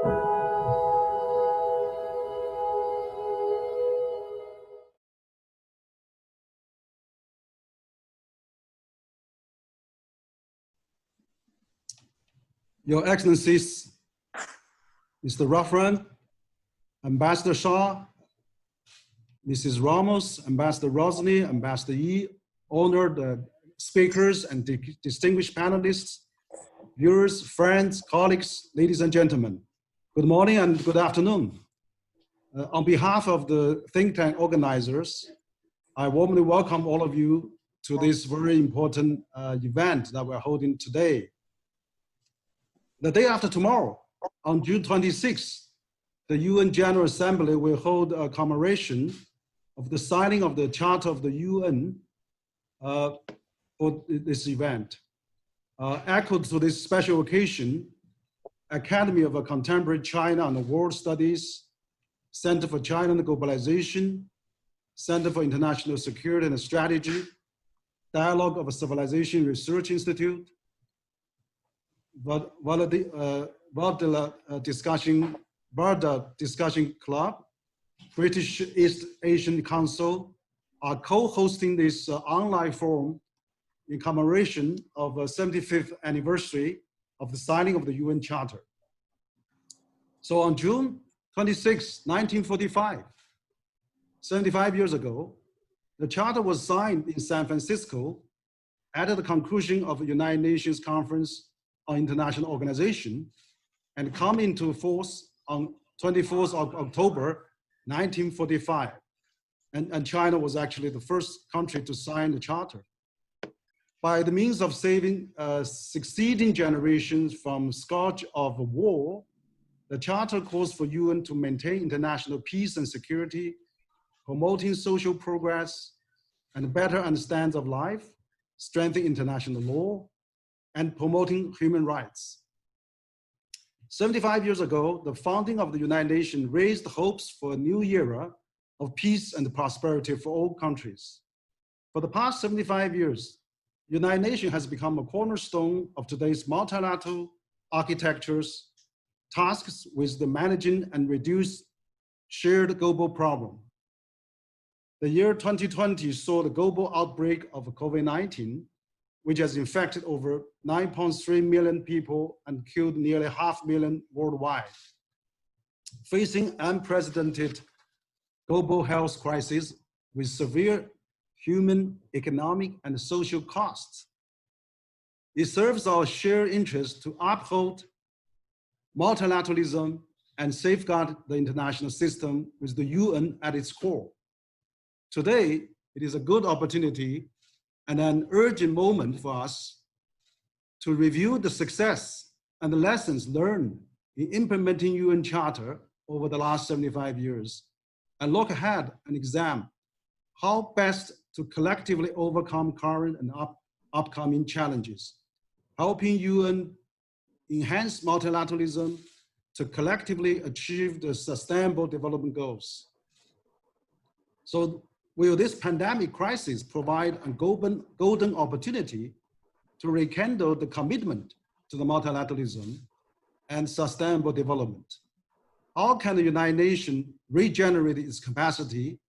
Your Excellencies, Mr. Reverend, Ambassador Shaw, Mrs. Ramos, Ambassador Rosny, Ambassador Yi, honored speakers and distinguished panelists, viewers, friends, colleagues, ladies and gentlemen. Good morning and good afternoon. On behalf of the think tank organizers, I warmly welcome all of you to this very important event that we're holding today. The day after tomorrow, on June 26th, the UN General Assembly will hold a commemoration of the signing of the Charter of the UN for this event. Echoed to this special occasion, Academy of Contemporary China and World Studies, Center for China and Globalization, Center for International Security and Strategy, Dialogue of Civilization Research Institute, Varda Discussion Club, British East Asian Council are co-hosting this online forum in commemoration of the 75th anniversary of the signing of the UN Charter. So on June 26, 1945, 75 years ago, the Charter was signed in San Francisco at the conclusion of the United Nations Conference on International Organization and come into force on 24th of October, 1945. And China was actually the first country to sign the Charter. By the means of saving succeeding generations from scourge of war, the Charter calls for UN to maintain international peace and security, promoting social progress and better understanding of life, strengthening international law, and promoting human rights. 75 years ago, the founding of the United Nations raised hopes for a new era of peace and prosperity for all countries. For the past 75 years, the United Nations has become a cornerstone of today's multilateral architectures, tasks with the managing and reduce shared global problem. The year 2020 saw the global outbreak of COVID-19, which has infected over 9.3 million people and killed nearly 500,000 worldwide. Facing unprecedented global health crisis with severe human, economic, and social costs, it serves our shared interest to uphold multilateralism and safeguard the international system with the UN at its core. Today, it is a good opportunity and an urgent moment for us to review the success and the lessons learned in implementing UN Charter over the last 75 years and look ahead and examine how best to collectively overcome current and upcoming challenges, helping UN enhance multilateralism to collectively achieve the sustainable development goals. So will this pandemic crisis provide a golden opportunity to rekindle the commitment to the multilateralism and sustainable development? How can the United Nations regenerate its capacity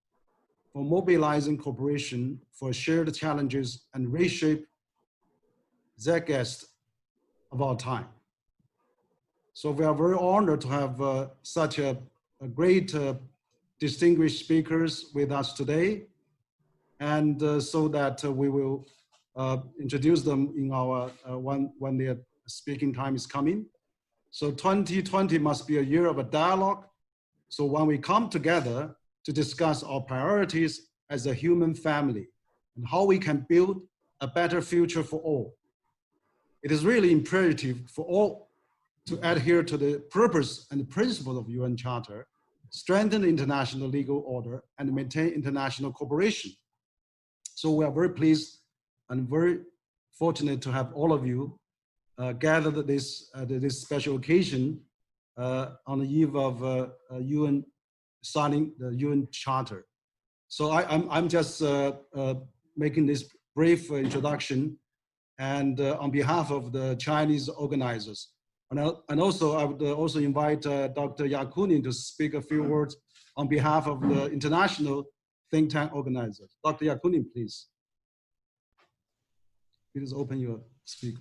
for mobilizing cooperation for shared challenges and reshape zeitgeist of our time? So we are very honored to have such a great distinguished speakers with us today, and so that we will introduce them in our when their speaking time is coming. So 2020 must be a year of a dialogue. So when we come together to discuss our priorities as a human family and how we can build a better future for all, it is really imperative for all to adhere to the purpose and the principle of UN Charter, strengthen the international legal order, and maintain international cooperation. So we are very pleased and very fortunate to have all of you gathered at this special occasion on the eve of UN signing the UN Charter. So I'm just making this brief introduction, and on behalf of the Chinese organizers, And also, I would also invite Dr. Yakunin to speak a few words on behalf of the international think tank organizers. Dr. Yakunin, please. Please open your speaker.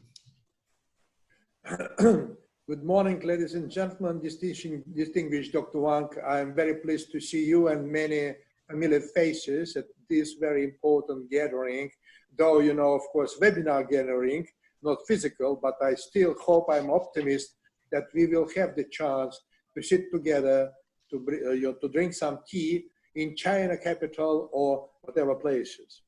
Good morning, ladies and gentlemen, distinguished Dr. Wang. I'm very pleased to see you and many familiar faces at this very important gathering, though, you know, of course, webinar gathering, not physical, but I still hope, I'm optimist that we will have the chance to sit together to drink some tea in China capital or whatever places.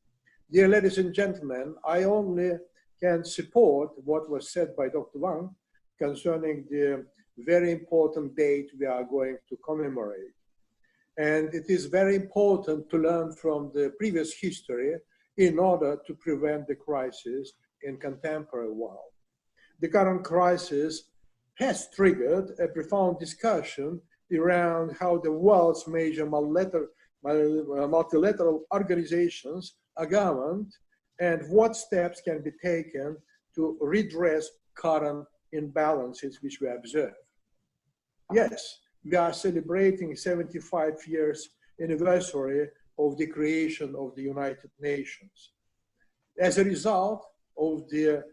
Dear ladies and gentlemen, I only can support what was said by Dr. Wang concerning the very important date we are going to commemorate. And it is very important to learn from the previous history in order to prevent the crisis in contemporary world. The current crisis has triggered a profound discussion around how the world's major multilateral organizations are governed and what steps can be taken to redress current imbalances which we observe. Yes, we are celebrating 75 years anniversary of the creation of the United Nations. As a result of the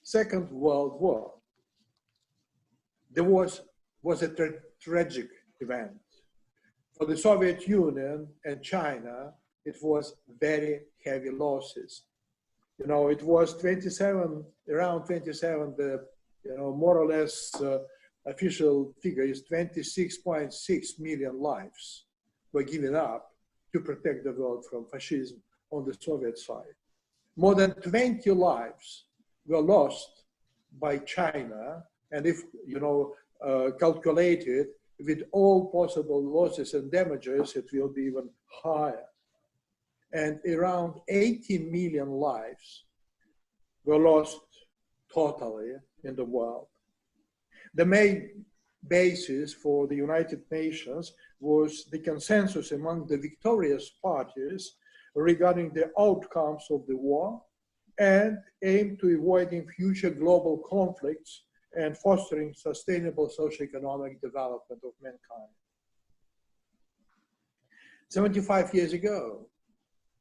Second World War, there was a tragic event. For the Soviet Union and China, it was very heavy losses. You know, it was around 27, more or less official figure is 26.6 million lives were given up to protect the world from fascism on the Soviet side. More than 20 lives were lost by China, and if, you know, calculated with all possible losses and damages, it will be even higher. And around 80 million lives were lost totally in the world. The main basis for the United Nations was the consensus among the victorious parties regarding the outcomes of the war and aimed to avoiding future global conflicts and fostering sustainable socio-economic development of mankind. 75 years ago,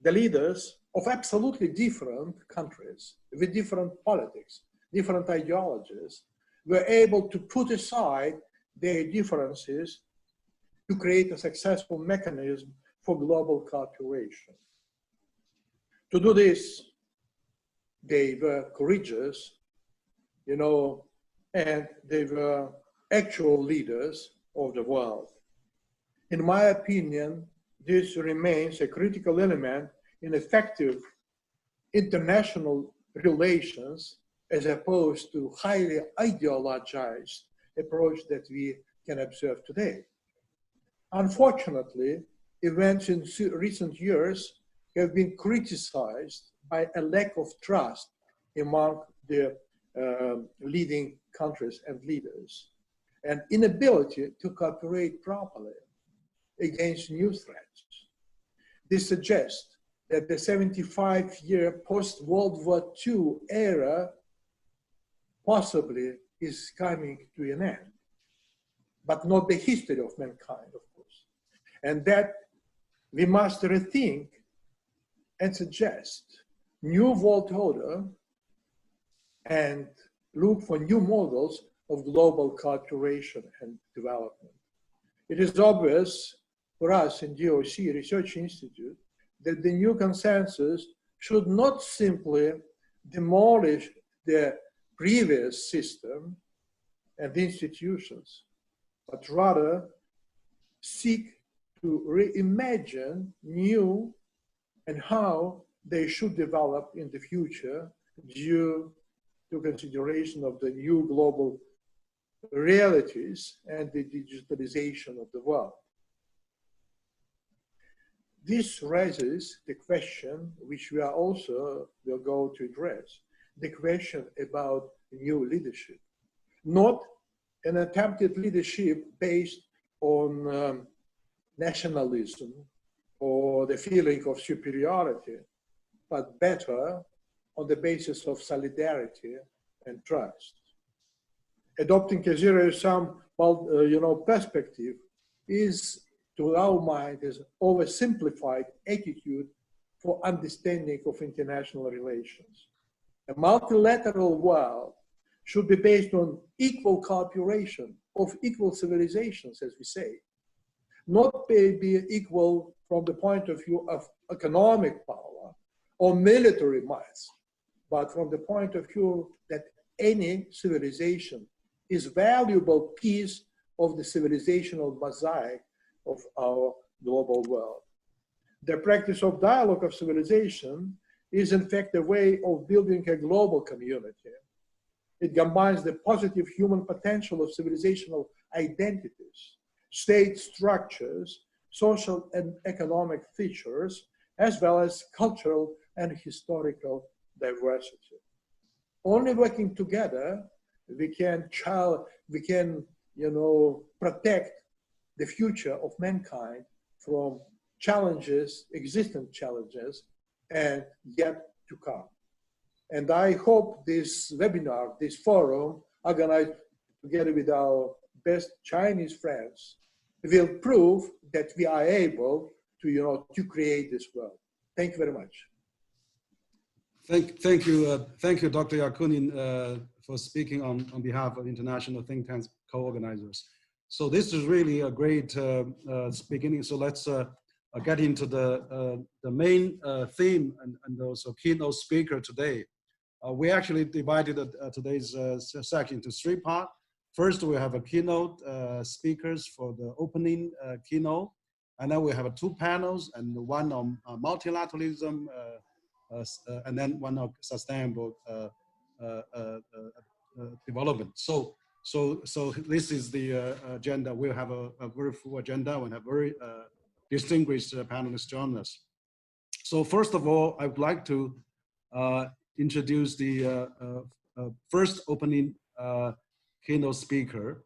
the leaders of absolutely different countries with different politics, different ideologies, were able to put aside their differences to create a successful mechanism for global cooperation. To do this, they were courageous, you know, and they were actual leaders of the world. In my opinion, this remains a critical element in effective international relations as opposed to highly ideologized approach that we can observe today. Unfortunately, events in recent years have been criticized by a lack of trust among the leading countries and leaders, and inability to cooperate properly against new threats. This suggests that the 75-year post-World War II era possibly is coming to an end, but not the history of mankind, of course. And that we must rethink and suggest new world order and look for new models of global cooperation and development. It is obvious for us in DOC Research Institute that the new consensus should not simply demolish the previous system and institutions, but rather seek to reimagine new and how they should develop in the future due to consideration of the new global realities and the digitalization of the world. This raises the question, which we are also will go to address, the question about new leadership. Not an attempted leadership based on nationalism or the feeling of superiority, but better on the basis of solidarity and trust. Adopting a zero-sum, perspective is, to our mind, is oversimplified attitude for understanding of international relations. A multilateral world should be based on equal cooperation of equal civilizations, as we say, not be equal from the point of view of economic power or military might, but from the point of view that any civilization is valuable piece of the civilizational mosaic of our global world. The practice of dialogue of civilization is in fact a way of building a global community. It combines the positive human potential of civilizational identities, state structures, social and economic features, as well as cultural and historical diversity. Only working together, we can protect the future of mankind from challenges, existent challenges, and yet to come. And I hope this webinar, this forum, organized together with our best Chinese friends, will prove that we are able to, to create this world. Thank you very much. Thank you, Dr. Yakunin, for speaking on behalf of international think tanks co-organizers. So this is really a great beginning. So let's get into the main theme and also keynote speaker today. We actually divided today's section into three parts. First, we have a keynote speakers for the opening keynote, and then we have two panels, and one on multilateralism, and then one on sustainable development. So this is the agenda. We'll have a very full agenda. We'll have very distinguished panelists join us. So first of all, I would like to introduce the first opening keynote speaker.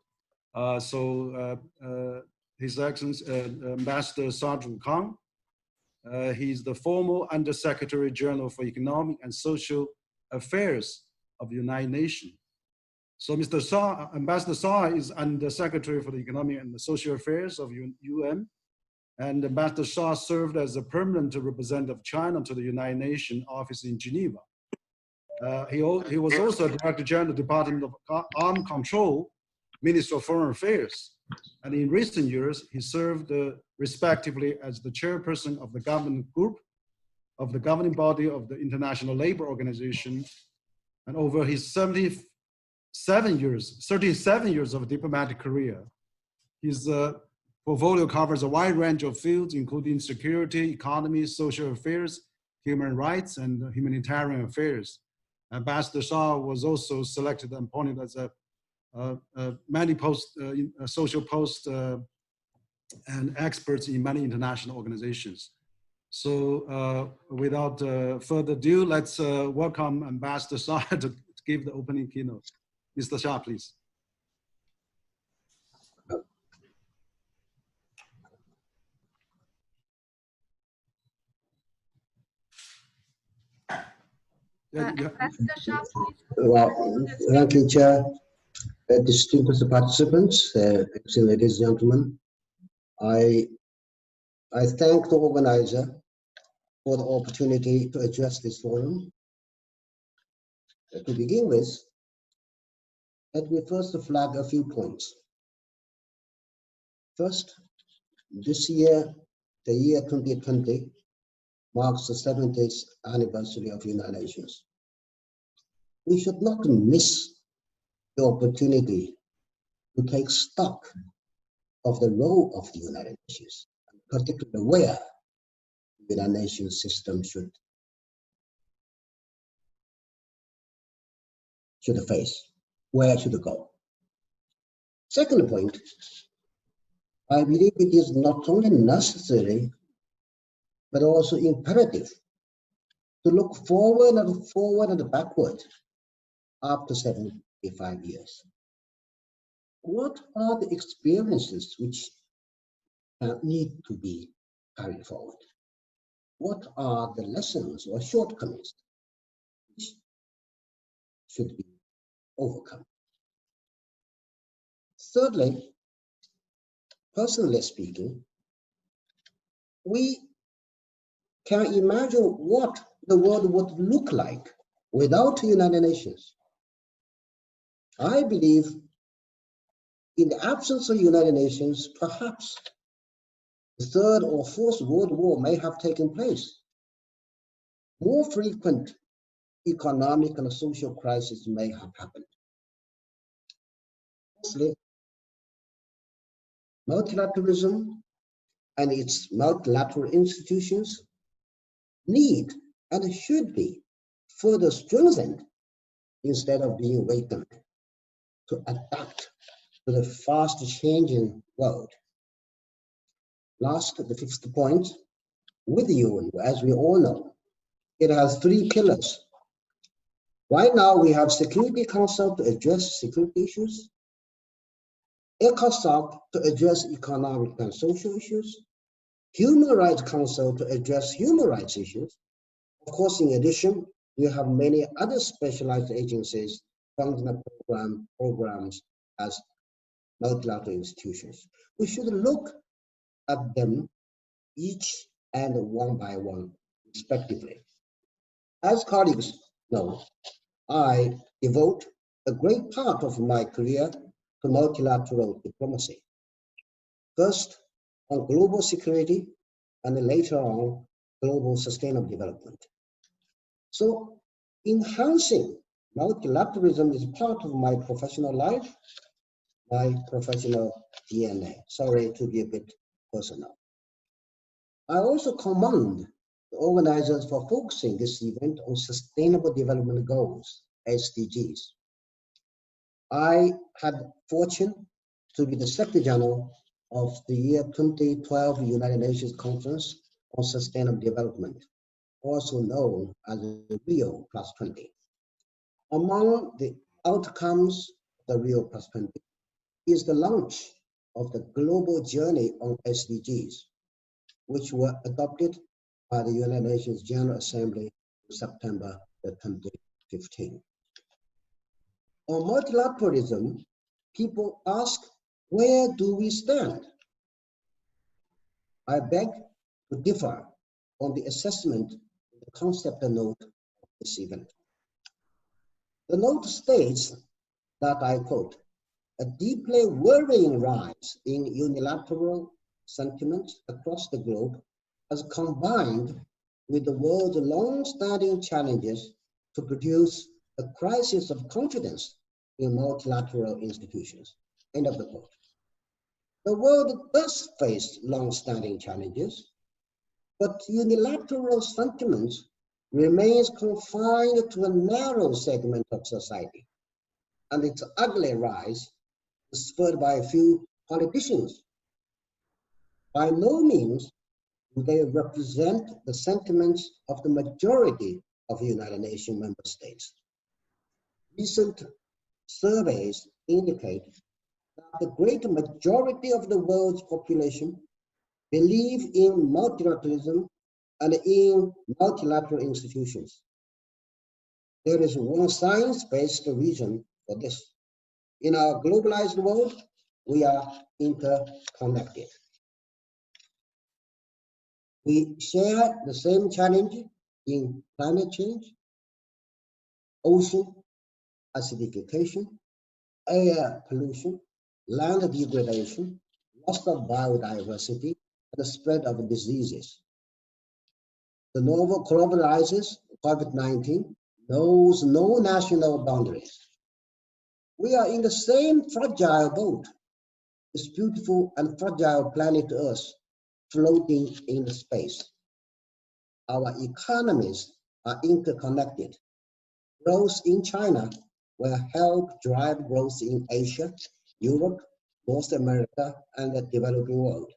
His Excellency Ambassador Sajun Kang. He's the former Undersecretary General for Economic and Social Affairs of the United Nations. So Mr. Shah, Ambassador Shah is Undersecretary for the Economic and the Social Affairs of UN. And Ambassador Shah served as a permanent representative of China to the United Nations office in Geneva. He was also Director General of the Department of Armed Control, Minister of Foreign Affairs. And in recent years, he served respectively as the chairperson of the government group of the governing body of the International Labour Organization. And over his 37 years of diplomatic career, his portfolio covers a wide range of fields, including security, economy, social affairs, human rights, and humanitarian affairs. Ambassador Shah was also selected and appointed as many social posts and experts in many international organizations. So without further ado, let's welcome Ambassador Shah to give the opening keynote. Mr. Shah, please. Well, thank you, Chair. Distinguished participants, excellent ladies and gentlemen, I thank the organizer for the opportunity to address this forum. To begin with, let me first flag a few points. First, this year, the year 2020, marks the 70th anniversary of the United Nations. We should not miss the opportunity to take stock of the role of the United Nations, particularly where the United Nations system should face, where should it go. Second point, I believe it is not only necessary, but also imperative to look forward and backward after 75 years. What are the experiences which need to be carried forward? What are the lessons or shortcomings which should be overcome? Thirdly, personally speaking, we can imagine what the world would look like without the United Nations. I believe in the absence of United Nations, perhaps the Third or Fourth World War may have taken place. More frequent economic and social crises may have happened. Firstly, multilateralism and its multilateral institutions need and should be further strengthened instead of being weakened to adapt to the fast changing world. Last, the fifth point, with the UN, as we all know, it has three pillars. Right now, we have Security Council to address security issues, ECOSOC to address economic and social issues, Human Rights Council to address human rights issues. Of course, in addition, we have many other specialized agencies funding the programs as multilateral institutions. We should look at them each and one by one, respectively. As colleagues know, I devote a great part of my career to multilateral diplomacy. First, on global security, and later on, global sustainable development. So, enhancing multilateralism is part of my professional life, my professional DNA. Sorry to be a bit personal. I also commend the organizers for focusing this event on Sustainable Development Goals, SDGs. I had fortune to be the Secretary General of the year 2012 United Nations Conference on Sustainable Development, also known as the Rio Plus 20. Among the outcomes of the Rio Plus 20 is the launch of the Global Journey on SDGs, which were adopted by the United Nations General Assembly in September 2015. On multilateralism, people ask, where do we stand? I beg to differ on the assessment of the concept note of this event. The note states that, I quote, a deeply worrying rise in unilateral sentiments across the globe has combined with the world's long-standing challenges to produce a crisis of confidence in multilateral institutions. End of the quote. The world does face long-standing challenges, but unilateral sentiments remains confined to a narrow segment of society, and its ugly rise is spurred by a few politicians. By no means do they represent the sentiments of the majority of United Nations member states. Recent surveys indicate that the great majority of the world's population believe in multilateralism and in multilateral institutions. There is one science-based reason for this. In our globalized world, we are interconnected. We share the same challenge in climate change, ocean acidification, air pollution, land degradation, loss of biodiversity, and the spread of diseases. The novel coronavirus, COVID-19, knows no national boundaries. We are in the same fragile boat, this beautiful and fragile planet Earth, floating in space. Our economies are interconnected. Growth in China will help drive growth in Asia, Europe, North America, and the developing world.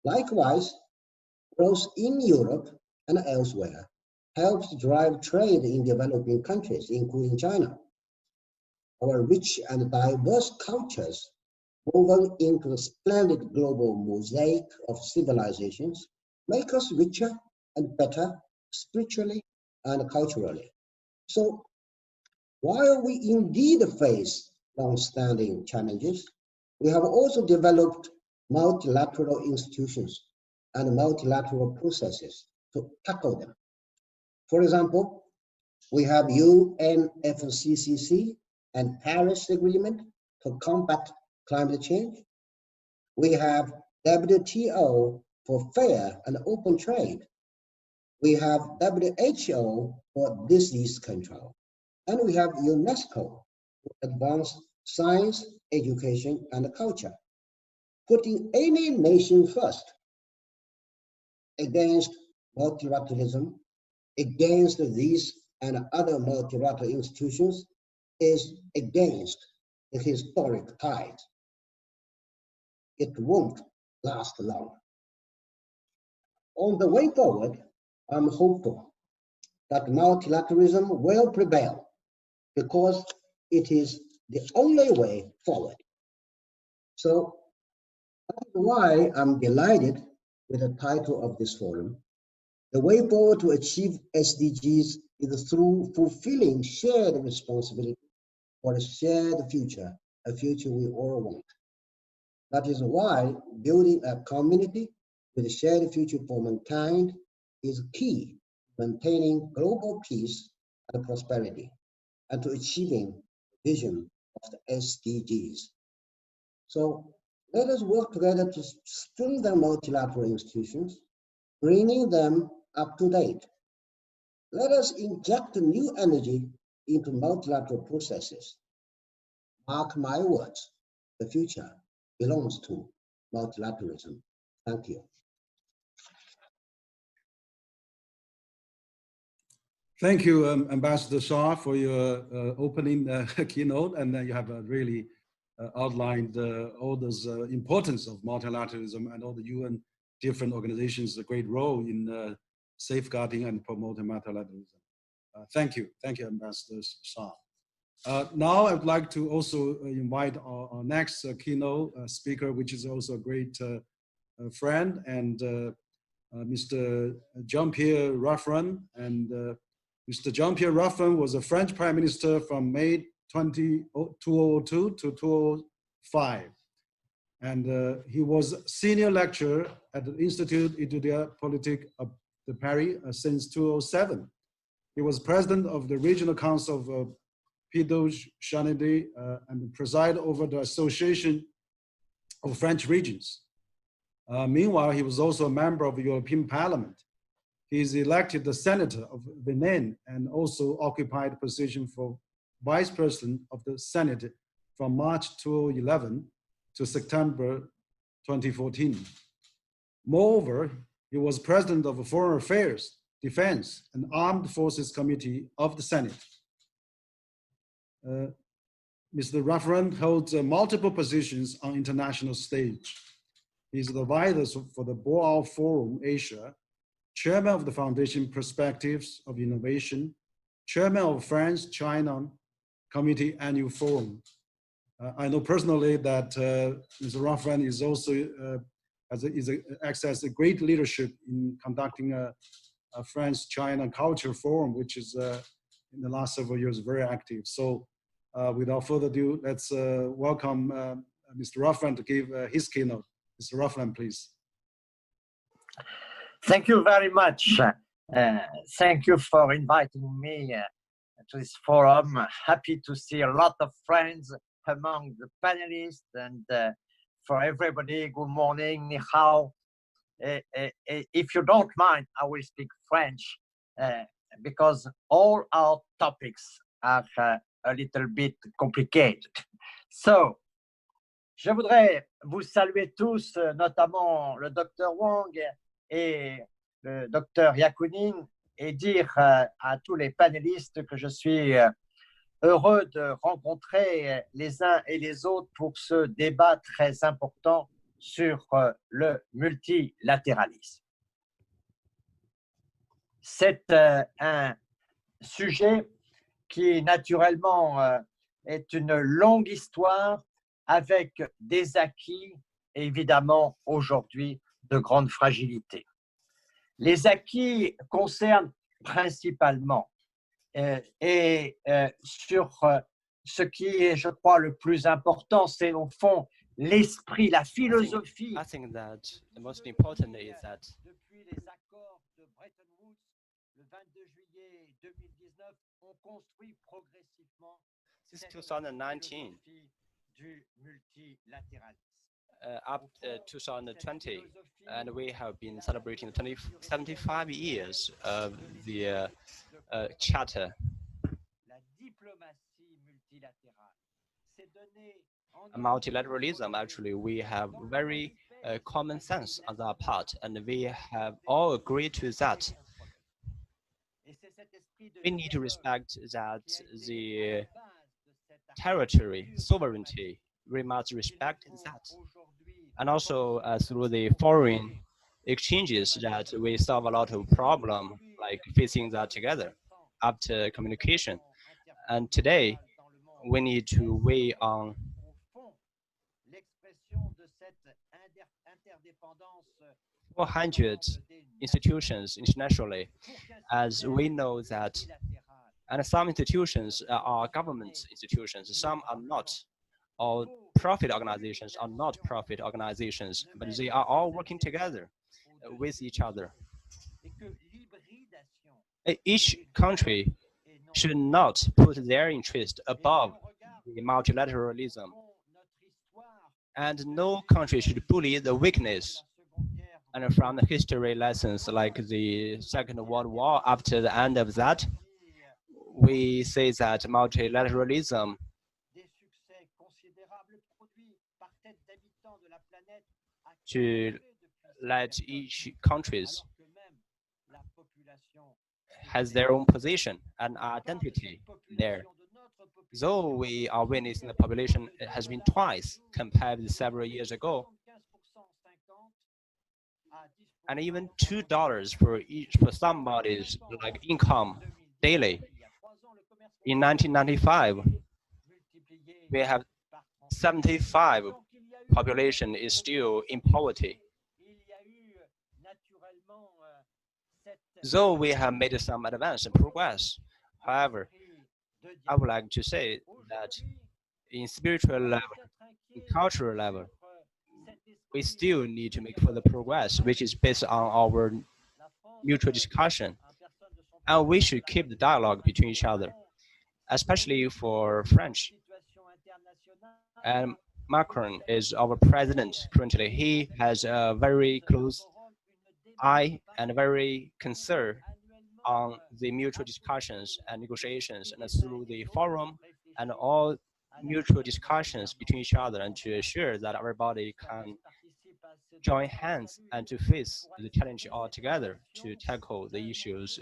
Likewise, growth in Europe and elsewhere helps drive trade in developing countries, including China. Our rich and diverse cultures woven into the splendid global mosaic of civilizations make us richer and better spiritually and culturally. So, while we indeed face long-standing challenges, We have also developed multilateral institutions and multilateral processes to tackle them. For example, we have UNFCCC and Paris Agreement to combat climate change. We have WTO for fair and open trade. We have WHO for disease control. And we have UNESCO to advance science, education, and culture, putting any nation first against multilateralism, against these and other multilateral institutions, is against the historic tide. It won't last long. On the way forward, I'm hopeful that multilateralism will prevail because it is the only way forward. So that's why I'm delighted with the title of this forum. The way forward to achieve SDGs is through fulfilling shared responsibility for a shared future, a future we all want. That is why building a community with a shared future for mankind is key to maintaining global peace and prosperity and to achieving the vision of the SDGs. So let us work together to strengthen multilateral institutions, bringing them up to date. Let us inject new energy into multilateral processes. Mark my words, the future belongs to multilateralism. Thank you. Thank you, Ambassador Shah, for your opening keynote, and you have really outlined all those importance of multilateralism and all the UN different organizations' a great role in safeguarding and promoting multilateralism. Thank you, Ambassador Shah. Now I'd like to also invite our next keynote speaker, which is also a great friend, and Mr. Jean-Pierre Raffarin. And Mr. Jean-Pierre Raffarin was a French Prime Minister from May 2002 to 2005. And he was senior lecturer at the Institut Études Politiques de Paris since 2007. He was president of the Regional Council of Piedmont-Chanelly and presided over the Association of French Regions. Meanwhile, he was also a member of the European Parliament. He is elected the Senator of Benin and also occupied the position for Vice President of the Senate from March 2011 to September 2014. Moreover, he was President of the Foreign Affairs, Defense, and Armed Forces Committee of the Senate. Mr. Raffarin holds multiple positions on international stage. He is the advisor for the Boao Forum Asia, Chairman of the Foundation Perspectives of Innovation, Chairman of France-China Committee Annual Forum. I know personally that Mr. Raffarin is also exercises a great leadership in conducting a France-China Culture Forum, which is in the last several years very active. So without further ado, let's welcome Mr. Raffarin to give his keynote. Mr. Raffarin, please. Thank you very much. Thank you for inviting me to this forum. Happy to see a lot of friends among the panelists, and for everybody, good morning, ni hao. If you don't mind, I will speak French because all our topics are a little bit complicated. So, je voudrais vous saluer tous, notamment le Dr Wang et le Dr Yakunin, et dire à tous les panélistes que je suis heureux de rencontrer les uns et les autres pour ce débat très important sur le multilatéralisme. C'est un sujet qui naturellement est une longue histoire avec des acquis, évidemment aujourd'hui de grande fragilité. Les acquis concernent principalement sur ce qui est, je crois, le plus important, c'est au fond l'esprit, la philosophie. I think that the most important is that Depuis les accords de Bretton Woods, le 22 juillet 2019, on construit progressivement since cette 2019 philosophie du multilatéralisme. up to 2020, and we have been celebrating 75 years of the charter. La diplomatie multilatérale, c'est donner Multilateralism, actually, we have very common sense on that part, and we have all agreed to that. We need to respect that the territory, sovereignty, we must respect that. And also through the foreign exchanges that we solve a lot of problem, like facing that together after communication. And today, we need to weigh on l'expression de cette interdépendance 400 institutions internationally, as we know that, and some institutions are government institutions, some are not, or profit organizations are not profit organizations, but they are all working together with each other. Each country should not put their interest above the multilateralism, and no country should bully the weakness. And from the history lessons like the Second World War, after the end of that, we say that multilateralism to let each countries has their own position and identity there. Though we are witnessing the population has been twice compared with several years ago, and even $2 for somebody's like income daily. In 1995, we have 75 population is still in poverty. Though we have made some advance and progress, however, I would like to say that in spiritual level, in cultural level, we still need to make further progress, which is based on our mutual discussion. And we should keep the dialogue between each other, especially for French. And Macron is our president currently. He has a very close eye and very concerned on the mutual discussions and negotiations, and through the forum and all mutual discussions between each other, and to ensure that everybody can join hands and to face the challenge all together to tackle the issues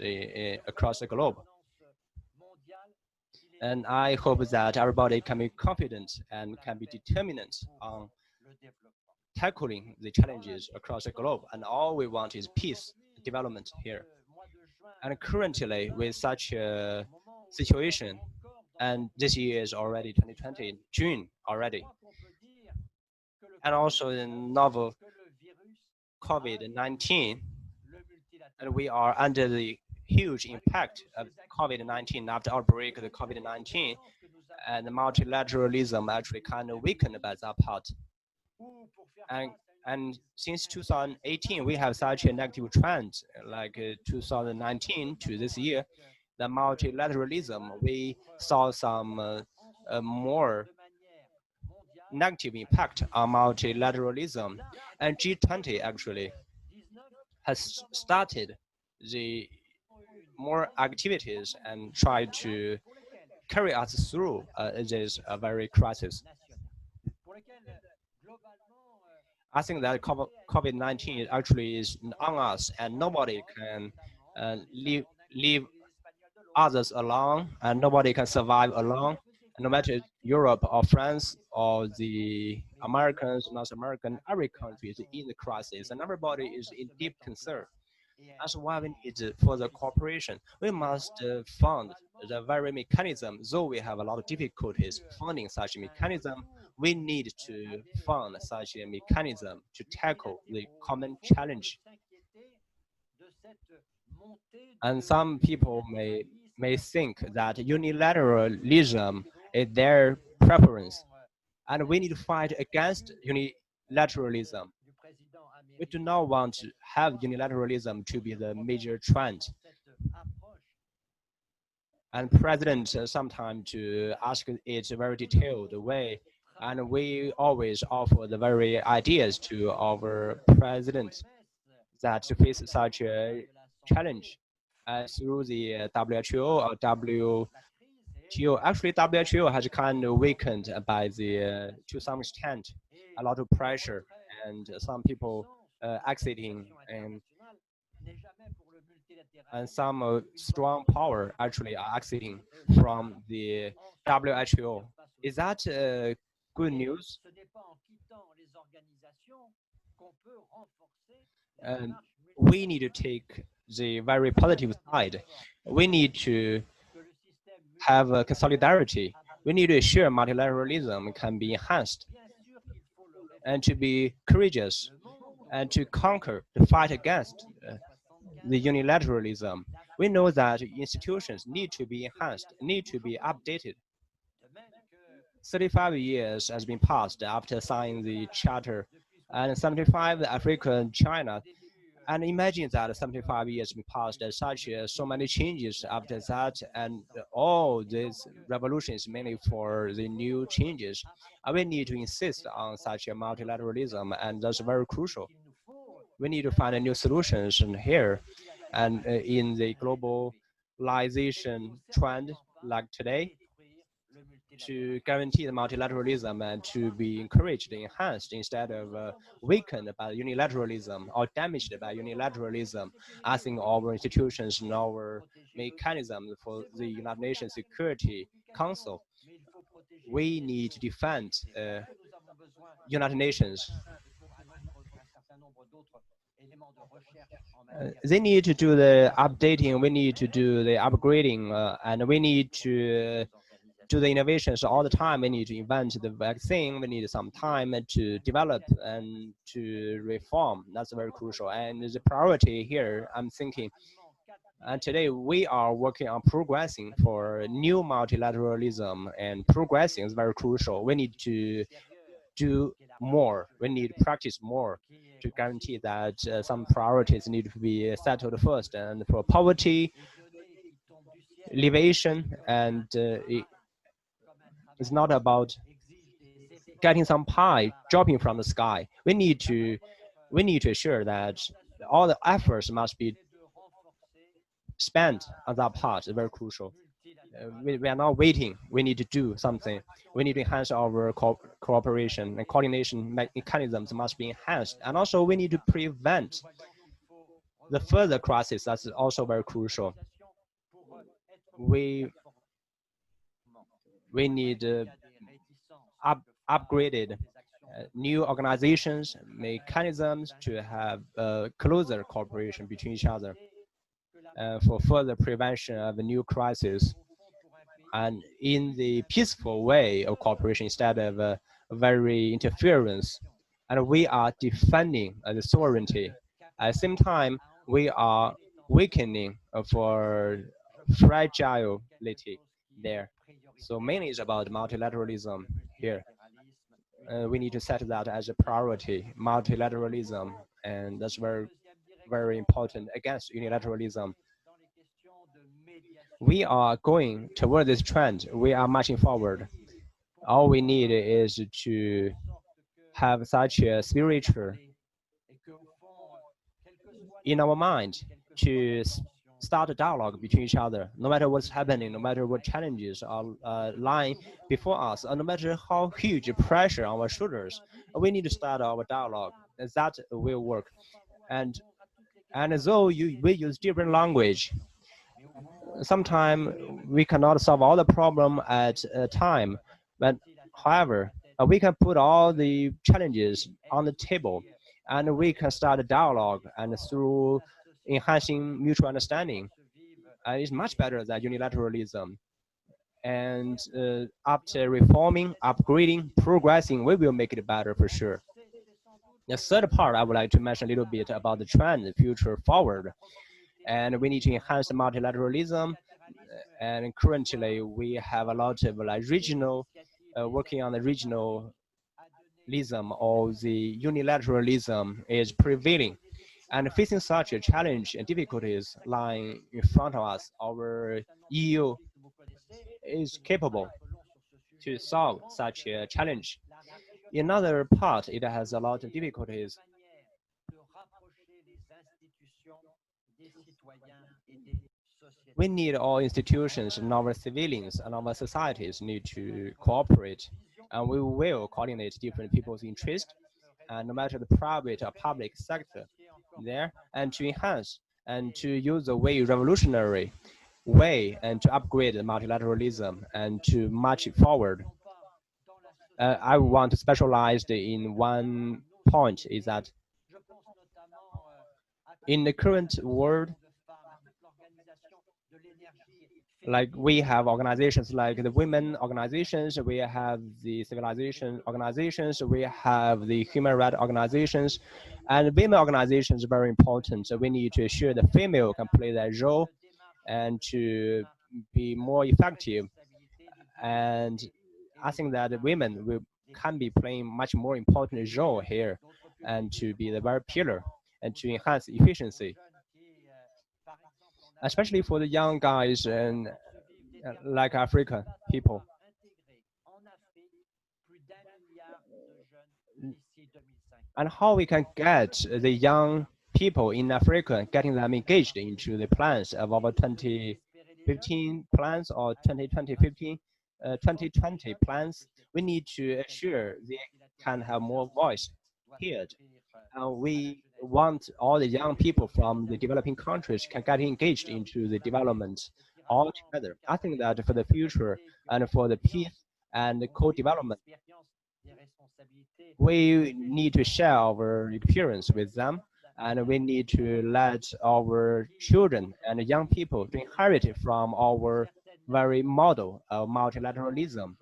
across the globe. And I hope that everybody can be confident and can be determined on tackling the challenges across the globe. And all we want is peace, development here. And currently, with such a situation, and this year is already 2020, June already, and also the novel COVID-19, and we are under the huge impact of COVID-19 after outbreak of the COVID-19, and the multilateralism actually kind of weakened by that part. And since 2018, we have such a negative trend, like 2019 to this year, the multilateralism, we saw some more negative impact on multilateralism. And G20 actually has started the more activities and try to carry us through this very crisis. I think that COVID-19 actually is on us, and nobody can leave others alone, and nobody can survive alone. And no matter Europe or France or the Americans, North American, every country is in the crisis, and everybody is in deep concern. That's why we need further cooperation. We must fund the very mechanism. Though we have a lot of difficulties funding such a mechanism, we need to fund such a mechanism to tackle the common challenge. And some people may think that unilateralism is their preference, And we need to fight against unilateralism. We do not want to have unilateralism to be the major trend. And President sometimes to ask it a very detailed way, and we always offer the very ideas to our president that face such a challenge through the WHO or WTO. Actually, WHO has kind of weakened by the to some extent a lot of pressure and some people exiting and some strong power actually are exiting from the WHO. Is that good news? And we need to take the very positive side. We need to have a solidarity. We need to ensure multilateralism can be enhanced and to be courageous and to conquer the fight against the unilateralism. We know that institutions need to be enhanced, need to be updated. 35 years has been passed after signing the charter, and 75 Africa and China. And imagine that 75 years have passed, such so many changes after that, and all these revolutions mainly for the new changes. And we need to insist on such a multilateralism, and that's very crucial. We need to find new solutions here, and in the globalization trend like today, to guarantee the multilateralism and to be encouraged, enhanced, instead of weakened by unilateralism or damaged by unilateralism. I think our institutions and our mechanisms for the United Nations Security Council, we need to defend United Nations. They need to do the updating, we need to do the upgrading, and we need to do the innovations all the time. We need to invent the vaccine. We need some time to develop and to reform. That's very crucial. And the priority here, I'm thinking, and today we are working on progressing for new multilateralism, and progressing is very crucial. We need to do more. We need to practice more to guarantee that some priorities need to be settled first. And for poverty, alleviation, and it's not about getting some pie dropping from the sky. We need to ensure that all the efforts must be spent on that part. It's very crucial. We are not waiting. We need to do something. We need to enhance our cooperation and coordination mechanisms must be enhanced. And also we need to prevent the further crisis. That's also very crucial. We need upgraded new organizations, mechanisms to have closer cooperation between each other for further prevention of a new crisis, and in the peaceful way of cooperation instead of very interference. And we are defending the sovereignty. At the same time, we are weakening for fragility there. So mainly it's about multilateralism here. We need to set that as a priority, multilateralism, and that's very, very important against unilateralism. We are going toward this trend. We are marching forward. All we need is to have such a spiritual in our mind to start a dialogue between each other, no matter what's happening, no matter what challenges are lying before us, and no matter how huge pressure on our shoulders, we need to start our dialogue. That will work. And though we use different language, sometimes we cannot solve all the problem at a time. But however, we can put all the challenges on the table, and we can start a dialogue, and through enhancing mutual understanding, it's much better than unilateralism. And after reforming, upgrading, progressing, we will make it better for sure. The third part, I would like to mention a little bit about the trend, the future forward. And we need to enhance multilateralism. And currently, we have a lot of regional, working on the regional or the unilateralism is prevailing. And facing such a challenge and difficulties lying in front of us, our EU is capable to solve such a challenge. In other part, it has a lot of difficulties. We need all institutions and our civilians and our societies need to cooperate, and we will coordinate different people's interests, and no matter the private or public sector there, and to enhance and to use a way revolutionary way and to upgrade multilateralism and to march it forward. I want to specialize in one point is that in the current world, like we have organizations like the women organizations, we have the civilization organizations, we have the human rights organizations, and women organizations are very important. So we need to ensure the female can play that role and to be more effective. And I think that women can be playing much more important role here and to be the very pillar and to enhance efficiency, especially for the young guys and like African people. And how we can get the young people in Africa, getting them engaged into the plans of our 2015 plans or 2020 plans. We need to ensure they can have more voice heard. And we want all the young people from the developing countries can get engaged into the development all together. I think that for the future and for the peace and the co-development, we need to share our experience with them, and we need to let our children and young people to inherit from our very model of multilateralism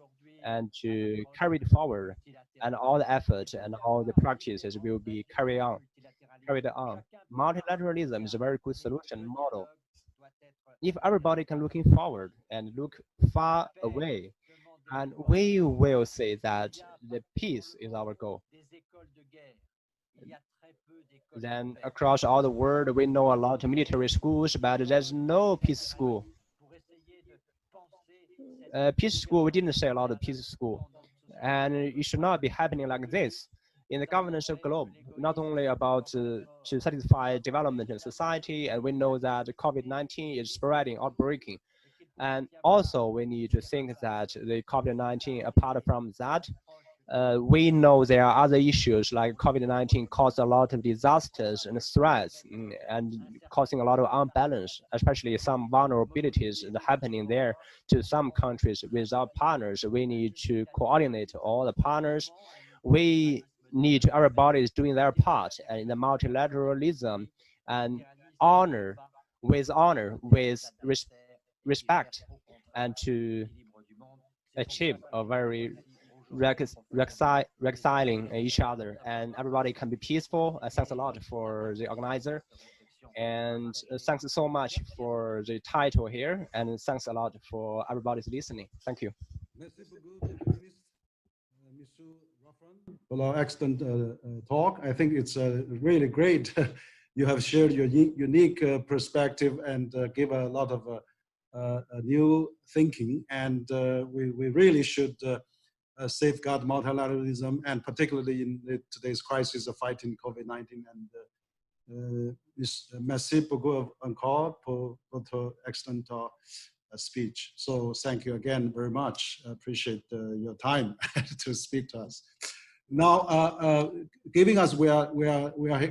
and to carry it forward. And all the efforts and all the practices will be carried on. Multilateralism is a very good solution model. If everybody can looking forward and look far away, and we will say that the peace is our goal. Then across all the world, we know a lot of military schools, but there's no peace school. Peace school, we didn't say a lot of peace school. And it should not be happening like this. In the governance of globe, not only about to satisfy development in society, and we know that COVID-19 is spreading, outbreaking. And also we need to think that the COVID-19, apart from that, we know there are other issues like COVID-19 caused a lot of disasters and threats and causing a lot of unbalance, especially some vulnerabilities happening there to some countries without partners. We need to coordinate all the partners. We need everybody is doing their part and in the multilateralism and honor, with respect, and to achieve a very reconciling each other, and everybody can be peaceful. Thanks a lot for the organizer, and thanks so much for the title here, and thanks a lot for everybody's listening. Thank you. For our excellent talk. I think it's really great. You have shared your unique perspective and give a lot of new thinking, and we really should safeguard multilateralism, and particularly in today's crisis of fighting COVID-19. And merci beaucoup encore pour votre excellent speech. So thank you again very much. I appreciate your time to speak to us. Now, giving us, we are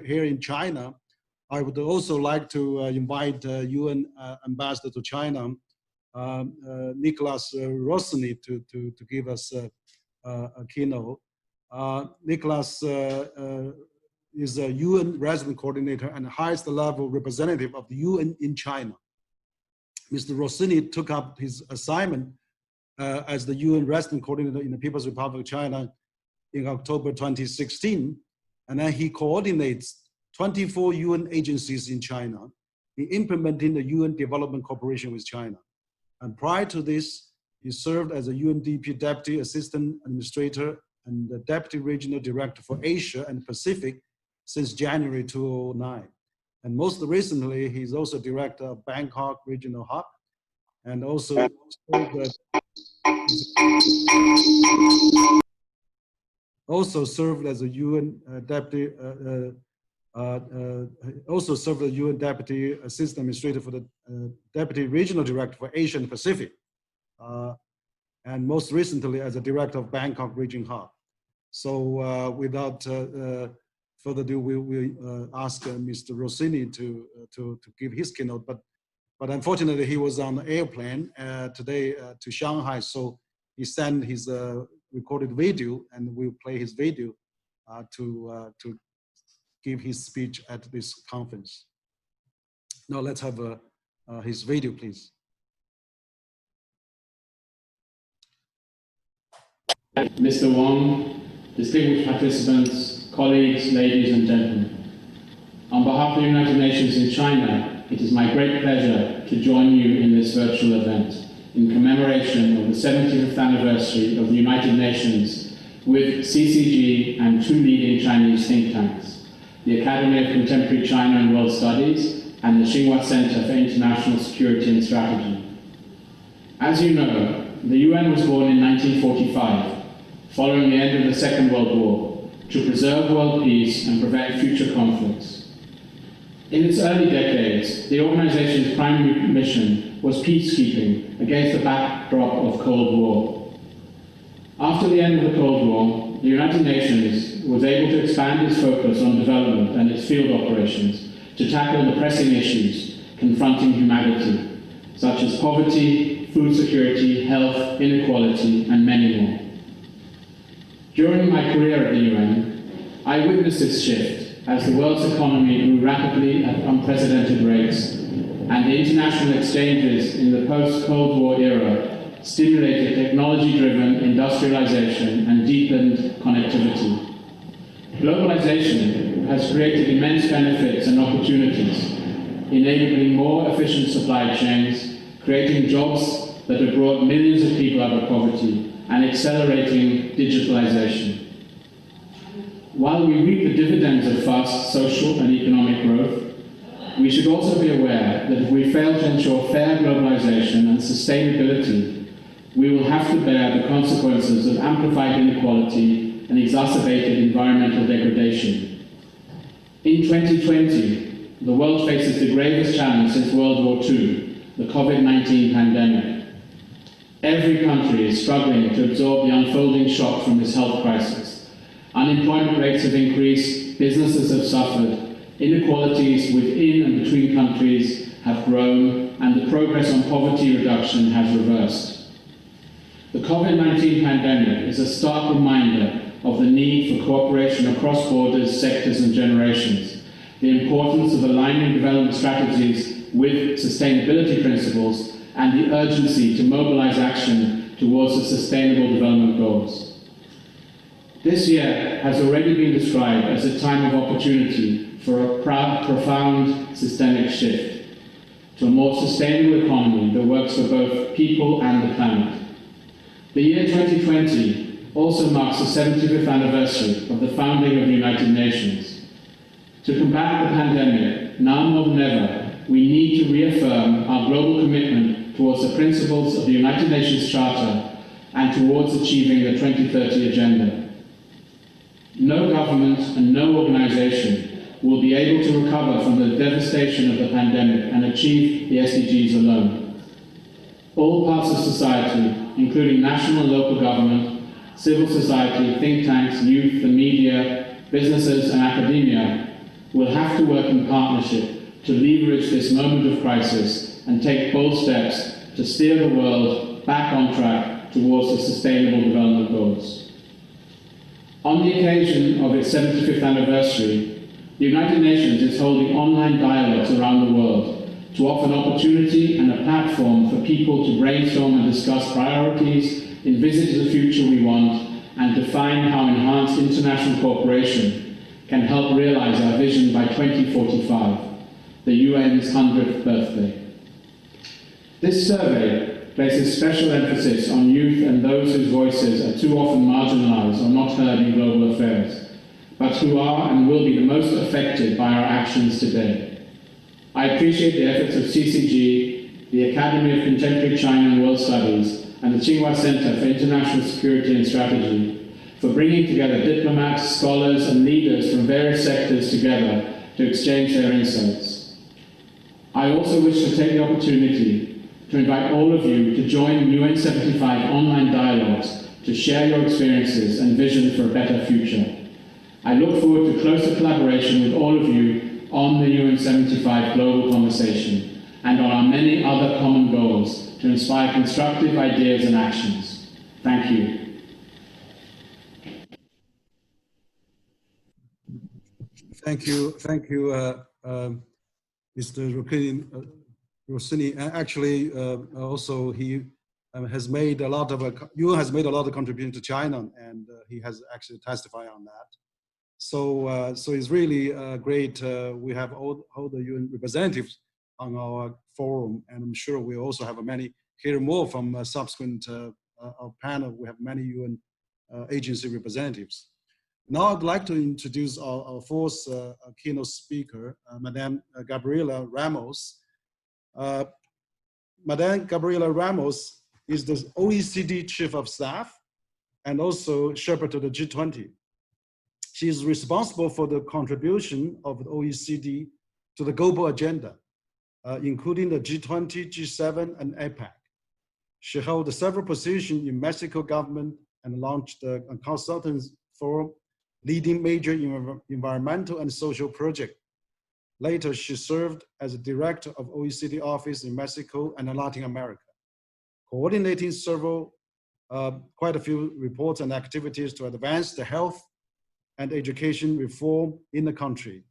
here in China. I would also like to invite UN Ambassador to China, Nicholas Rossini, to give us a keynote. Nicholas is a UN resident coordinator and highest level representative of the UN in China. Mr. Rossini took up his assignment as the UN resident coordinator in the People's Republic of China in October 2016, and then he coordinates 24 UN agencies in China in implementing the UN development cooperation with China. And prior to this, he served as a UNDP Deputy Assistant Administrator and the Deputy Regional Director for Asia and Pacific since January 2009. And most recently, he's also Director of Bangkok Regional Hub, and also served as a UN Deputy, also served as UN Deputy Assistant Administrator for the Deputy Regional Director for Asia and Pacific, and most recently as a Director of Bangkok Region Hub. So without further ado, we ask Mr. Rossini to give his keynote, but unfortunately he was on the airplane today to Shanghai, so he sent his recorded video, and we'll play his video to give his speech at this conference. Now let's have his video, please. Mr. Wang, distinguished participants, colleagues, ladies and gentlemen. On behalf of the United Nations in China, it is my great pleasure to join you in this virtual event in commemoration of the 75th anniversary of the United Nations with CCG and two leading Chinese think tanks, the Academy of Contemporary China and World Studies and the Tsinghua Center for International Security and Strategy. As you know, the UN was born in 1945, following the end of the Second World War, to preserve world peace and prevent future conflicts. In its early decades, the organization's primary mission was peacekeeping against the backdrop of Cold War. After the end of the Cold War, the United Nations was able to expand its focus on development and its field operations to tackle the pressing issues confronting humanity, such as poverty, food security, health, inequality, and many more. During my career at the UN, I witnessed this shift as the world's economy grew rapidly at unprecedented rates, and the international exchanges in the post-Cold War era stimulated technology-driven industrialization and deepened connectivity. Globalization has created immense benefits and opportunities, enabling more efficient supply chains, creating jobs that have brought millions of people out of poverty, and accelerating digitalization. While we reap the dividends of fast social and economic growth, we should also be aware that if we fail to ensure fair globalization and sustainability, we will have to bear the consequences of amplified inequality and exacerbated environmental degradation. In 2020, the world faces the gravest challenge since World War II, the COVID-19 pandemic. Every country is struggling to absorb the unfolding shock from this health crisis. Unemployment rates have increased, businesses have suffered, inequalities within and between countries have grown, and the progress on poverty reduction has reversed. The COVID-19 pandemic is a stark reminder of the need for cooperation across borders, sectors, and generations, the importance of aligning development strategies with sustainability principles, and the urgency to mobilize action towards the Sustainable Development Goals. This year has already been described as a time of opportunity for a profound systemic shift to a more sustainable economy that works for both people and the planet. The year 2020 also marks the 75th anniversary of the founding of the United Nations. To combat the pandemic, now more than ever, we need to reaffirm our global commitment towards the principles of the United Nations Charter and towards achieving the 2030 Agenda. No government and no organization will be able to recover from the devastation of the pandemic and achieve the SDGs alone. All parts of society, including national and local government, civil society, think tanks, youth, the media, businesses, and academia, will have to work in partnership to leverage this moment of crisis and take bold steps to steer the world back on track towards the Sustainable Development Goals. On the occasion of its 75th anniversary, the United Nations is holding online dialogues around the world to offer an opportunity and a platform for people to brainstorm and discuss priorities, envisage the future we want, and define how enhanced international cooperation can help realize our vision by 2045. The UN's 100th birthday. This survey places special emphasis on youth and those whose voices are too often marginalized or not heard in global affairs, but who are and will be the most affected by our actions today. I appreciate the efforts of CCG, the Academy of Contemporary China and World Studies, and the Tsinghua Center for International Security and Strategy for bringing together diplomats, scholars, and leaders from various sectors together to exchange their insights. I also wish to take the opportunity to invite all of you to join UN 75 online dialogues to share your experiences and vision for a better future. I look forward to closer collaboration with all of you on the UN 75 global conversation and on our many other common goals to inspire constructive ideas and actions. Thank you. Thank you, Mr. Rossini. Actually, also he has made a lot of UN has made a lot of contribution to China, and he has actually testified on that. So, so it's really great. We have all the UN representatives on our forum, and I'm sure we also have many hear more from subsequent our panel. We have many UN agency representatives. Now I'd like to introduce our fourth keynote speaker, Madame Gabriela Ramos. Madame Gabriela Ramos is the OECD Chief of Staff and also Shepherd to the G20. She is responsible for the contribution of the OECD to the global agenda, including the G20, G7, and APEC. She held several positions in Mexico government and launched a consultants forum leading major environmental and social projects. Later, she served as a director of OECD office in Mexico and Latin America, coordinating several, quite a few reports and activities to advance the health and education reform in the country.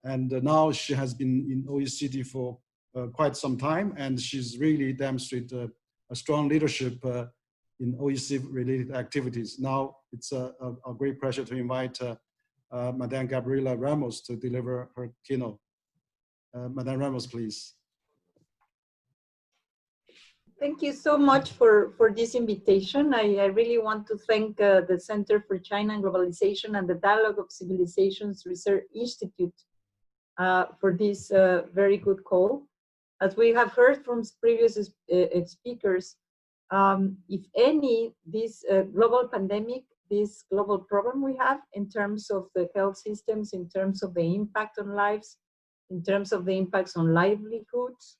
And now she has been in OECD for quite some time, and she's really demonstrated a strong leadership in OECD-related activities. Now it's a great pleasure to invite Madame Gabriela Ramos to deliver her keynote. Madame Ramos, please. Thank you so much for this invitation. I really want to thank the Center for China and Globalization and the Dialogue of Civilizations Research Institute for this very good call. As we have heard from previous speakers, if any, this global pandemic, this global problem we have in terms of the health systems, in terms of the impact on lives, in terms of the impacts on livelihoods,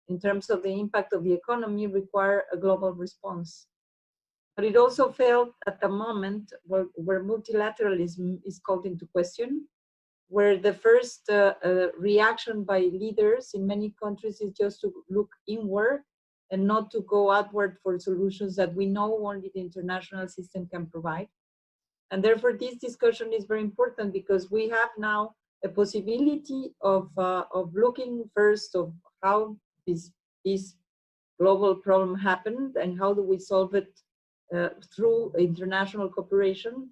in terms of the impact of the economy, require a global response. But it also felt at the moment where multilateralism is called into question, where the first reaction by leaders in many countries is just to look inward and not to go outward for solutions that we know only the international system can provide. And therefore, this discussion is very important because we have now a possibility of looking first of how this global problem happened and how do we solve it through international cooperation,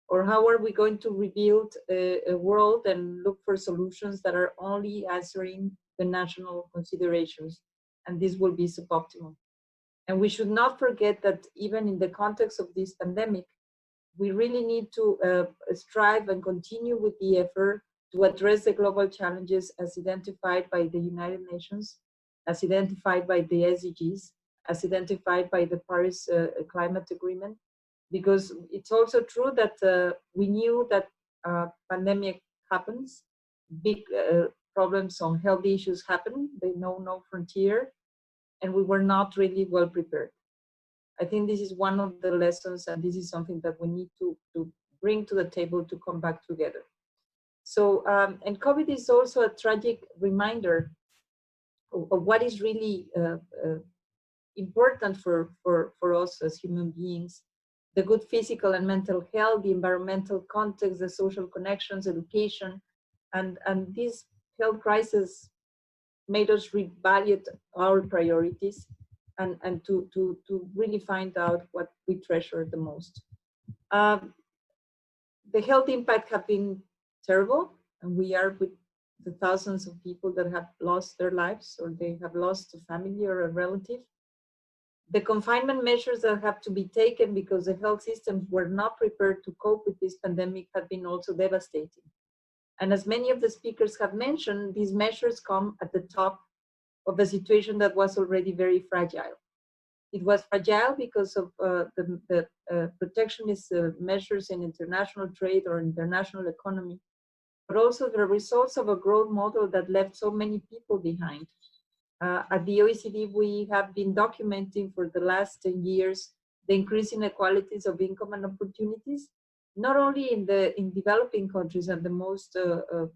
or how are we going to rebuild a world and look for solutions that are only answering the national considerations, and this will be suboptimal. And we should not forget that even in the context of this pandemic, we really need to strive and continue with the effort to address the global challenges as identified by the United Nations, as identified by the SDGs, as identified by the Paris Climate Agreement, because it's also true that we knew that pandemic happens, big problems on health issues happen, they know no frontier, and we were not really well prepared. I think this is one of the lessons, and this is something that we need to bring to the table to come back together. So, and COVID is also a tragic reminder of what is really important for us as human beings: the good physical and mental health, the environmental context, the social connections, education, and this health crisis made us reevaluate our priorities and to really find out what we treasure the most. The health impact have been terrible, and we are with the thousands of people that have lost their lives, or they have lost a family or a relative. The confinement measures that have to be taken because the health systems were not prepared to cope with this pandemic have been also devastating. And as many of the speakers have mentioned, these measures come at the top of a situation that was already very fragile. It was fragile because of the protectionist measures in international trade or international economy, but also the results of a growth model that left so many people behind. At the OECD, we have been documenting for the last 10 years the increasing inequalities of income and opportunities, not only in developing countries and the most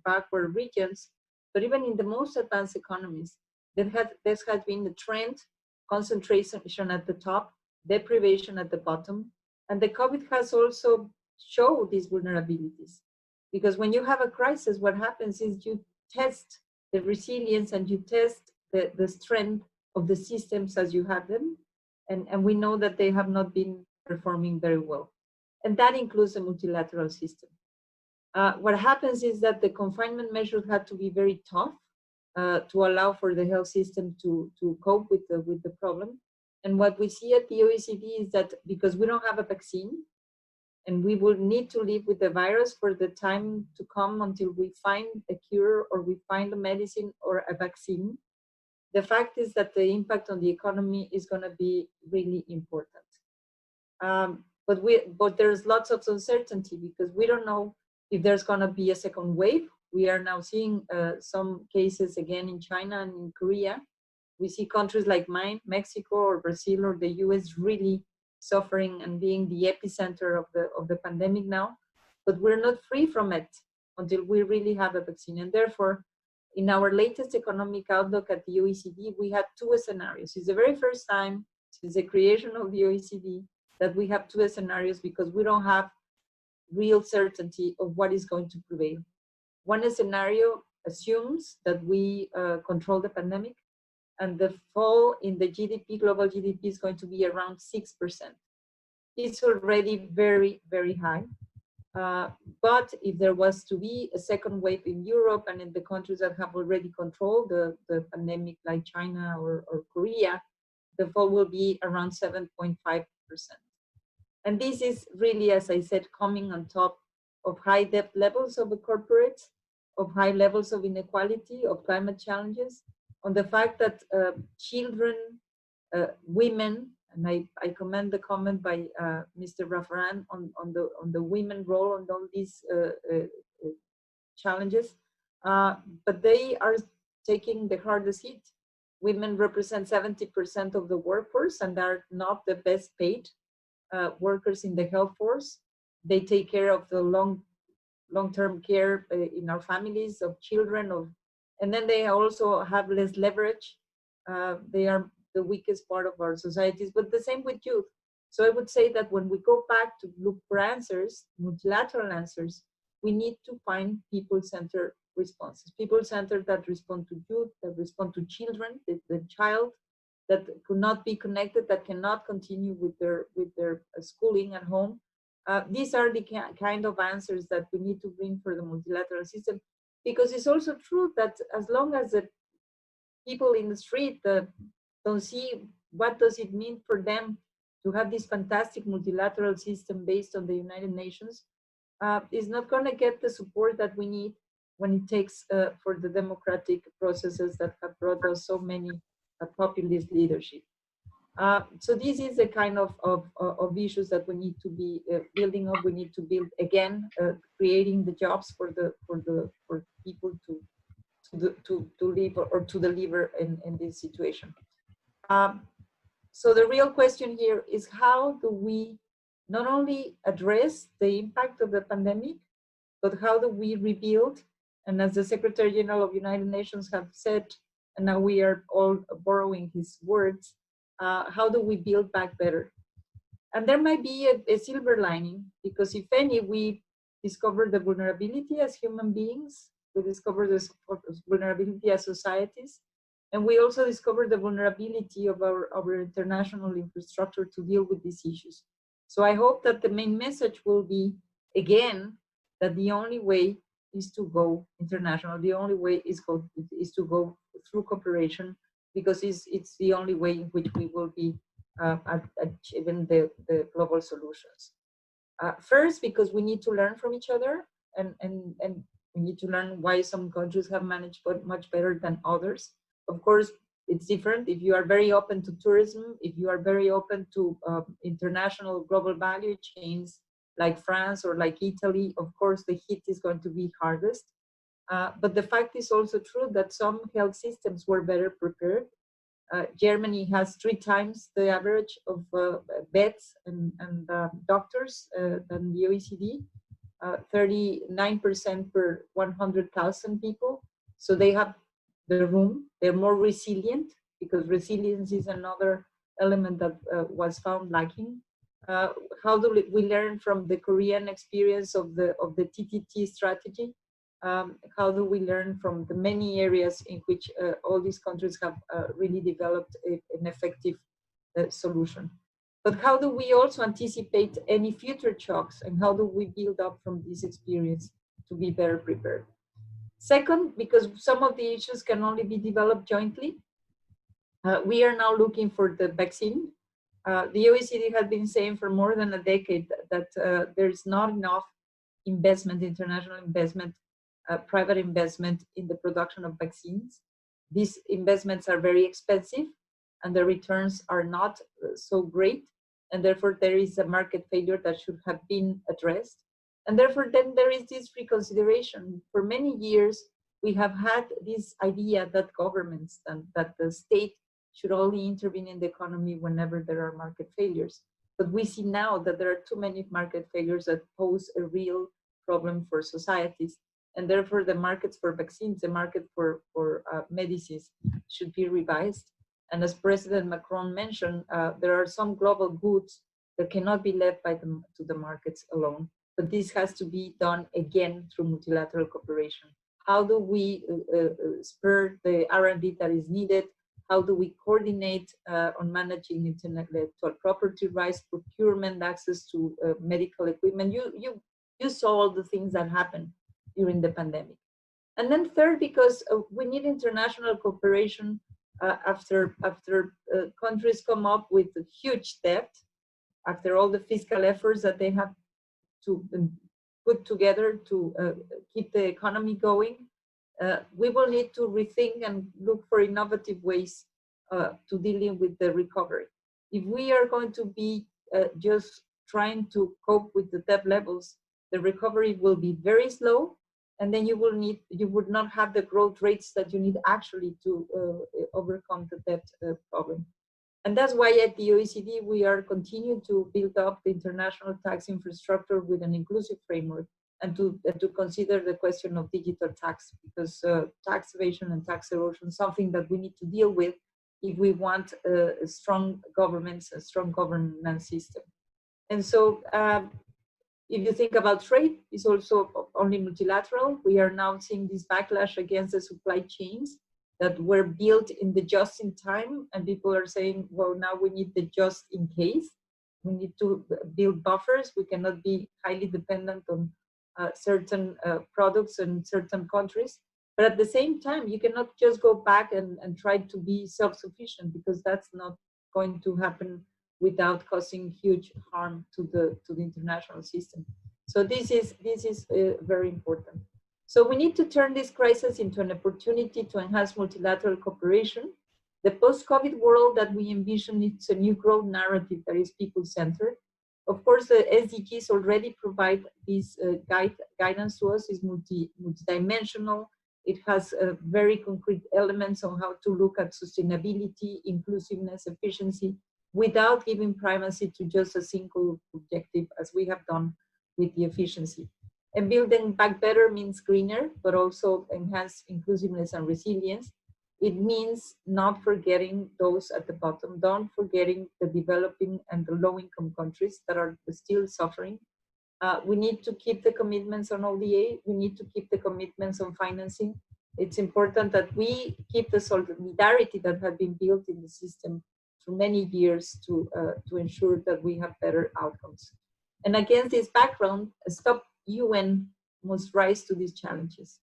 backward regions, but even in the most advanced economies. There has been a trend, concentration at the top, deprivation at the bottom, and the COVID has also showed these vulnerabilities. Because when you have a crisis, what happens is you test the resilience and you test the strength of the systems as you have them. And we know that they have not been performing very well. And that includes the multilateral system. What happens is that the confinement measures had to be very tough to allow for the health system to cope with the problem. And what we see at the OECD is that because we don't have a vaccine, and we will need to live with the virus for the time to come until we find a cure or we find a medicine or a vaccine, the fact is that the impact on the economy is going to be really important. But there's lots of uncertainty because we don't know if there's going to be a second wave. We are now seeing some cases again in China and in Korea. We see countries like mine, Mexico or Brazil or the US really suffering and being the epicenter of the pandemic now. But we're not free from it until we really have a vaccine. And therefore, in our latest economic outlook at the OECD, we had two scenarios. It's the very first time since the creation of the OECD that we have two scenarios because we don't have real certainty of what is going to prevail. One scenario assumes that we control the pandemic and the fall in the GDP, global GDP is going to be around 6%. It's already very, very high. But if there was to be a second wave in Europe and in the countries that have already controlled the pandemic like China or Korea, the fall will be around 7.5%. And this is really, as I said, coming on top of high debt levels of the corporates, of high levels of inequality, of climate challenges, on the fact that children, women, and I commend the comment by Mr. Raffaran on the women role on all these challenges, but they are taking the hardest hit. Women represent 70% of the workforce and are not the best paid workers in the health force. They take care of the long-term care in our families, of children, and then they also have less leverage. They are the weakest part of our societies, but the same with youth. So I would say that when we go back to look for answers, multilateral answers, we need to find people-centered responses. People-centered that respond to youth, that respond to children, the child that could not be connected, that cannot continue with their schooling at home. These are the kind of answers that we need to bring for the multilateral system, because it's also true that as long as the people in the street don't see what does it mean for them to have this fantastic multilateral system based on the United Nations, is not going to get the support that we need when it takes for the democratic processes that have brought us so many populist leadership. So this is the kind of issues that we need to be building up. We need to build again, creating the jobs for people to live or to deliver in this situation. So the real question here is, how do we not only address the impact of the pandemic, but how do we rebuild? And as the Secretary General of United Nations have said, and now we are all borrowing his words, how do we build back better? And there might be a silver lining, because if any, we discover the vulnerability as human beings, we discover the vulnerability as societies, and we also discover the vulnerability of our international infrastructure to deal with these issues. So I hope that the main message will be, again, that the only way is to go international. The only way is to go through cooperation, because it's the only way in which we will be at achieving the global solutions. First, because we need to learn from each other, and we need to learn why some countries have managed much better than others. Of course, it's different. If you are very open to tourism, if you are very open to international global value chains like France or like Italy, of course, the hit is going to be hardest. But the fact is also true that some health systems were better prepared. Germany has 3 times the average of beds and doctors than the OECD, 39% per 100,000 people. So they have the room, they're more resilient, because resilience is another element that was found lacking. How do we learn from the Korean experience of the TTT strategy? How do we learn from the many areas in which all these countries have really developed an effective solution? But how do we also anticipate any future shocks, and how do we build up from this experience to be better prepared? Second, because some of the issues can only be developed jointly, we are now looking for the vaccine. The OECD has been saying for more than a decade that there's not enough investment, international investment, private investment in the production of vaccines. These investments are very expensive and the returns are not so great, and therefore there is a market failure that should have been addressed. And therefore then there is this reconsideration. For many years we have had this idea that governments and that the state should only intervene in the economy whenever there are market failures. But we see now that there are too many market failures that pose a real problem for societies. And therefore the markets for vaccines, the market for medicines should be revised. And as President Macron mentioned, there are some global goods that cannot be left to the markets alone. But this has to be done again through multilateral cooperation. How do we spur the R&D that is needed? How do we coordinate on managing intellectual property rights, procurement, access to medical equipment? You saw all the things that happened during the pandemic. And then third, because we need international cooperation after countries come up with a huge debt, after all the fiscal efforts that they have to put together to keep the economy going, we will need to rethink and look for innovative ways to dealing with the recovery. If we are going to be just trying to cope with the debt levels, the recovery will be very slow, and then you would not have the growth rates that you need actually to overcome the debt problem. And that's why at the OECD we are continuing to build up the international tax infrastructure with an inclusive framework, and to consider the question of digital tax, because tax evasion and tax erosion is something that we need to deal with if we want a strong governments, a strong governance system. And so if you think about trade, it's also only multilateral. We are now seeing this backlash against the supply chains that were built in the just in time, and people are saying, well, now we need the just in case. We need to build buffers. We cannot be highly dependent on certain products in certain countries. But at the same time, you cannot just go back and try to be self-sufficient, because that's not going to happen without causing huge harm to the international system. So this is very important. So we need to turn this crisis into an opportunity to enhance multilateral cooperation. The post-COVID world that we envision, it's a new growth narrative that is people-centered. Of course, the SDGs already provide this guidance to us. It's multidimensional. It has very concrete elements on how to look at sustainability, inclusiveness, efficiency, without giving primacy to just a single objective, as we have done with the efficiency. And building back better means greener, but also enhance inclusiveness and resilience. It means not forgetting those at the bottom, don't forgetting the developing and the low-income countries that are still suffering. We need to keep the commitments on ODA. We need to keep the commitments on financing. It's important that we keep the solidarity that has been built in the system for many years to ensure that we have better outcomes. And against this background, Stop UN must rise to these challenges.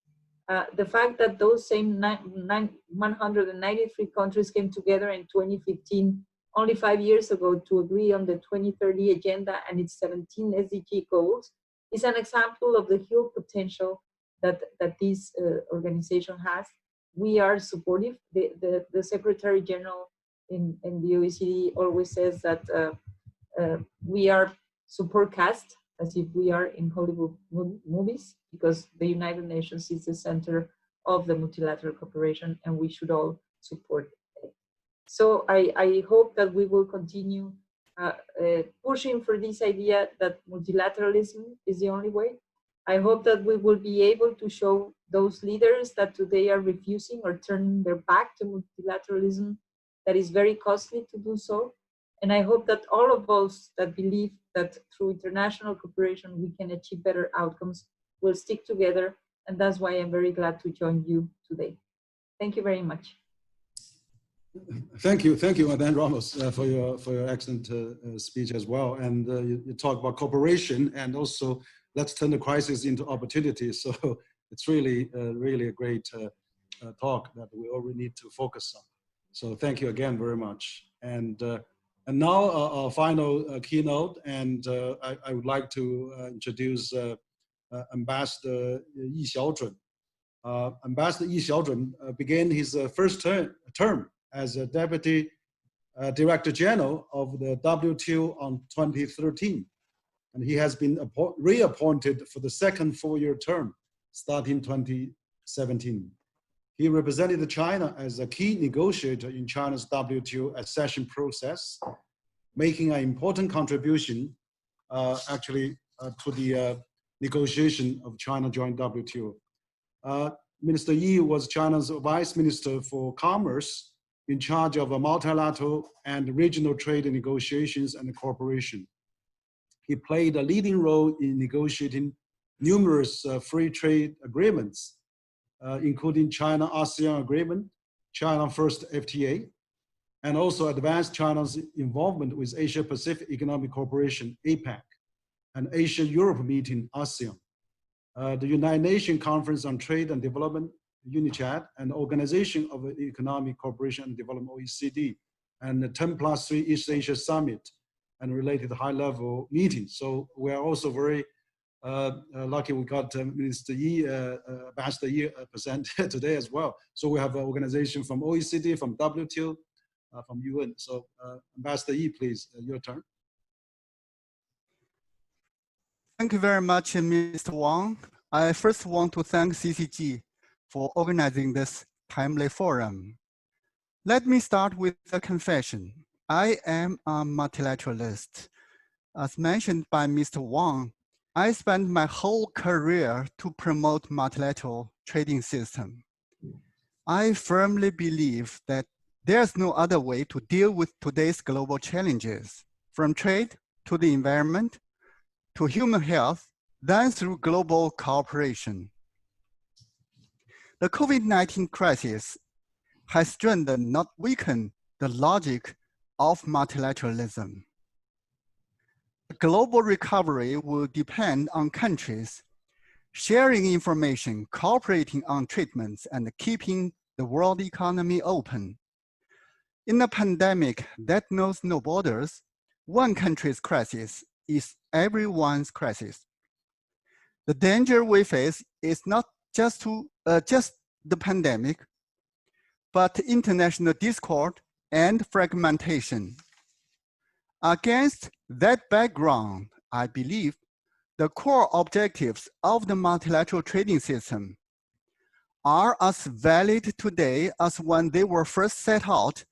The fact that those same 193 countries came together in 2015 only 5 years ago to agree on the 2030 agenda and its 17 SDG goals is an example of the huge potential that this organization has. We are supportive. The Secretary General in the OECD always says that we are support cast, as if we are in Hollywood movies, because the United Nations is the center of the multilateral cooperation and we should all support it. So I hope that we will continue pushing for this idea that multilateralism is the only way. I hope that we will be able to show those leaders that today are refusing or turning their back to multilateralism that is very costly to do so. And I hope that all of us that believe that through international cooperation we can achieve better outcomes will stick together. And that's why I'm very glad to join you today. Thank you very much. Thank you, Madame Ramos, for your excellent speech as well. And you talk about cooperation and also let's turn the crisis into opportunities. So it's really a great talk that we all need to focus on. So thank you again very much. And now our final keynote, and I would like to introduce Ambassador Yi Xiaozhun. Ambassador Yi Xiaozhun began his first term as a Deputy Director General of the WTO on 2013. And he has been reappointed for the second four-year term, starting 2017. He represented China as a key negotiator in China's WTO accession process, making an important contribution to the negotiation of China joined WTO. Minister Yi was China's Vice Minister for Commerce in charge of multilateral and regional trade negotiations and cooperation. He played a leading role in negotiating numerous free trade agreements, including China-ASEAN Agreement, China First FTA, and also advanced China's involvement with Asia-Pacific Economic Cooperation, APEC, and Asia-Europe meeting, ASEAN, the United Nations Conference on Trade and Development, UNICHAD, and Organization of Economic Cooperation and Development, OECD, and the 10+3 East Asia Summit and related high-level meetings. So we're also very lucky we got Minister Yi, Ambassador Yi present today as well. So we have an organization from OECD, from WTO, from UN. So Ambassador Yi, please, your turn. Thank you very much, Mr. Wang. I first want to thank CCG for organizing this timely forum. Let me start with a confession. I am a multilateralist. As mentioned by Mr. Wang, I spent my whole career to promote multilateral trading system. I firmly believe that there's no other way to deal with today's global challenges, from trade to the environment to human health, than through global cooperation. The COVID-19 crisis has strengthened, not weakened, the logic of multilateralism. The global recovery will depend on countries sharing information, cooperating on treatments, and keeping the world economy open. In a pandemic that knows no borders, one country's crisis is everyone's crisis. The danger we face is not just the pandemic, but international discord and fragmentation. Against that background, I believe the core objectives of the multilateral trading system are as valid today as when they were first set out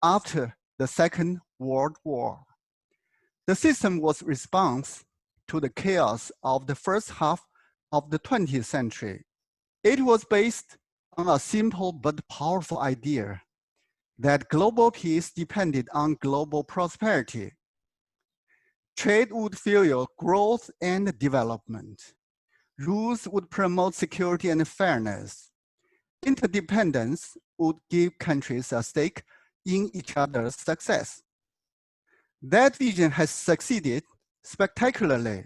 after the Second World War. The system was a response to the chaos of the first half of the 20th century. It was based on a simple but powerful idea that global peace depended on global prosperity. Trade would fuel growth and development. Rules would promote security and fairness. Interdependence would give countries a stake in each other's success. That vision has succeeded spectacularly.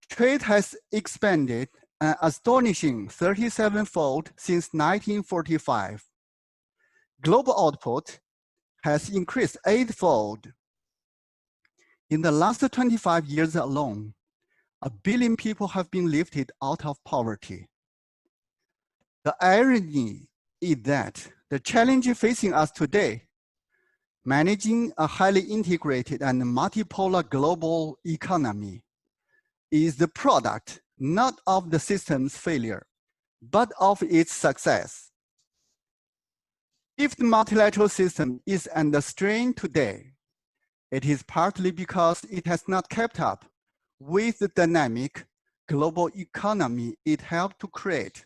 Trade has expanded an astonishing 37-fold since 1945. Global output has increased eightfold. In the last 25 years alone, 1 billion people have been lifted out of poverty. The irony is that the challenge facing us today, managing a highly integrated and multipolar global economy, is the product not of the system's failure, but of its success. If the multilateral system is under strain today, it is partly because it has not kept up with the dynamic global economy it helped to create.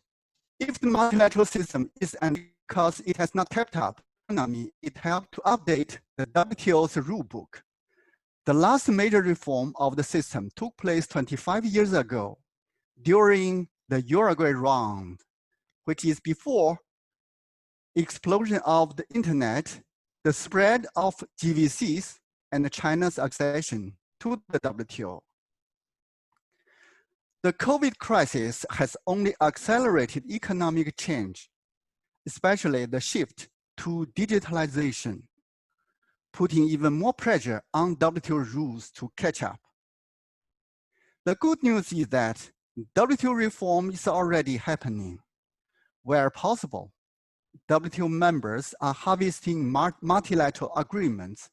If the multilateral system is under because it has not kept up, it helped to update the WTO's rulebook. The last major reform of the system took place 25 years ago during the Uruguay round, which is before explosion of the internet, the spread of GVCs, and China's accession to the WTO. The COVID crisis has only accelerated economic change, especially the shift to digitalization, putting even more pressure on WTO rules to catch up. The good news is that WTO reform is already happening. Where possible, WTO members are harvesting multilateral agreements,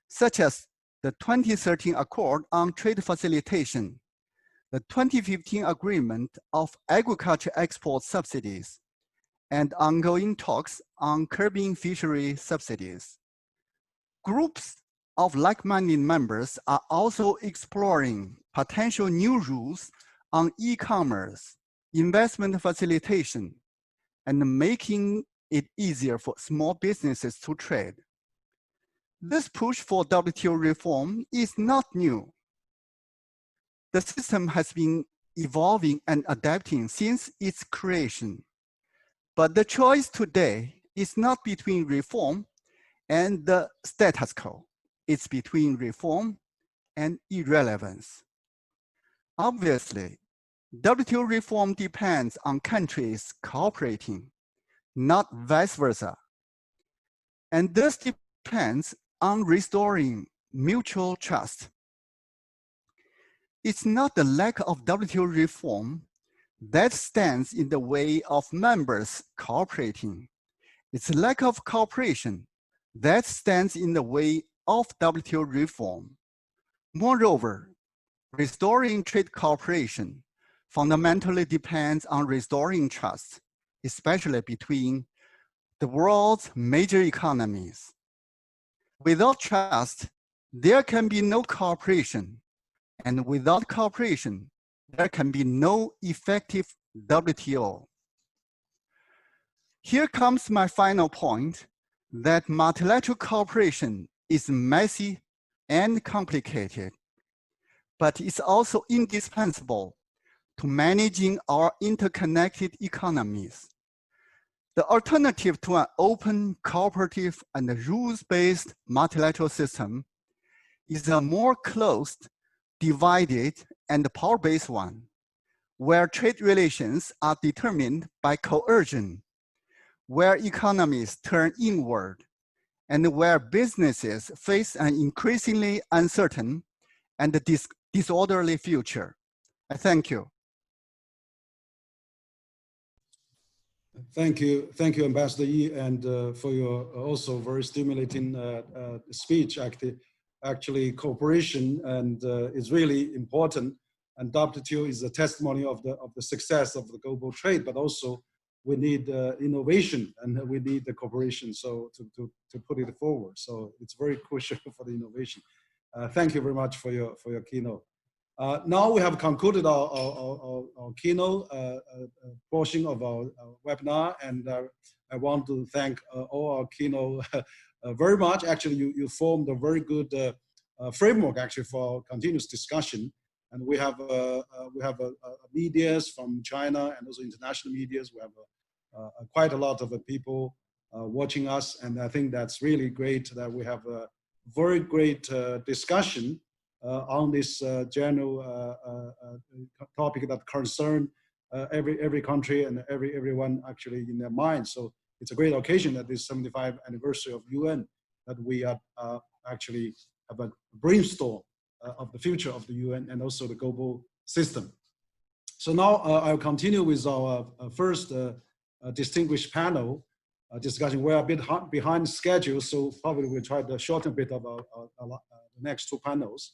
such as the 2013 Accord on Trade Facilitation, the 2015 Agreement of Agriculture Export Subsidies, and ongoing talks on curbing fishery subsidies. Groups of like-minded members are also exploring potential new rules on e-commerce, investment facilitation, and making it easier for small businesses to trade. This push for WTO reform is not new. The system has been evolving and adapting since its creation. But the choice today is not between reform and the status quo. It's between reform and irrelevance. Obviously, WTO reform depends on countries cooperating, not vice versa. And this depends on restoring mutual trust. It's not the lack of WTO reform that stands in the way of members cooperating. It's lack of cooperation that stands in the way of WTO reform. Moreover, restoring trade cooperation fundamentally depends on restoring trust, especially between the world's major economies. Without trust, there can be no cooperation, and without cooperation, there can be no effective WTO. Here comes my final point, that multilateral cooperation is messy and complicated, but it's also indispensable to managing our interconnected economies. The alternative to an open, cooperative, and rules-based multilateral system is a more closed, divided, and power-based one, where trade relations are determined by coercion, where economies turn inward, and where businesses face an increasingly uncertain and disorderly future. I thank you. Thank you, Ambassador Yi, and for your also very stimulating speech. Actually, cooperation is really important, and WTO is a testimony of the success of the global trade. But also, we need innovation and we need the cooperation. So to put it forward, so it's very crucial for the innovation. Thank you very much for your keynote. Now we have concluded our keynote portion of our webinar, and I want to thank all our keynote very much. Actually, you formed a very good framework actually for continuous discussion, and we have medias from China and also international medias. We have quite a lot of people watching us, and I think that's really great that we have a very great discussion on this general topic that concern every country and everyone actually in their mind. So it's a great occasion at this 75th anniversary of UN. that we are actually have a brainstorm of the future of the UN and also the global system. So now I'll continue with our first distinguished panel discussion. We're a bit behind schedule, so probably we'll try to shorten a bit of the next two panels.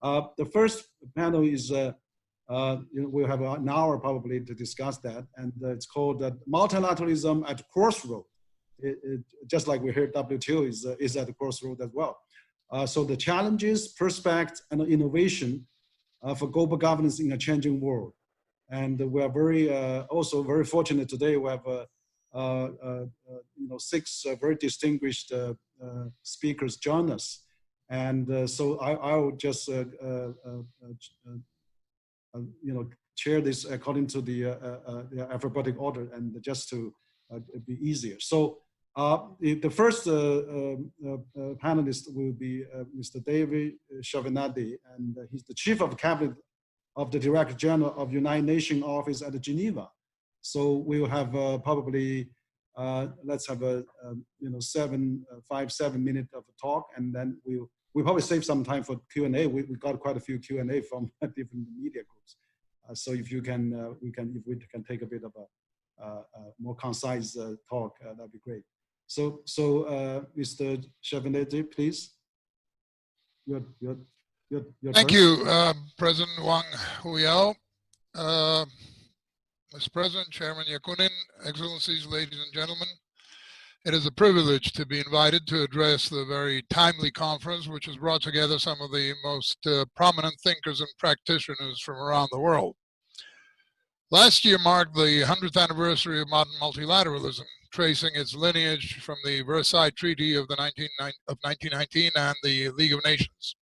The first panel is, we'll have an hour probably to discuss that, and it's called Multilateralism at Crossroad. Just like we heard, WTO is at the crossroad as well. So the challenges, prospects, and innovation for global governance in a changing world. And we are also very fortunate today. We have 6 very distinguished speakers join us. And so I will just chair this according to the alphabetic order, and just to be easier. So the first panelist will be Mr. David Chavinade, and he's the Chief of Cabinet of the Director General of United Nations Office at Geneva. So we will have probably, let's have a 5-7 minute of a talk, and then we'll probably save some time for Q&A. We got quite a few Q&A from different media groups. So if you can, if we can take a bit of a more concise talk, that'd be great. So Mr. Chavinade, please. Thank you, President Wang Huiyao. Mr. President, Chairman Yakunin, Excellencies, ladies and gentlemen, it is a privilege to be invited to address the very timely conference, which has brought together some of the most prominent thinkers and practitioners from around the world. Last year marked the 100th anniversary of modern multilateralism, tracing its lineage from the Versailles Treaty of 1919 and the League of Nations.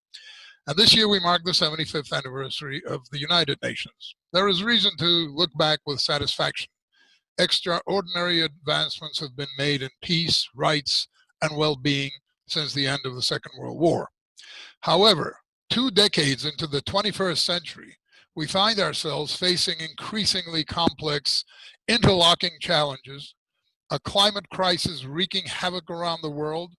And this year we mark the 75th anniversary of the United Nations. There is reason to look back with satisfaction. Extraordinary advancements have been made in peace, rights, and well-being since the end of the Second World War. However, 2 decades into the 21st century, we find ourselves facing increasingly complex, interlocking challenges, a climate crisis wreaking havoc around the world,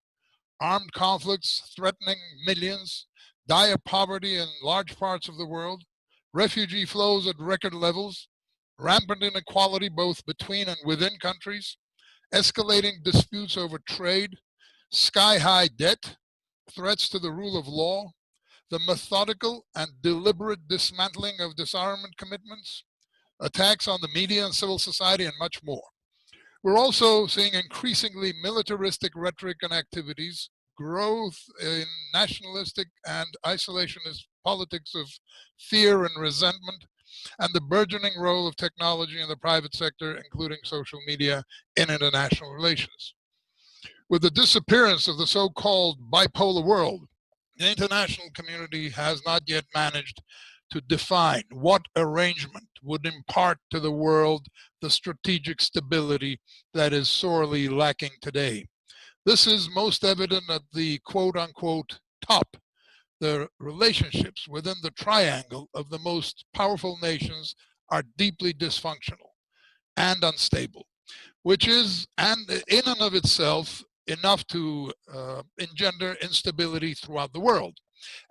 armed conflicts threatening millions, dire poverty in large parts of the world, refugee flows at record levels, rampant inequality both between and within countries, escalating disputes over trade, sky-high debt, threats to the rule of law, the methodical and deliberate dismantling of disarmament commitments, attacks on the media and civil society, and much more. We're also seeing increasingly militaristic rhetoric and activities, growth in nationalistic and isolationist politics of fear and resentment, and the burgeoning role of technology in the private sector, including social media, in international relations. With the disappearance of the so-called bipolar world, the international community has not yet managed to define what arrangement would impart to the world the strategic stability that is sorely lacking today. This is most evident at the quote-unquote top. The relationships within the triangle of the most powerful nations are deeply dysfunctional and unstable, which is, and in and of itself, enough to engender instability throughout the world.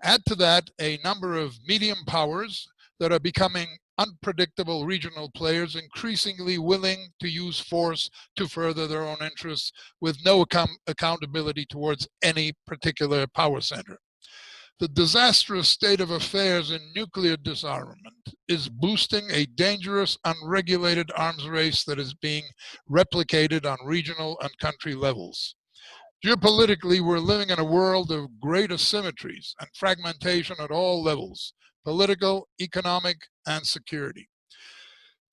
Add to that a number of medium powers that are becoming unpredictable regional players, increasingly willing to use force to further their own interests with no accountability towards any particular power center. The disastrous state of affairs in nuclear disarmament is boosting a dangerous, unregulated arms race that is being replicated on regional and country levels. Geopolitically, we're living in a world of great asymmetries and fragmentation at all levels: political, economic, and security.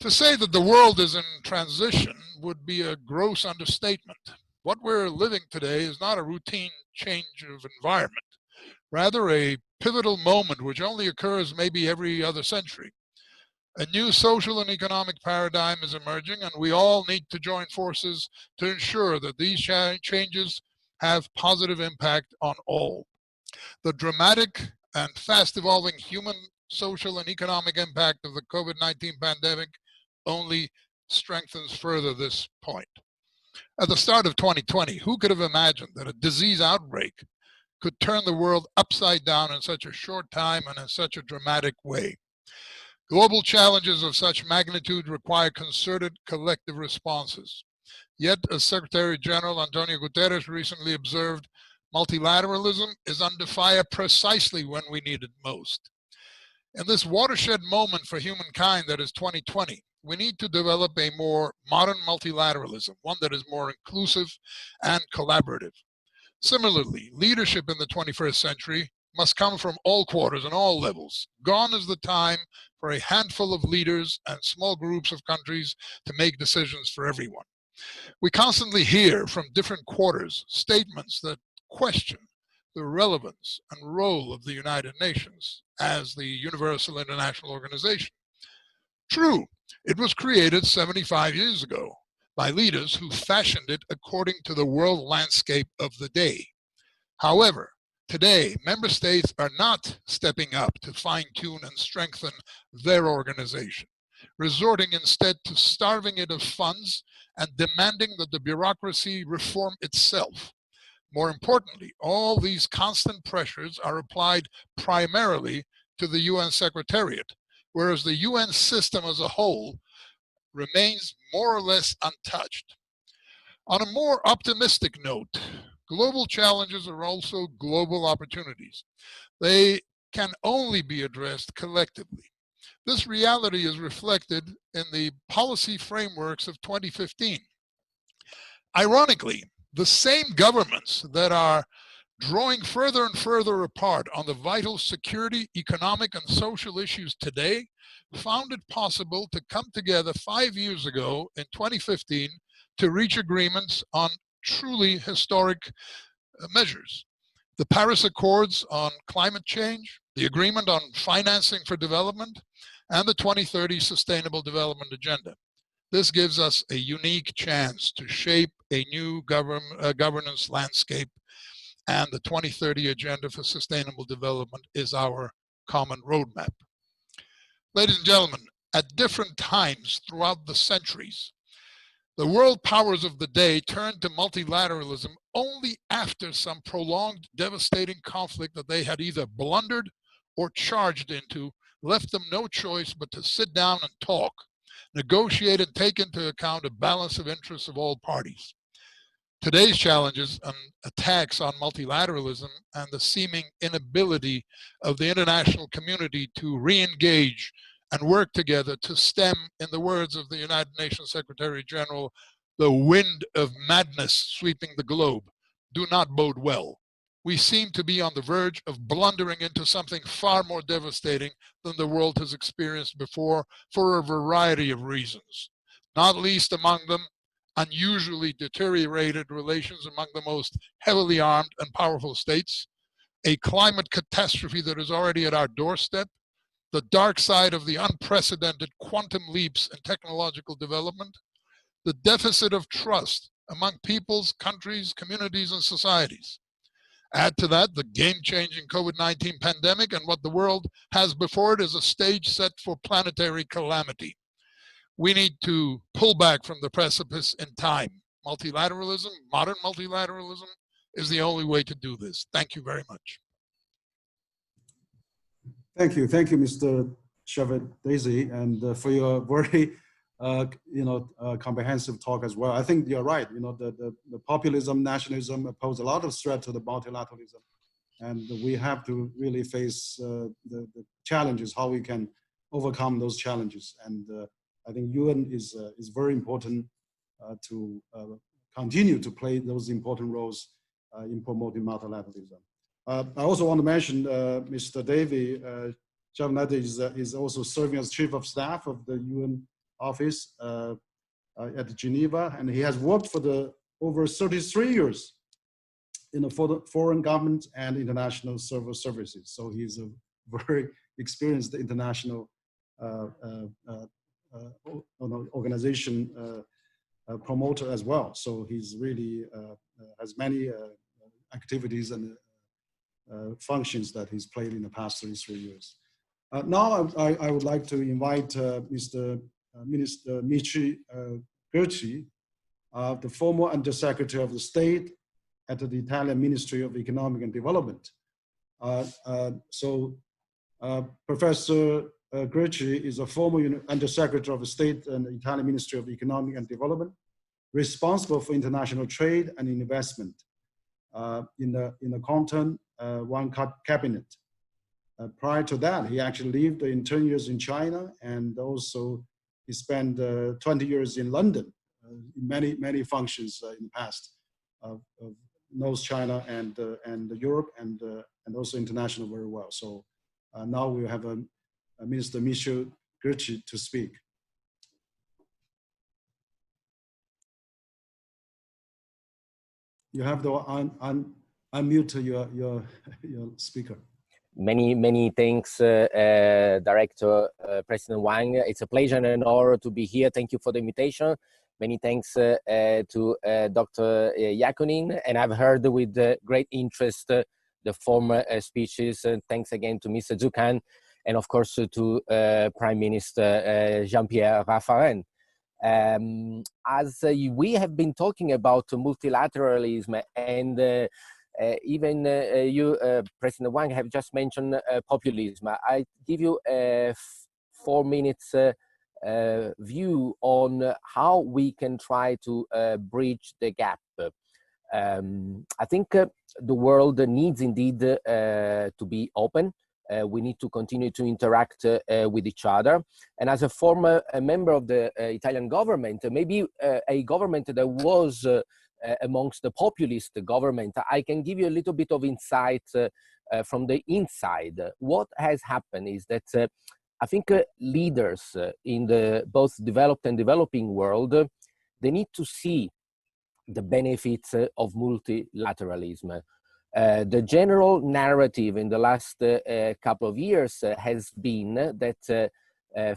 To say that the world is in transition would be a gross understatement. What we're living today is not a routine change of environment, rather a pivotal moment which only occurs maybe every other century. A new social and economic paradigm is emerging, and we all need to join forces to ensure that these changes have positive impact on all. The dramatic and fast-evolving human, social, and economic impact of the COVID-19 pandemic only strengthens further this point. At the start of 2020, who could have imagined that a disease outbreak could turn the world upside down in such a short time and in such a dramatic way? Global challenges of such magnitude require concerted collective responses. Yet, as Secretary General Antonio Guterres recently observed, multilateralism is under fire precisely when we need it most. In this watershed moment for humankind that is 2020, we need to develop a more modern multilateralism, one that is more inclusive and collaborative. Similarly, leadership in the 21st century must come from all quarters and all levels. Gone is the time for a handful of leaders and small groups of countries to make decisions for everyone. We constantly hear from different quarters statements that question the relevance and role of the United Nations as the universal international organization. True, it was created 75 years ago by leaders who fashioned it according to the world landscape of the day. However, today, member states are not stepping up to fine-tune and strengthen their organization, resorting instead to starving it of funds and demanding that the bureaucracy reform itself. More importantly, all these constant pressures are applied primarily to the UN Secretariat, whereas the UN system as a whole remains more or less untouched. On a more optimistic note, global challenges are also global opportunities. They can only be addressed collectively. This reality is reflected in the policy frameworks of 2015. Ironically, the same governments that are drawing further and further apart on the vital security, economic, and social issues today found it possible to come together 5 years ago in 2015 to reach agreements on truly historic measures. The Paris Accords on climate change, the Agreement on Financing for Development, and the 2030 Sustainable Development Agenda. This gives us a unique chance to shape a new governance landscape, and the 2030 Agenda for Sustainable Development is our common roadmap. Ladies and gentlemen, at different times throughout the centuries, the world powers of the day turned to multilateralism only after some prolonged, devastating conflict that they had either blundered or charged into left them no choice but to sit down and talk, negotiate, and take into account a balance of interests of all parties. Today's challenges and attacks on multilateralism and the seeming inability of the international community to re-engage and work together to stem, in the words of the United Nations Secretary General, the wind of madness sweeping the globe, do not bode well. We seem to be on the verge of blundering into something far more devastating than the world has experienced before for a variety of reasons, not least among them unusually deteriorated relations among the most heavily armed and powerful states, a climate catastrophe that is already at our doorstep, the dark side of the unprecedented quantum leaps in technological development, the deficit of trust among peoples, countries, communities, and societies. Add to that the game-changing COVID-19 pandemic, and what the world has before it is a stage set for planetary calamity. We need to pull back from the precipice in time. Multilateralism, modern multilateralism, is the only way to do this. Thank you very much. Thank you, Mr. Daisy, and for your very, comprehensive talk as well. I think you're right. The populism, nationalism pose a lot of threat to the multilateralism, and we have to really face the challenges, how we can overcome those challenges. And I think UN is very important to continue to play those important roles in promoting multilateralism. I also want to mention Mr. Davy Javnadi is also serving as Chief of Staff of the UN office at Geneva, and he has worked for over 33 years for the foreign government and international civil services. So he's a very experienced international organization promoter as well. So he's really has many activities and functions that he's played in the past 33 years. Now I would like to invite Mr. Minister Michi Gerchi the former Undersecretary of the State at the Italian Ministry of Economic and Development. Professor Gricci is a former Undersecretary of State in the Italian Ministry of Economic and Development, responsible for international trade and investment in the Compton One cabinet. Prior to that, he actually lived in 10 years in China, and also he spent 20 years in London, in many functions in the past of North China and Europe and also international very well. So now we have Minister Michel Gricci to speak. You have to unmute your speaker. Many thanks, Director President Wang. It's a pleasure and an honor to be here. Thank you for the invitation. Many thanks to Dr. Yakunin, and I've heard with great interest the former speeches. Thanks again to Mr. Zucan, and of course to Prime Minister Jean-Pierre Raffarin. As we have been talking about multilateralism, and even you, President Wang, have just mentioned populism. I give you a 4 minutes view on how we can try to bridge the gap. I think the world needs indeed to be open. We need to continue to interact with each other. And as a former member of the Italian government, maybe a government that was amongst the populist government, I can give you a little bit of insight from the inside. What has happened is that I think leaders in the both developed and developing world, they need to see the benefits of multilateralism. The general narrative in the last couple of years has been that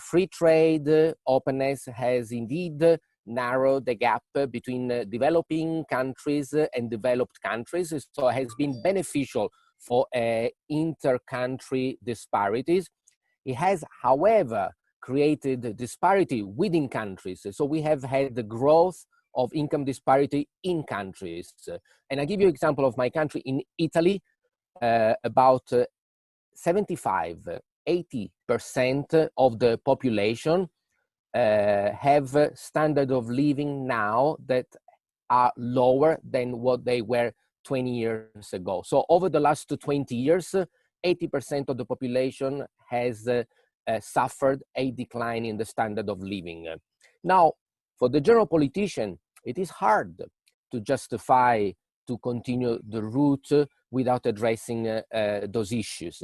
free trade, openness has indeed narrowed the gap between developing countries and developed countries. So it has been beneficial for inter-country disparities. It has, however, created disparity within countries. So we have had the growth of income disparity in countries. And I give you an example of my country. In Italy, about 75–80% of the population have standard of living now that are lower than what they were 20 years ago. So over the last 20 years, 80% of the population has suffered a decline in the standard of living. Now, for the general politician, it is hard to justify to continue the route without addressing those issues.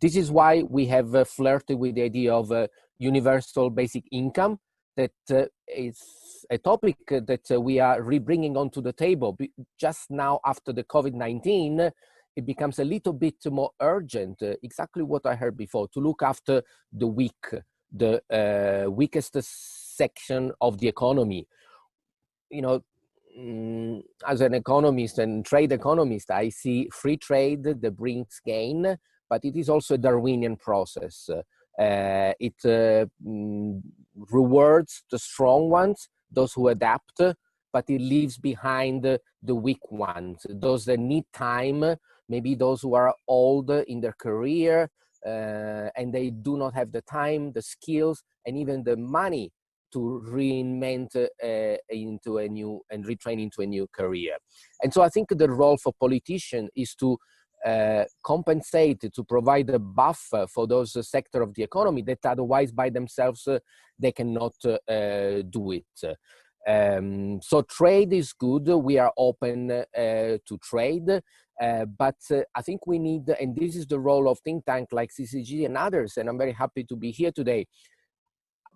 This is why we have flirted with the idea of universal basic income. That is a topic that we are rebringing onto the table. Just now after the COVID-19, it becomes a little bit more urgent, exactly what I heard before, to look after the weak, the weakest section of the economy. You know, as an economist and trade economist, I see free trade that brings gain, but it is also a Darwinian process. It rewards the strong ones, those who adapt, but it leaves behind the weak ones, those that need time, maybe those who are old in their career, and they do not have the time, the skills, and even the money to reinvent into a new and retrain into a new career. And so I think the role for politicians is to compensate, to provide a buffer for those sectors of the economy that otherwise by themselves they cannot do it. So trade is good. We are open to trade, but I think we need, and this is the role of think tank like CCG and others, and I'm very happy to be here today.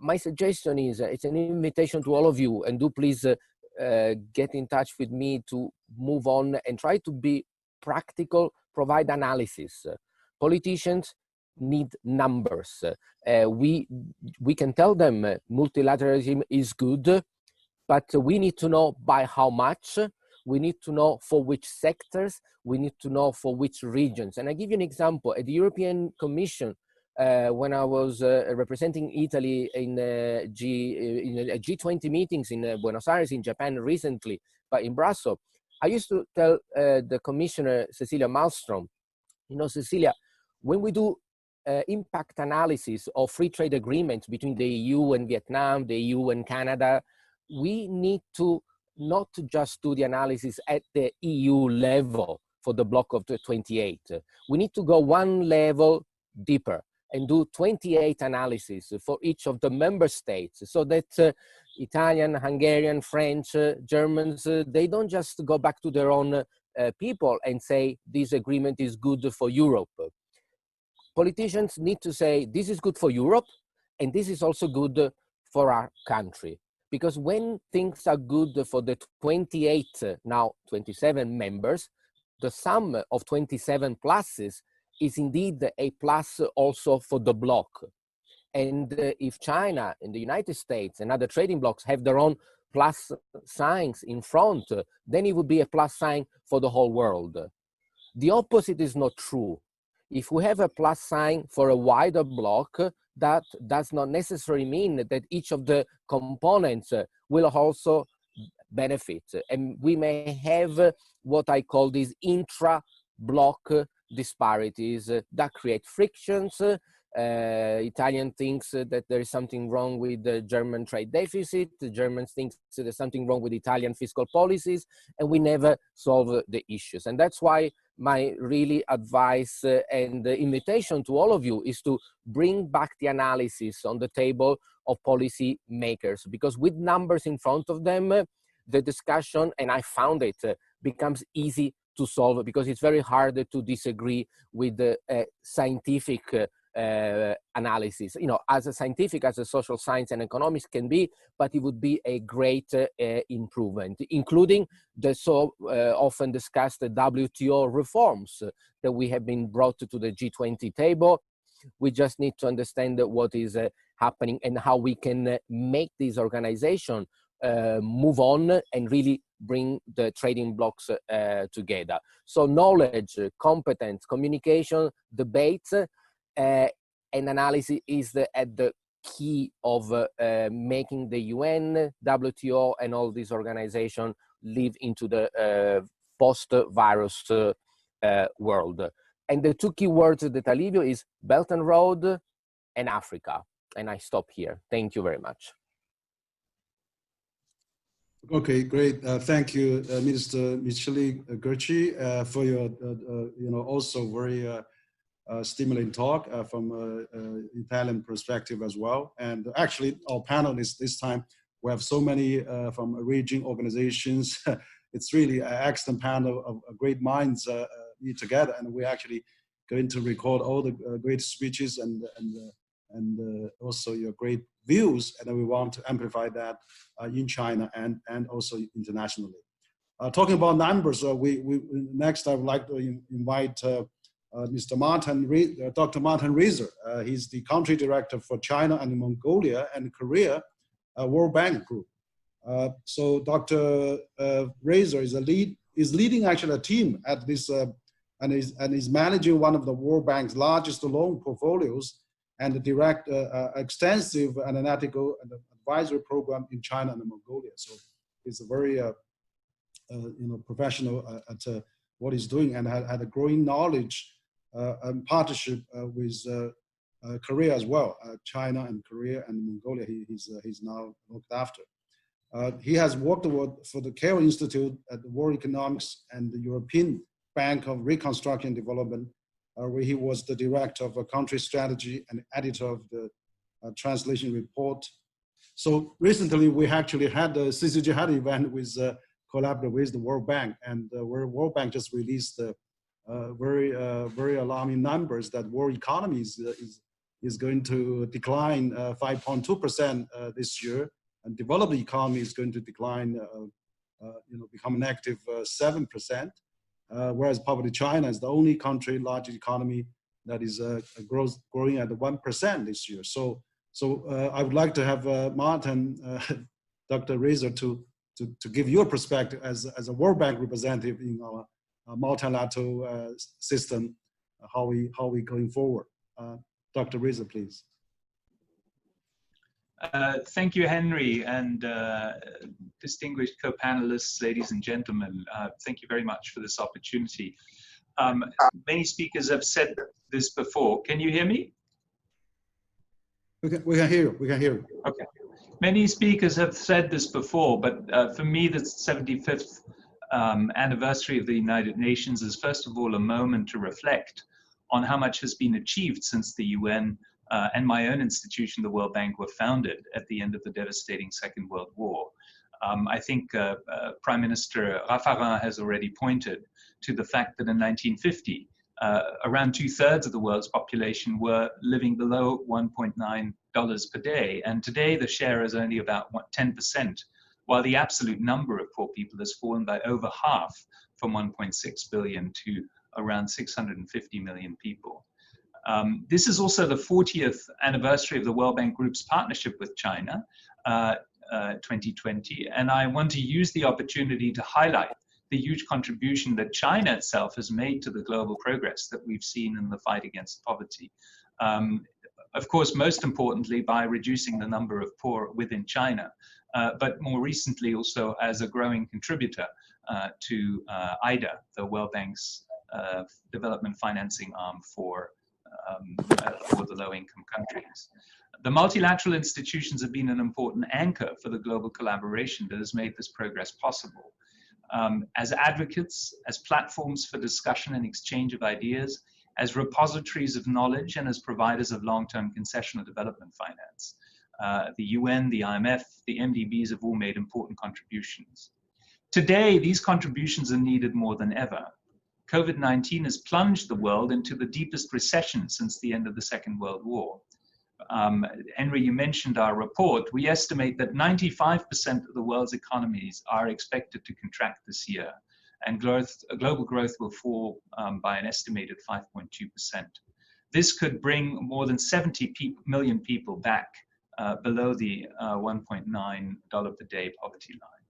My suggestion is, it's an invitation to all of you, and do please get in touch with me to move on and try to be practical, provide analysis. Politicians need numbers. We can tell them multilateralism is good, but we need to know by how much, we need to know for which sectors, we need to know for which regions. And I give you an example. At the European Commission, when I was representing Italy in G20 meetings in Buenos Aires, in Japan recently, but in Brussels, I used to tell the Commissioner, Cecilia Malmström, you know, Cecilia, when we do impact analysis of free trade agreements between the EU and Vietnam, the EU and Canada, we need to not just do the analysis at the EU level for the block of the 28. We need to go one level deeper and do 28 analyses for each of the member states, so that Italian, Hungarian, French, Germans, they don't just go back to their own people and say this agreement is good for Europe. Politicians need to say this is good for Europe and this is also good for our country. Because when things are good for the 28, now 27 members, the sum of 27 pluses is indeed a plus also for the bloc. And if China and the United States and other trading blocs have their own plus signs in front, then it would be a plus sign for the whole world. The opposite is not true. If we have a plus sign for a wider bloc, that does not necessarily mean that each of the components will also benefit. And we may have what I call these intra-bloc disparities that create frictions. Italian thinks that there is something wrong with the German trade deficit. The Germans think there's something wrong with Italian fiscal policies, and we never solve the issues. And that's why my really advice and invitation to all of you is to bring back the analysis on the table of policy makers, because with numbers in front of them, the discussion, and I found it, becomes easy to solve, because it's very hard to disagree with the scientific analysis, you know, as a scientific, as a social science and economics can be, but it would be a great improvement, including the so often discussed WTO reforms that we have been brought to the G20 table. We just need to understand what is happening and how we can make this organization move on and really bring the trading blocks together. So knowledge, competence, communication, debates, and analysis is at the key of making the UN, WTO, and all these organizations live into the post-virus world. And the two key words that I leave you is Belt and Road and Africa. And I stop here. Thank you very much. Okay, great. Thank you, Minister Michele Gerci, for your, also very stimulating talk from Italian perspective as well. And actually, our panelists this time, we have so many from region organizations. It's really an excellent panel of great minds meet together, and we're actually going to record all the great speeches and also your great views, and then we want to amplify that in China and also internationally. Talking about numbers, next I would like to invite Mr. Dr. Martin Reiser. He's the country director for China and Mongolia and Korea World Bank Group. So Dr. Reiser is leading actually a team at this and is managing one of the World Bank's largest loan portfolios and direct extensive analytical and advisory program in China and Mongolia. So he's a very professional at what he's doing, and had a growing knowledge and partnership with Korea as well. China and Korea and Mongolia, he's now looked after. He has worked for the Cairo Institute at the World Economics and the European Bank of Reconstruction and Development, where he was the director of a country strategy and editor of the translation report. So recently we actually had the CCG had an event with collaborated with the World Bank, and where World Bank just released the very alarming numbers that world economy is going to decline 5.2% this year, and developed economy is going to decline, become negative 7%. Whereas probably China is the only country, large economy, that is growing at 1% this year. So I would like to have Martin, Dr. Reiser, to give your perspective as a World Bank representative in our multilateral system, how we going forward. Dr. Reza, please. Thank you, Henry, and distinguished co-panelists, ladies and gentlemen. Thank you very much for this opportunity. Many speakers have said this before. Can you hear me? We can hear you. We can hear you. Okay. Many speakers have said this before, but for me, the 75th anniversary of the United Nations is first of all a moment to reflect on how much has been achieved since the UN and my own institution, the World Bank, were founded at the end of the devastating Second World War. I think Prime Minister Raffarin has already pointed to the fact that in 1950, around 2/3 of the world's population were living below $1.9 per day. And today the share is only about 10%, while the absolute number of poor people has fallen by over half, from 1.6 billion to around 650 million people. This is also the 40th anniversary of the World Bank Group's partnership with China, 2020. And I want to use the opportunity to highlight the huge contribution that China itself has made to the global progress that we've seen in the fight against poverty. Of course, most importantly, by reducing the number of poor within China, but more recently also as a growing contributor to IDA, the World Bank's development financing arm for the low-income countries. The multilateral institutions have been an important anchor for the global collaboration that has made this progress possible. As advocates, as platforms for discussion and exchange of ideas, as repositories of knowledge, and as providers of long-term concessional development finance. The UN, the IMF, the MDBs have all made important contributions. Today, these contributions are needed more than ever. COVID-19 has plunged the world into the deepest recession since the end of the Second World War. Henry, you mentioned our report. We estimate that 95% of the world's economies are expected to contract this year, and global growth will fall by an estimated 5.2%. This could bring more than 70 million people back below the $1.9 per day poverty line.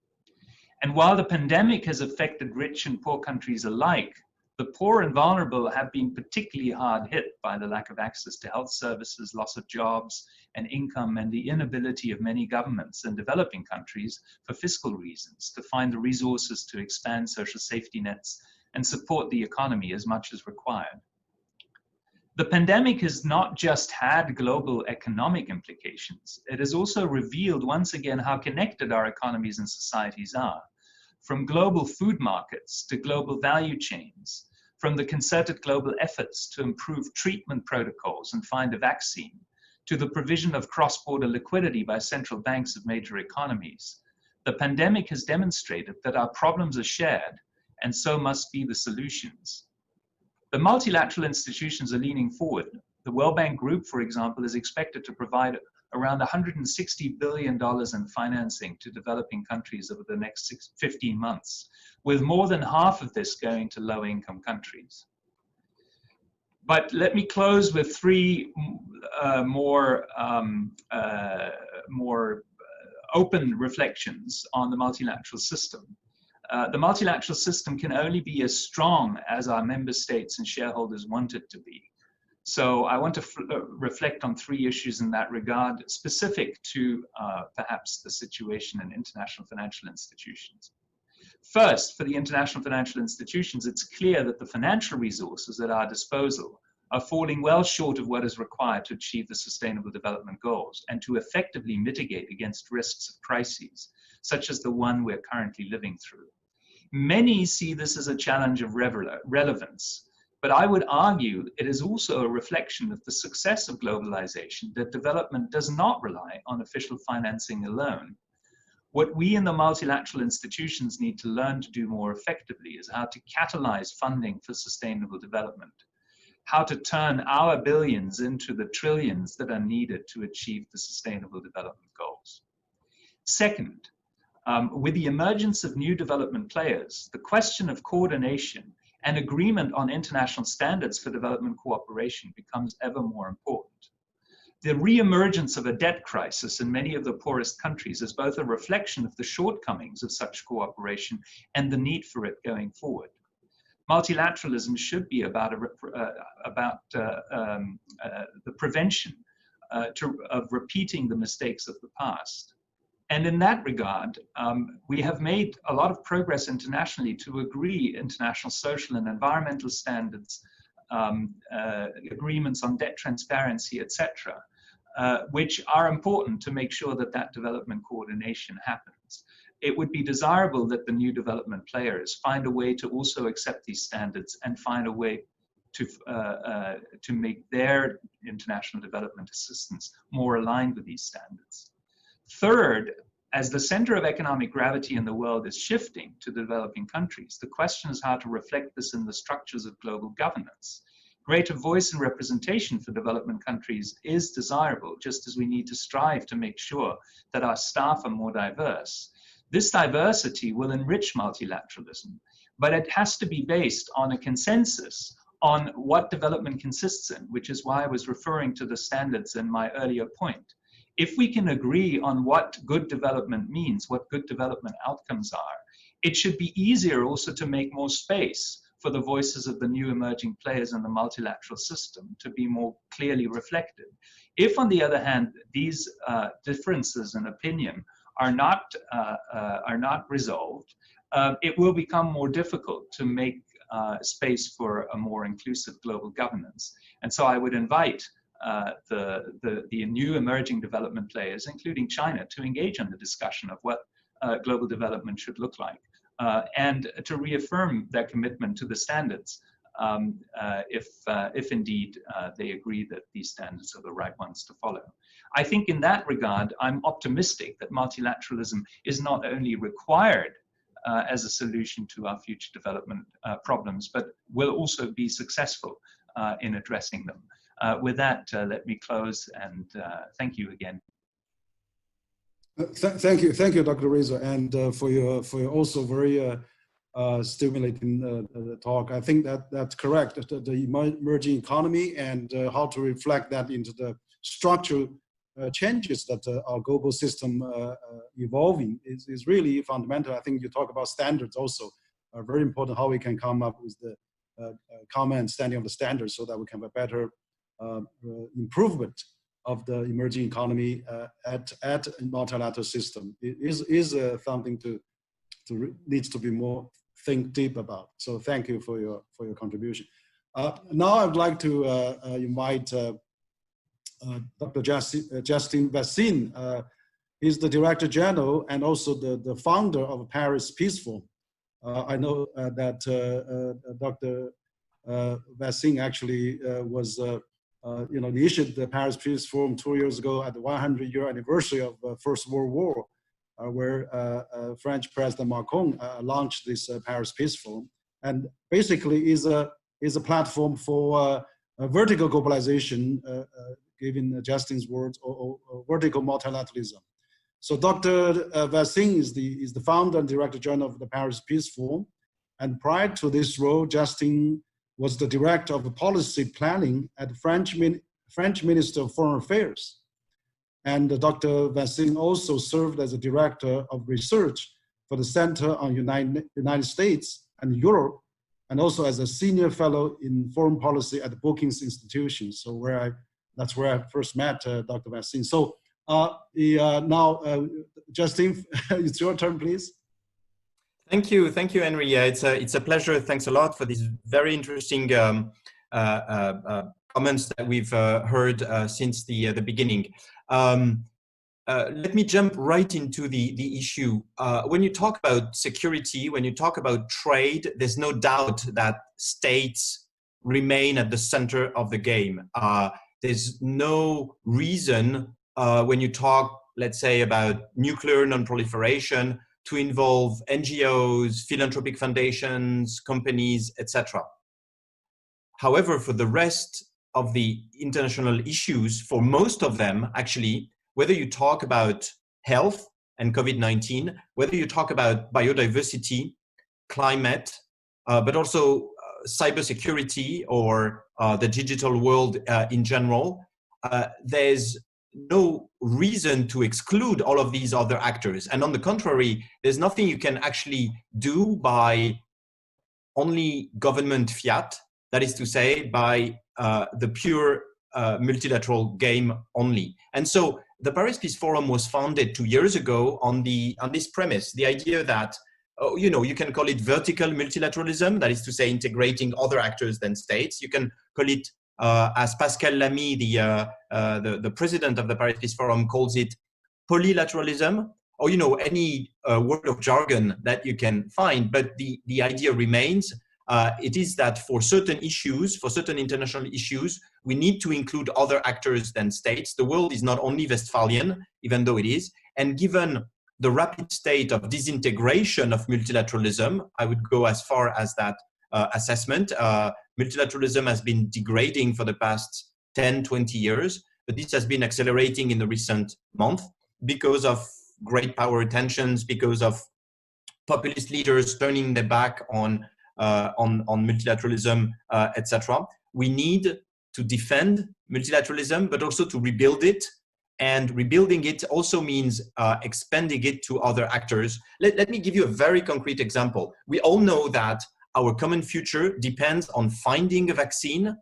And while the pandemic has affected rich and poor countries alike, the poor and vulnerable have been particularly hard hit by the lack of access to health services, loss of jobs and income, and the inability of many governments in developing countries for fiscal reasons to find the resources to expand social safety nets and support the economy as much as required. The pandemic has not just had global economic implications, it has also revealed once again how connected our economies and societies are. From global food markets to global value chains, from the concerted global efforts to improve treatment protocols and find a vaccine, to the provision of cross-border liquidity by central banks of major economies, the pandemic has demonstrated that our problems are shared, and so must be the solutions. The multilateral institutions are leaning forward. The World Bank Group, for example, is expected to provide around $160 billion in financing to developing countries over the next 15 months, with more than half of this going to low-income countries. But let me close with three more open reflections on the multilateral system. The multilateral system can only be as strong as our member states and shareholders want it to be. So I want to reflect on three issues in that regard, specific to perhaps the situation in international financial institutions. First, for the international financial institutions, it's clear that the financial resources at our disposal are falling well short of what is required to achieve the Sustainable Development Goals and to effectively mitigate against risks of crises, such as the one we're currently living through. Many see this as a challenge of relevance, but I would argue it is also a reflection of the success of globalization that development does not rely on official financing alone. What we in the multilateral institutions need to learn to do more effectively is how to catalyze funding for sustainable development, how to turn our billions into the trillions that are needed to achieve the Sustainable Development Goals. Second, with the emergence of new development players, the question of coordination and agreement on international standards for development cooperation becomes ever more important. The re-emergence of a debt crisis in many of the poorest countries is both a reflection of the shortcomings of such cooperation and the need for it going forward. multilateralism should be about the prevention of repeating the mistakes of the past. And in that regard, we have made a lot of progress internationally to agree international social and environmental standards, agreements on debt transparency, etc., which are important to make sure that that development coordination happens. It would be desirable that the new development players find a way to also accept these standards and find a way to make their international development assistance more aligned with these standards. Third, as the center of economic gravity in the world is shifting to the developing countries, the question is how to reflect this in the structures of global governance. Greater voice and representation for development countries is desirable, just as we need to strive to make sure that our staff are more diverse. This diversity will enrich multilateralism, but it has to be based on a consensus on what development consists in, which is why I was referring to the standards in my earlier point. If we can agree on what good development means, what good development outcomes are, it should be easier also to make more space for the voices of the new emerging players in the multilateral system to be more clearly reflected. If, on the other hand, these differences in opinion are not resolved, it will become more difficult to make space for a more inclusive global governance. And so I would invite the new emerging development players, including China, to engage in the discussion of what global development should look like, and to reaffirm their commitment to the standards if indeed they agree that these standards are the right ones to follow. I think in that regard, I'm optimistic that multilateralism is not only required as a solution to our future development problems, but will also be successful in addressing them. With that, let me close and thank you again. Thank you, Dr. Reza, and for your also very stimulating talk. I think that's correct. The emerging economy and how to reflect that into the structural changes that our global system evolving is really fundamental. I think you talk about standards also are very important. How we can come up with the common understanding of the standards so that we can have a better improvement of the emerging economy at a multilateral system. It is something needs to be more think deep about. So thank you for your contribution. Now I'd like to invite Dr. Justin Vaccine. He's the Director General and also the founder of Paris Peace Forum. I know that Dr. Vaccine actually was he issued the Paris Peace Forum 2 years ago at the 100-year anniversary of the First World War, where French President Macron launched this Paris Peace Forum, and basically is a platform for vertical globalization, given Justin's words, or vertical multilateralism. So Dr. Vaccine is the founder and Director General of the Paris Peace Forum, and prior to this role, Justin was the Director of Policy Planning at the French Minister of Foreign Affairs. And Dr. Vaccine also served as a Director of Research for the Center on United States and Europe, and also as a Senior Fellow in Foreign Policy at the Brookings Institution. So that's where I first met Dr. Vaccine. So now, Justin, it's your turn, please. Thank you, Henry. Yeah, it's a pleasure. Thanks a lot for these very interesting comments that we've heard since the beginning. Let me jump right into the issue. When you talk about security, when you talk about trade, there's no doubt that states remain at the center of the game. There's no reason when you talk, let's say, about nuclear non-proliferation to involve NGOs, philanthropic foundations, companies, etc. However, for the rest of the international issues, for most of them, actually, whether you talk about health and COVID-19, whether you talk about biodiversity, climate, but also cybersecurity or the digital world in general, there's no reason to exclude all of these other actors. And on the contrary, there's nothing you can actually do by only government fiat, that is to say, by the pure multilateral game only. And so the Paris Peace Forum was founded 2 years ago on this premise, the idea that, you can call it vertical multilateralism, that is to say, integrating other actors than states. You can call it, as Pascal Lamy, the president of the Paris Peace Forum, calls it polylateralism, or any word of jargon that you can find. But the idea remains. It is that for certain issues, for certain international issues, we need to include other actors than states. The world is not only Westphalian, even though it is. And given the rapid state of disintegration of multilateralism, I would go as far as that assessment. Multilateralism has been degrading for the past 10, 20 years, but this has been accelerating in the recent month because of great power tensions, because of populist leaders turning their back on multilateralism, etc. We need to defend multilateralism, but also to rebuild it. And rebuilding it also means expanding it to other actors. Let me give you a very concrete example. We all know that our common future depends on finding a vaccine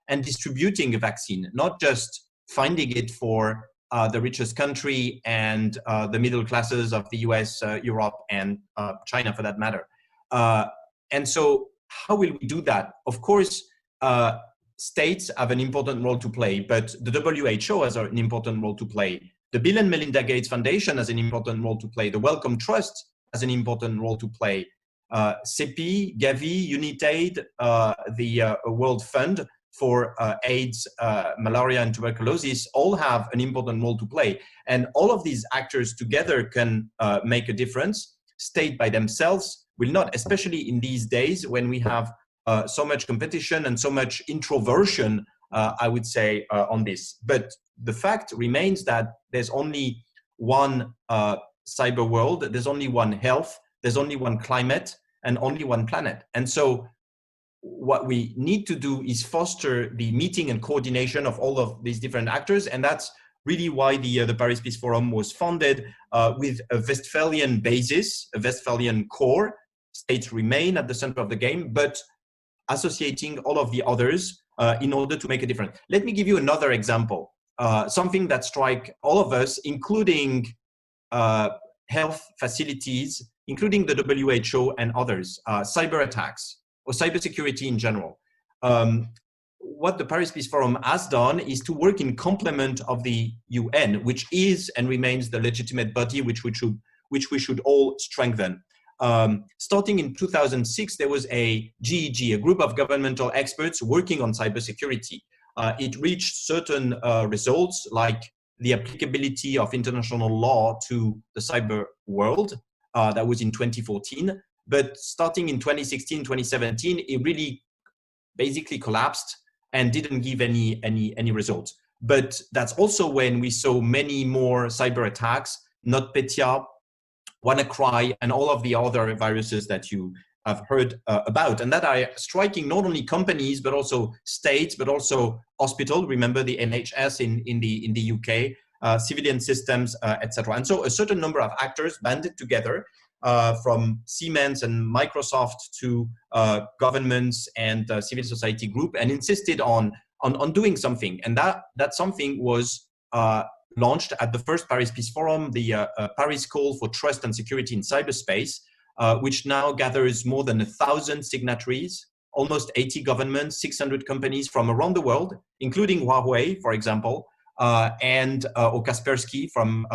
and distributing a vaccine, not just finding it for the richest country and the middle classes of the US, Europe, and China for that matter. And so how will we do that? Of course, states have an important role to play, but the WHO has an important role to play. The Bill and Melinda Gates Foundation has an important role to play. The Wellcome Trust has an important role to play. CEPI, Gavi, UNITAID, the World Fund for AIDS, malaria, and tuberculosis all have an important role to play. And all of these actors together can make a difference. State by themselves will not, especially in these days when we have so much competition and so much introversion, I would say, on this. But the fact remains that there's only one cyber world, there's only one health, there's only one climate, and only one planet. And so what we need to do is foster the meeting and coordination of all of these different actors. And that's really why the Paris Peace Forum was founded with a Westphalian basis, a Westphalian core. States remain at the center of the game, but associating all of the others in order to make a difference. Let me give you another example, something that strikes all of us, including health facilities, including the WHO and others, cyber attacks or cybersecurity in general. What the Paris Peace Forum has done is to work in complement of the UN, which is and remains the legitimate body which we should all strengthen. Starting in 2006, there was a GEG, a group of governmental experts working on cybersecurity. It reached certain results, like the applicability of international law to the cyber world. That was in 2014. But starting in 2016, 2017, it really basically collapsed and didn't give any results. But that's also when we saw many more cyber attacks, NotPetya, WannaCry, and all of the other viruses that you have heard about, and that are striking not only companies but also states, but also hospitals. Remember the NHS in the UK, civilian systems, etc. And so a certain number of actors banded together, from Siemens and Microsoft to governments and civil society group, and insisted on doing something. And that something was launched at the first Paris Peace Forum, the Paris Call for Trust and Security in Cyberspace, which now gathers more than 1,000 signatories, almost 80 governments, 600 companies from around the world, including Huawei, for example, and or Kaspersky from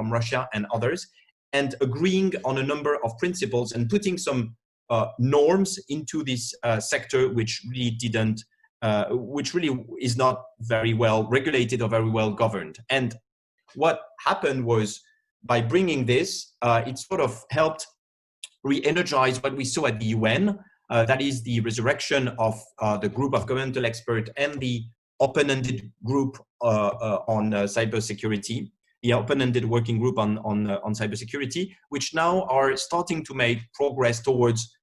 Russia and others, and agreeing on a number of principles and putting some norms into this sector, which really is not very well regulated or very well governed. And what happened was, by bringing this, it sort of helped re-energize what we saw at the UN, that is the resurrection of the group of governmental experts and the open-ended group on cybersecurity, the open-ended working group on cybersecurity, which now are starting to make progress towards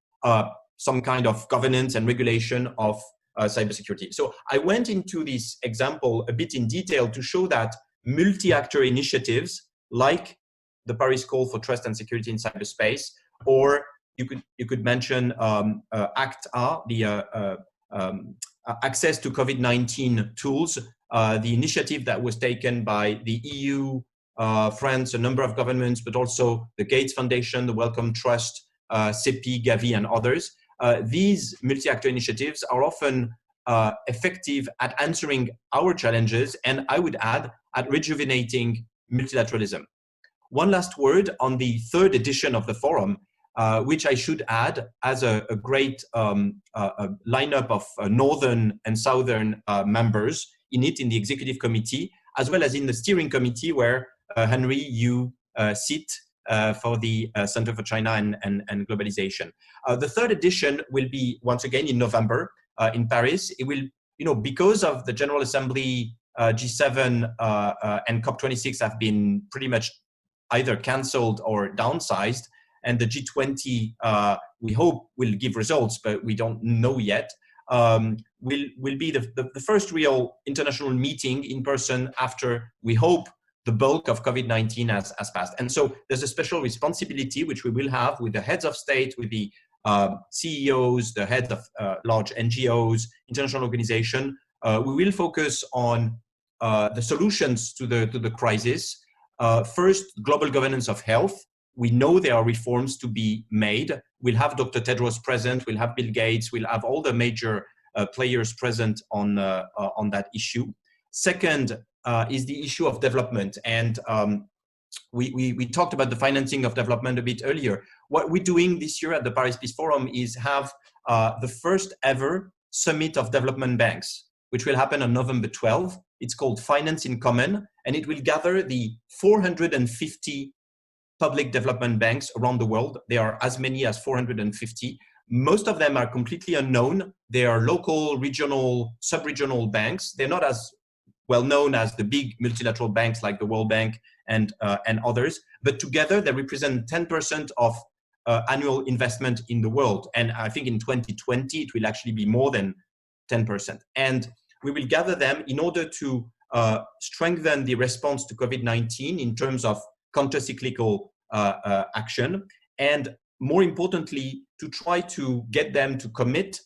some kind of governance and regulation of cybersecurity. So I went into this example a bit in detail to show that multi-actor initiatives like the Paris Call for Trust and Security in Cyberspace, or you could mention ACT-A, the access to COVID-19 tools, the initiative that was taken by the EU, France, a number of governments, but also the Gates Foundation, the Wellcome Trust, CEPI, Gavi, and others. These multi-actor initiatives are often effective at answering our challenges, and I would add, at rejuvenating multilateralism. One last word on the third edition of the forum, which I should add as a great lineup of northern and southern members in it, in the executive committee, as well as in the steering committee where Henry, you sit for the Center for China and Globalization. The third edition will be once again in November in Paris. It will, because of the General Assembly, G7 and COP26 have been pretty much either cancelled or downsized, and the G20 we hope will give results, but we don't know yet. Will be the first real international meeting in person after, we hope, the bulk of COVID-19 has passed. And so there's a special responsibility which we will have with the heads of state, with the CEOs, the heads of large NGOs, international organization. We will focus on the solutions to the crisis. First, global governance of health. We know there are reforms to be made. We'll have Dr. Tedros present, we'll have Bill Gates, we'll have all the major players present on that issue. Second is the issue of development. And we talked about the financing of development a bit earlier. What we're doing this year at the Paris Peace Forum is have the first ever summit of development banks, which will happen on November 12th. It's called Finance in Common, and it will gather the 450 public development banks around the world. There are as many as 450. Most of them are completely unknown. They are local, regional, sub-regional banks. They're not as well known as the big multilateral banks like the World Bank and others, but together they represent 10% of annual investment in the world. And I think in 2020, it will actually be more than 10%. And we will gather them in order to strengthen the response to COVID-19 in terms of counter-cyclical action, and more importantly, to try to get them to commit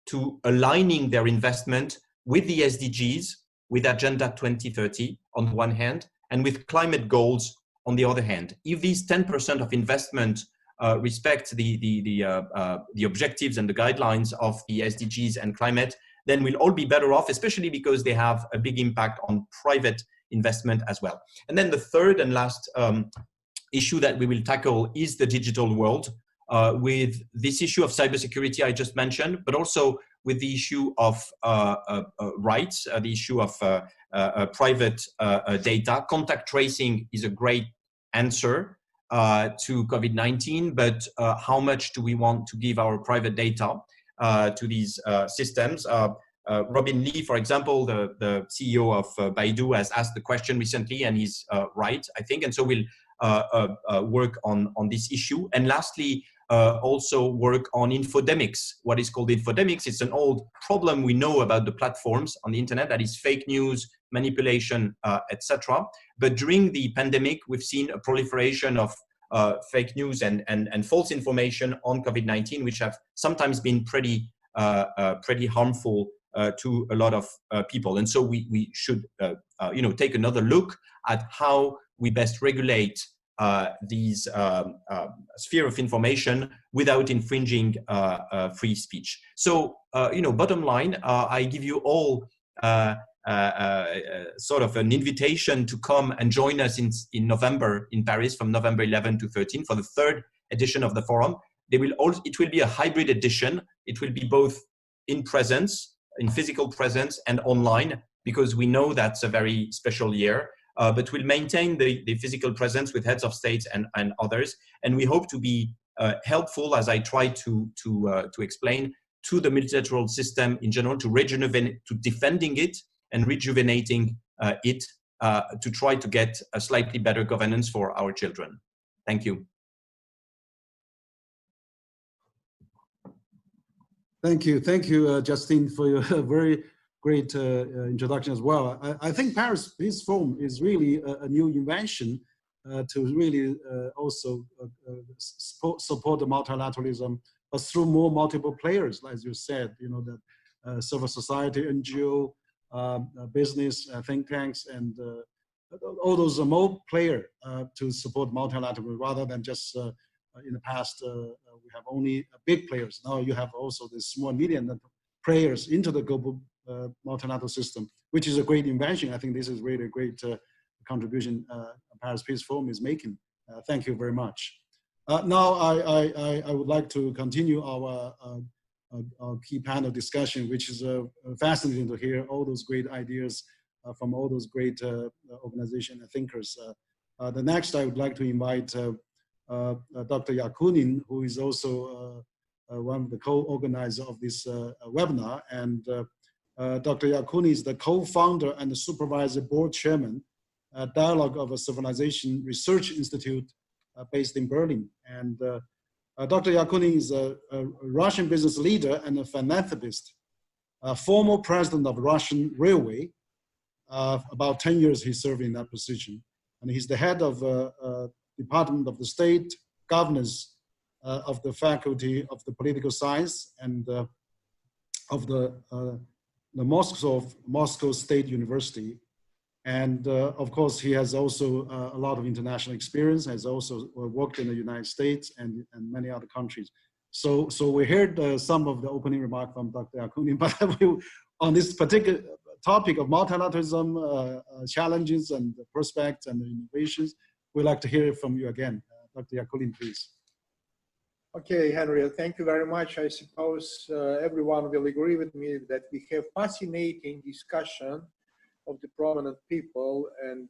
to aligning their investment with the SDGs, with Agenda 2030 on one hand, and with climate goals on the other hand. If these 10% of investment respect the objectives and the guidelines of the SDGs and climate, then we'll all be better off, especially because they have a big impact on private investment as well. And then the third and last issue that we will tackle is the digital world, with this issue of cybersecurity I just mentioned, but also with the issue of rights, the issue of private data. Contact tracing is a great answer to COVID-19, but how much do we want to give our private data to these systems? Robin Lee, for example, the CEO of Baidu, has asked the question recently, and he's right, I think. And so we'll work on this issue. And lastly, also work on infodemics. What is called infodemics, it's an old problem we know about the platforms on the internet, that is fake news, manipulation, etc. But during the pandemic, we've seen a proliferation of fake news and false information on COVID-19, which have sometimes been pretty harmful to a lot of people. And so we should take another look at how we best regulate these sphere of information without infringing free speech. So, bottom line, I give you all sort of an invitation to come and join us in November in Paris, from November 11 to 13 for the third edition of the forum. It will be a hybrid edition. It will be both in presence, in physical presence, and online, because we know that's a very special year. But we'll maintain the physical presence with heads of states and others. And we hope to be helpful, as I try to explain, to the multilateral system in general, to defending it and rejuvenating it, to try to get a slightly better governance for our children. Thank you. Thank you, Justine, for your very great introduction as well. I think Paris Peace Forum is really a new invention to really also support the multilateralism, but through multiple players, as you said, you know, that civil society, NGO, business, think tanks, and all those are more player to support multilateralism rather than just in the past we have only big players. Now you have also the small, medium players into the global multilateral system, which is a great invention. I think this is really a great contribution Paris Peace Forum is making. Thank you very much. Now I would like to continue our key panel discussion, which is fascinating to hear all those great ideas from all those great organizations and thinkers. The next, I would like to invite Dr. Yakunin, who is also one of the co-organizers of this webinar. And Dr. Yakunin is the co-founder and the supervisory board chairman, Dialogue of a Civilization Research Institute based in Berlin. And Dr. Yakunin is a Russian business leader and a philanthropist, former president of Russian Railway. About 10 years he served in that position. And he's the head of Department of the State Governance of the Faculty of the Political Science and of the Moscow State University. And of course, he has also a lot of international experience, has also worked in the United States and many other countries. So we heard some of the opening remarks from Dr. Yakunin, but on this particular topic of multilateralism, challenges and prospects and innovations, we'd like to hear from you again. Dr. Yakunin, please. Okay, Henry, thank you very much. I suppose everyone will agree with me that we have fascinating discussion of the prominent people, and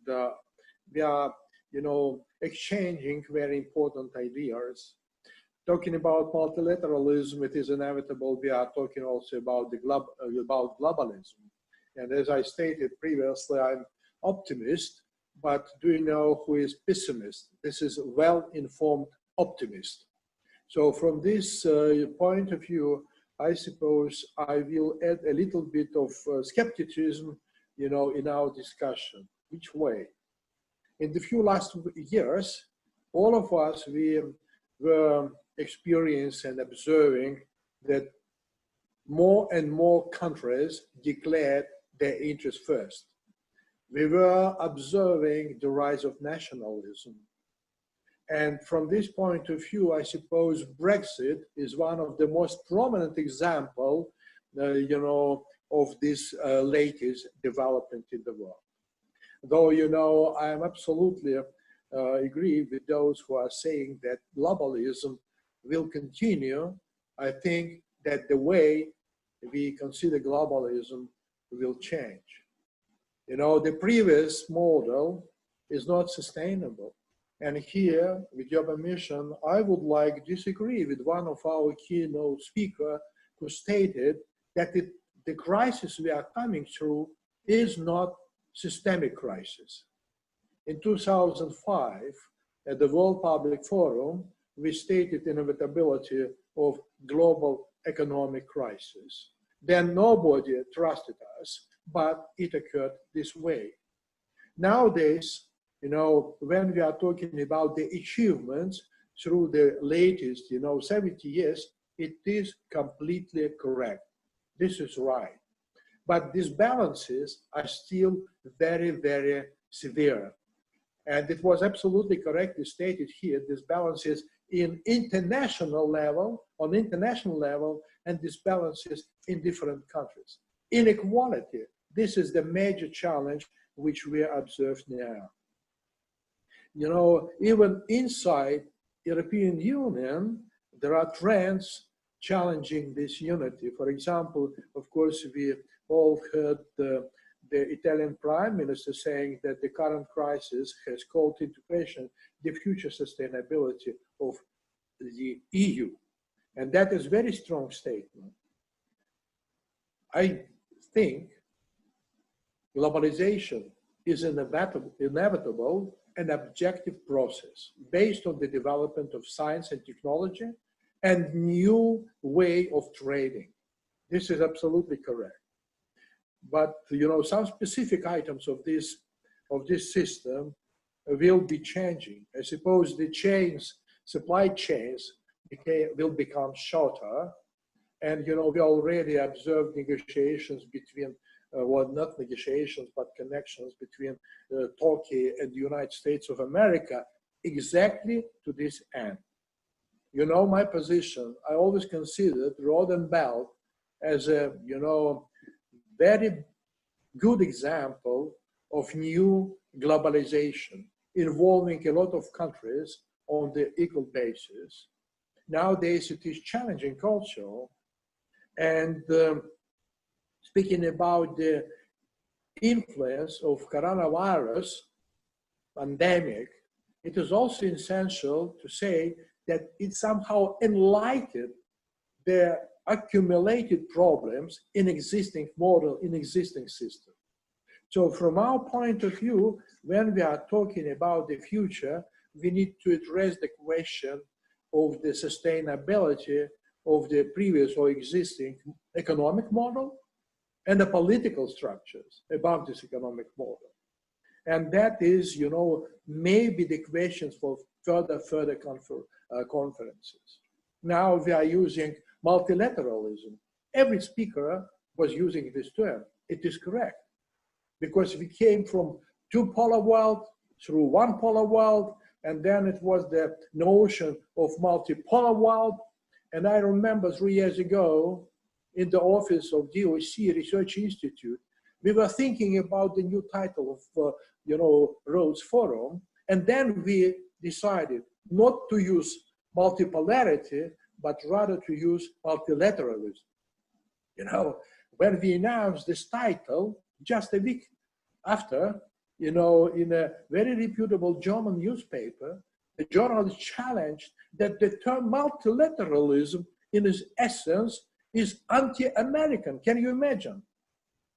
we are, you know, exchanging very important ideas. Talking about multilateralism, it is inevitable we are talking also about about globalism. And as I stated previously, I'm optimist, but do you know who is pessimist? This is a well-informed optimist. So from this point of view, I suppose I will add a little bit of skepticism, you know, in our discussion. Which way? In the few last years, all of us, we were experiencing and observing that more and more countries declared their interests first. We were observing the rise of nationalism. And from this point of view, I suppose Brexit is one of the most prominent example, you know, of this latest development in the world. Though, you know, I am absolutely agree with those who are saying that globalism will continue. I think that the way we consider globalism will change. You know, the previous model is not sustainable. And here, with your permission, I would like to disagree with one of our keynote speakers who stated that the crisis we are coming through is not systemic crisis. In 2005, at the World Public Forum, we stated inevitability of global economic crisis. Then nobody trusted us, but it occurred this way. Nowadays, you know, when we are talking about the achievements through the latest, you know, 70 years, it is completely correct. This is right. But these balances are still very, very severe. And it was absolutely correctly stated here, these balances in international level, on international level, and these balances in different countries. Inequality, this is the major challenge which we observe now. You know, even inside European Union, there are trends challenging this unity. For example, of course, we all heard the Italian Prime Minister saying that the current crisis has called into question the future sustainability of the EU. And that is a very strong statement. I think globalization is inevitable and objective process based on the development of science and technology and new way of trading. This is absolutely correct. But, you know, some specific items of this system will be changing. I suppose the supply chains will become shorter. And, you know, we already observed negotiations between, well, not negotiations, but connections between Turkey and the United States of America exactly to this end. You know, my position, I always considered Road and Belt as a, you know, very good example of new globalization involving a lot of countries on the equal basis. Nowadays, it is challenging also. And speaking about the influence of coronavirus pandemic, it is also essential to say that it somehow enlightened the accumulated problems in existing model, in existing system. So from our point of view, when we are talking about the future, we need to address the question of the sustainability of the previous or existing economic model and the political structures above this economic model. And that is, you know, maybe the questions for further conferences. Now we are using multilateralism. Every speaker was using this term. It is correct, because we came from two polar world through one polar world, and then it was the notion of multipolar world. And I remember 3 years ago in the office of DOC Research Institute, we were thinking about the new title of, you know, Rhodes Forum. And then we decided not to use multipolarity, but rather to use multilateralism. You know, when we announced this title, just a week after, you know, in a very reputable German newspaper, the journalist challenged that the term multilateralism in its essence is anti-American. Can you imagine?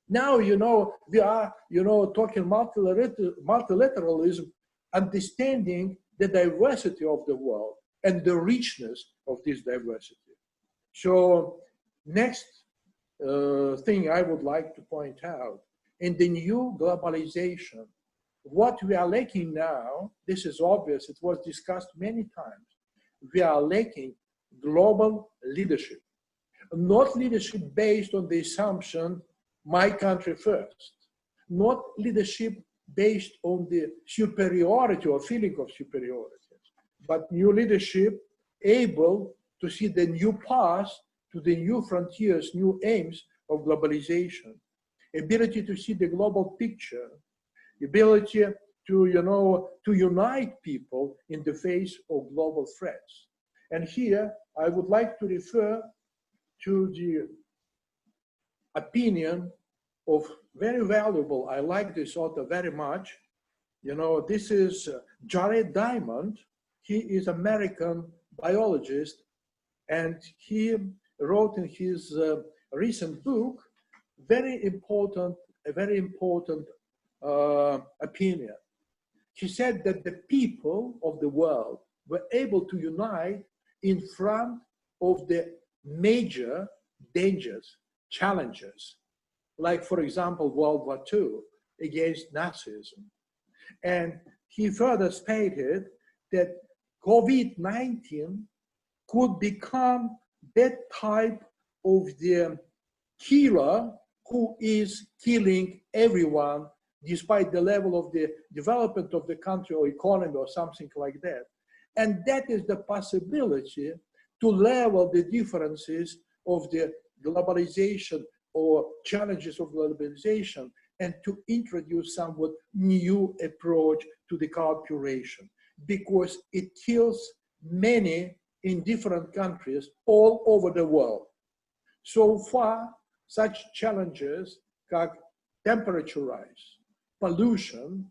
Now, you know, we are, you know, talking multilateralism, understanding the diversity of the world and the richness of this diversity. So next thing I would like to point out, in the new globalization, what we are lacking now, this is obvious, it was discussed many times, we are lacking global leadership. Not leadership based on the assumption, my country first. Not leadership based on the superiority or feeling of superiority, but new leadership able to see the new path to the new frontiers, new aims of globalization. Ability to see the global picture, ability to, you know, to unite people in the face of global threats. And here I would like to refer to the opinion of very valuable, I like this author very much. You know, this is Jared Diamond. He is American biologist, and he wrote in his recent book a very important opinion. He said that the people of the world were able to unite in front of the major dangers, challenges, like, for example, World War II against Nazism. And he further stated that COVID-19 could become that type of the killer who is killing everyone despite the level of the development of the country or economy or something like that. And that is the possibility to level the differences of the globalization or challenges of globalization and to introduce somewhat new approach to the cooperation, because it kills many in different countries all over the world. So far, such challenges like temperature rise, pollution,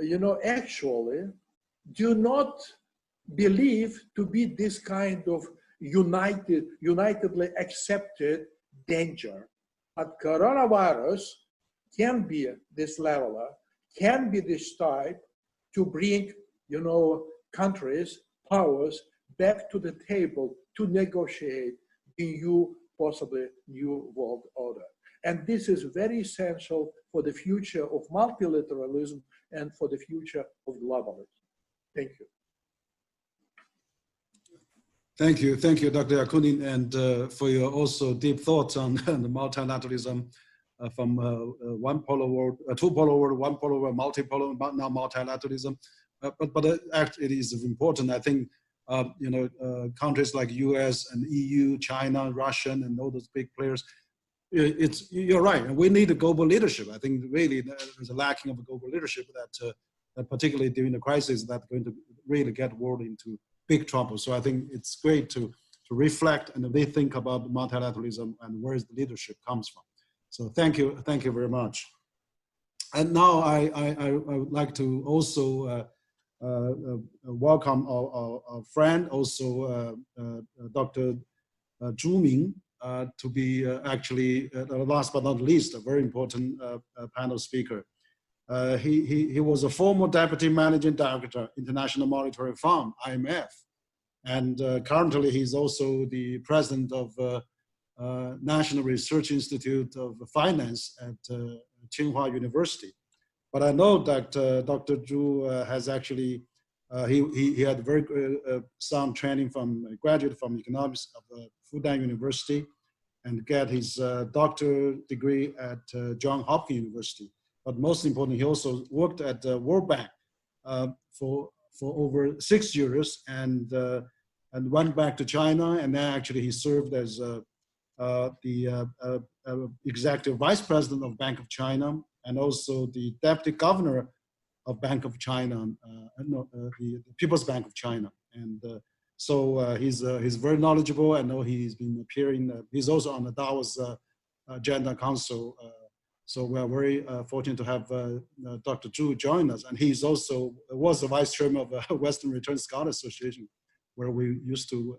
you know, actually do not believe to be this kind of unitedly accepted danger. But coronavirus can be this leveler, can be this type to bring, you know, countries, powers back to the table to negotiate the new, possibly new world order. And this is very essential for the future of multilateralism and for the future of globalism. Thank you. Thank you, Dr. Yakunin, and for your also deep thoughts on the multilateralism from one polar world, two polar world, one polar world, multipolar, now multilateralism. But actually, it is important. I think countries like U.S. and EU, China, Russia, and all those big players. You're right. We need a global leadership. I think really there's a lacking of a global leadership that particularly during the crisis, that's going to really get world into big trouble. So I think it's great to reflect and rethink about multilateralism and where the leadership comes from. So thank you very much. And now I would like to also welcome our friend, also Dr. Zhu Ming, to be actually, last but not least, a very important panel speaker. He was a former Deputy Managing Director, International Monetary Fund, IMF, and currently he's also the President of National Research Institute of Finance at Tsinghua University. But I know that Dr. Zhu has actually, he had very sound training graduate from economics of Fudan University and get his doctorate degree at Johns Hopkins University. But most importantly, he also worked at the World Bank for over 6 years and went back to China. And then actually he served as the executive vice president of Bank of China and also the deputy governor of Bank of China, the People's Bank of China. And so he's very knowledgeable. I know he's been appearing, he's also on the Davos Agenda Council. So we're very fortunate to have Dr. Zhu join us. And he's also was the vice chairman of Western Return Scholar Association, where we used to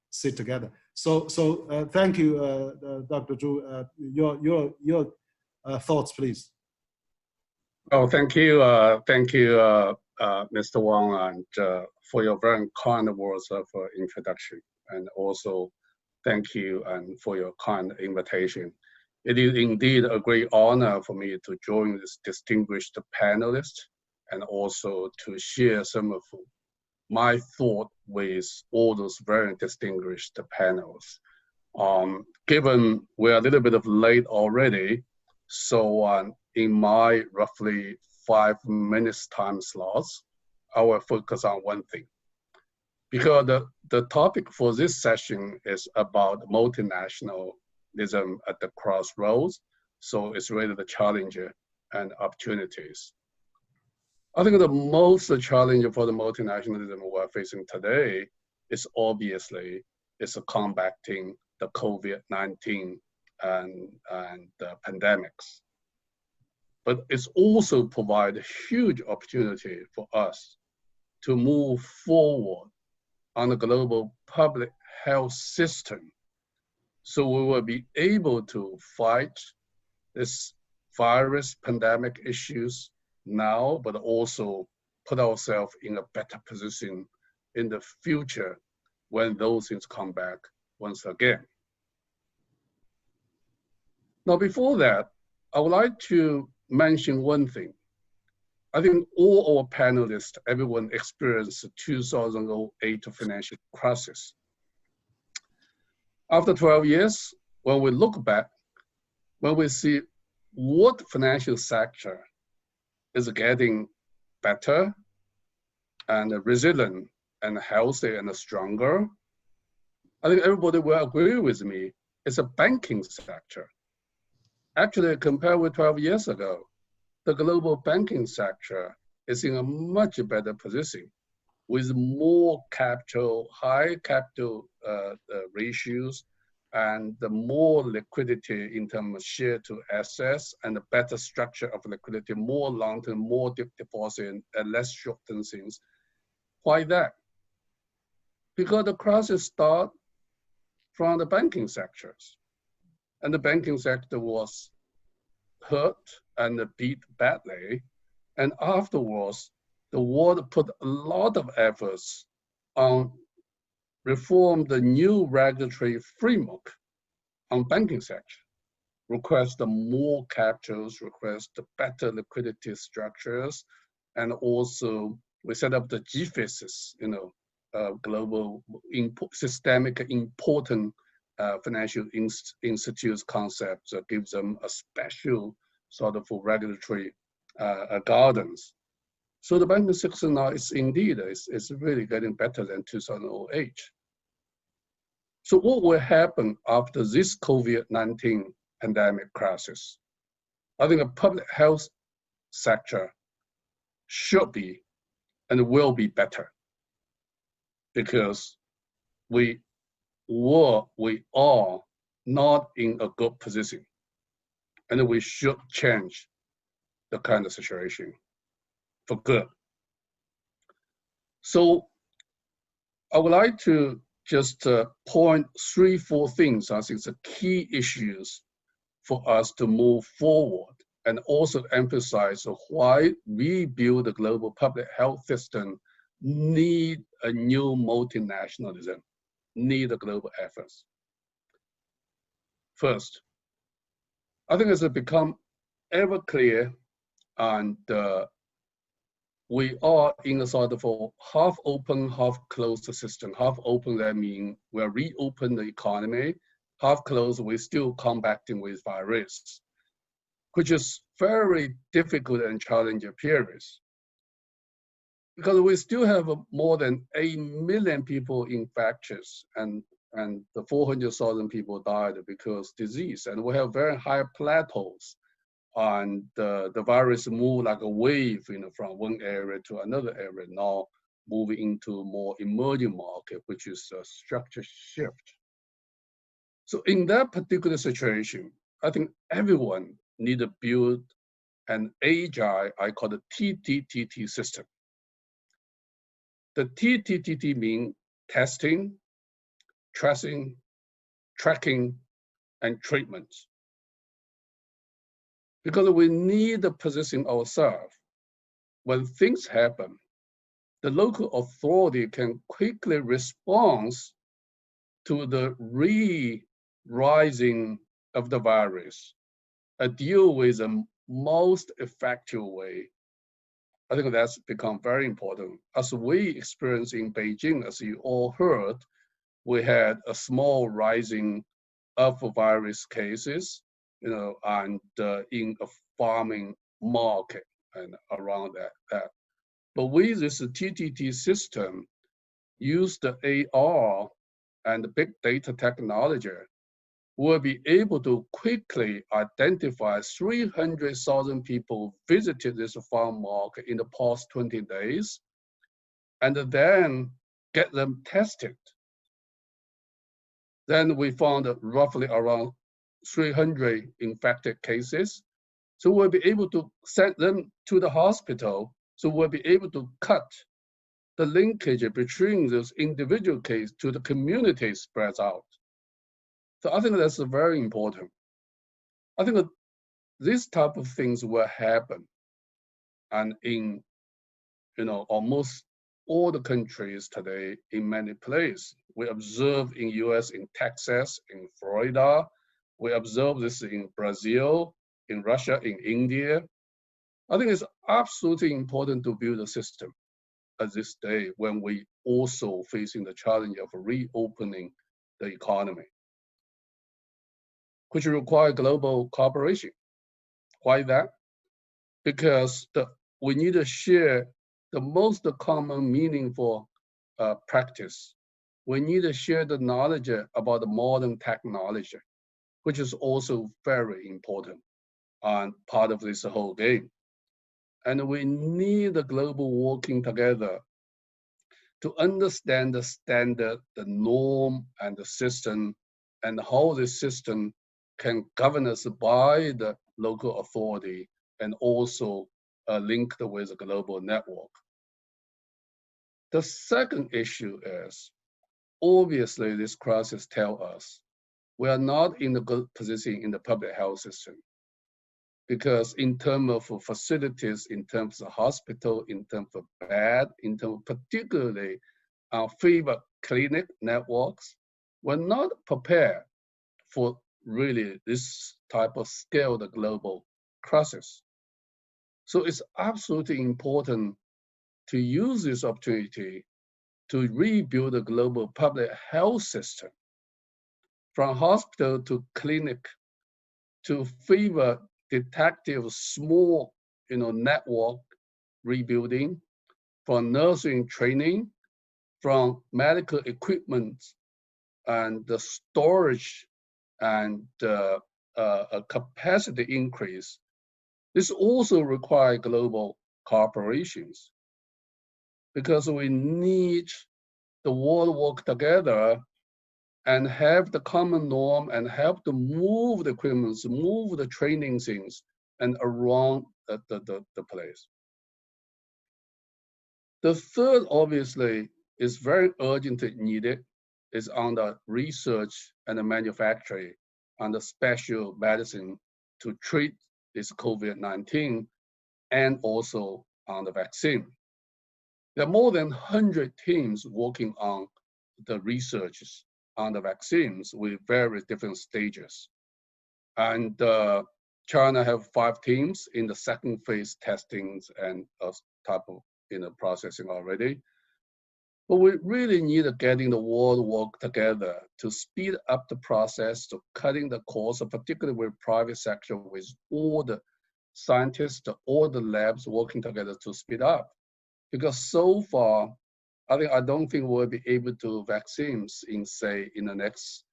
sit together. So thank you, Dr. Zhu. Your thoughts, please. Oh, thank you, Mr. Wang, and for your very kind words of introduction, and also thank you and for your kind invitation. It is indeed a great honor for me to join this distinguished panelist and also to share some of my thought with all those very distinguished panels. Given we're a little bit of late already, so in my roughly 5 minutes time slots, I will focus on one thing. Because the topic for this session is about multinationalism at the crossroads. So it's really the challenge and opportunities. I think the most challenge for the multinationalism we're facing today is obviously combating the COVID-19 and the pandemics. But it's also provide a huge opportunity for us to move forward on the global public health system. So we will be able to fight this virus pandemic issues now, but also put ourselves in a better position in the future when those things come back once again. Now, before that, I would like to mention one thing. I think all our panelists, everyone experienced the 2008 financial crisis. After 12 years, when we look back, when we see what financial sector is getting better and resilient and healthy and stronger, I think everybody will agree with me, it's a banking sector. Actually, compared with 12 years ago, the global banking sector is in a much better position with more capital, high capital ratios, and the more liquidity in terms of share to assets and a better structure of liquidity, more long-term, more deep deposit, and less short-term things. Why that? Because the crisis started from the banking sectors. And the banking sector was hurt and beat badly. And afterwards, the world put a lot of efforts on reform the new regulatory framework on banking sector, request more capitals, request better liquidity structures, and also we set up the GFISs, global systemic important financial institutes concepts that gives them a special sort of regulatory guidance. So the banking system now is indeed is really getting better than 2008. So what will happen after this COVID-19 pandemic crisis? I think the public health sector should be and will be better, because we are not in a good position, and we should change the kind of situation for good. So I would like to just point 3-4 things I think the key issues for us to move forward, and also emphasize why we build a global public health system need a new multinationalism, need a global efforts. First, I think it's become ever clear, and we are in a sort of a half open, half closed system. Half open, that means we're reopen the economy. Half closed, we're still combating with virus, which is very difficult and challenging periods. Because we still have more than 8 million people infected, and the 400,000 people died because disease, and we have very high plateaus, and the virus move like a wave, from one area to another area, now moving into more emerging market, which is a structure shift. So in that particular situation, I think everyone need to build an agile, I call it TTTT system. The TTTT means testing, tracing, tracking, and treatment. Because we need to position ourselves. When things happen, the local authority can quickly respond to the rising of the virus and deal with the most effective way. I think that's become very important. As we experienced in Beijing, as you all heard, we had a small rising of virus cases, and in a farming market and around that. But with this TTT system, use the AR and the big data technology, we'll be able to quickly identify 300,000 people visited this farm market in the past 20 days, and then get them tested. Then we found roughly around 300 infected cases. So we'll be able to send them to the hospital. So we'll be able to cut the linkage between those individual cases to the community spreads out. So I think that's very important. I think that this type of things will happen, and in almost all the countries today, in many places. We observe in US, in Texas, in Florida. We observe this in Brazil, in Russia, in India. I think it's absolutely important to build a system at this day when we also facing the challenge of reopening the economy, which require global cooperation. Why that? Because we need to share the most common meaningful practice. We need to share the knowledge about the modern technology, which is also very important and part of this whole game. And we need the global working together to understand the standard, the norm, and the system, and how the system can govern us by the local authority, and also linked with a global network. The second issue is, obviously this crisis tells us we are not in a good position in the public health system, because in terms of facilities, in terms of hospital, in terms of bed, in terms of particularly our fever clinic networks, we're not prepared for really this type of scale, the global crisis. So it's absolutely important to use this opportunity to rebuild the global public health system, from hospital to clinic, to fever detective small network rebuilding, from nursing training, from medical equipment and the storage and a capacity increase. This also requires global corporations, because we need the world work together and have the common norm and help to move the equipment, move the training things and around the place. The third, obviously, is very urgently needed, is on the research and the manufacturing on the special medicine to treat this COVID-19, and also on the vaccine. There are more than 100 teams working on the researches on the vaccines with various different stages. And China have 5 teams in the second phase testings and type of processing already. But we really need to getting the world work together to speed up the process, to cutting the costs, particularly with private sector, with all the scientists, all the labs working together to speed up. Because so far, I don't think we'll be able to vaccines in, say, in the next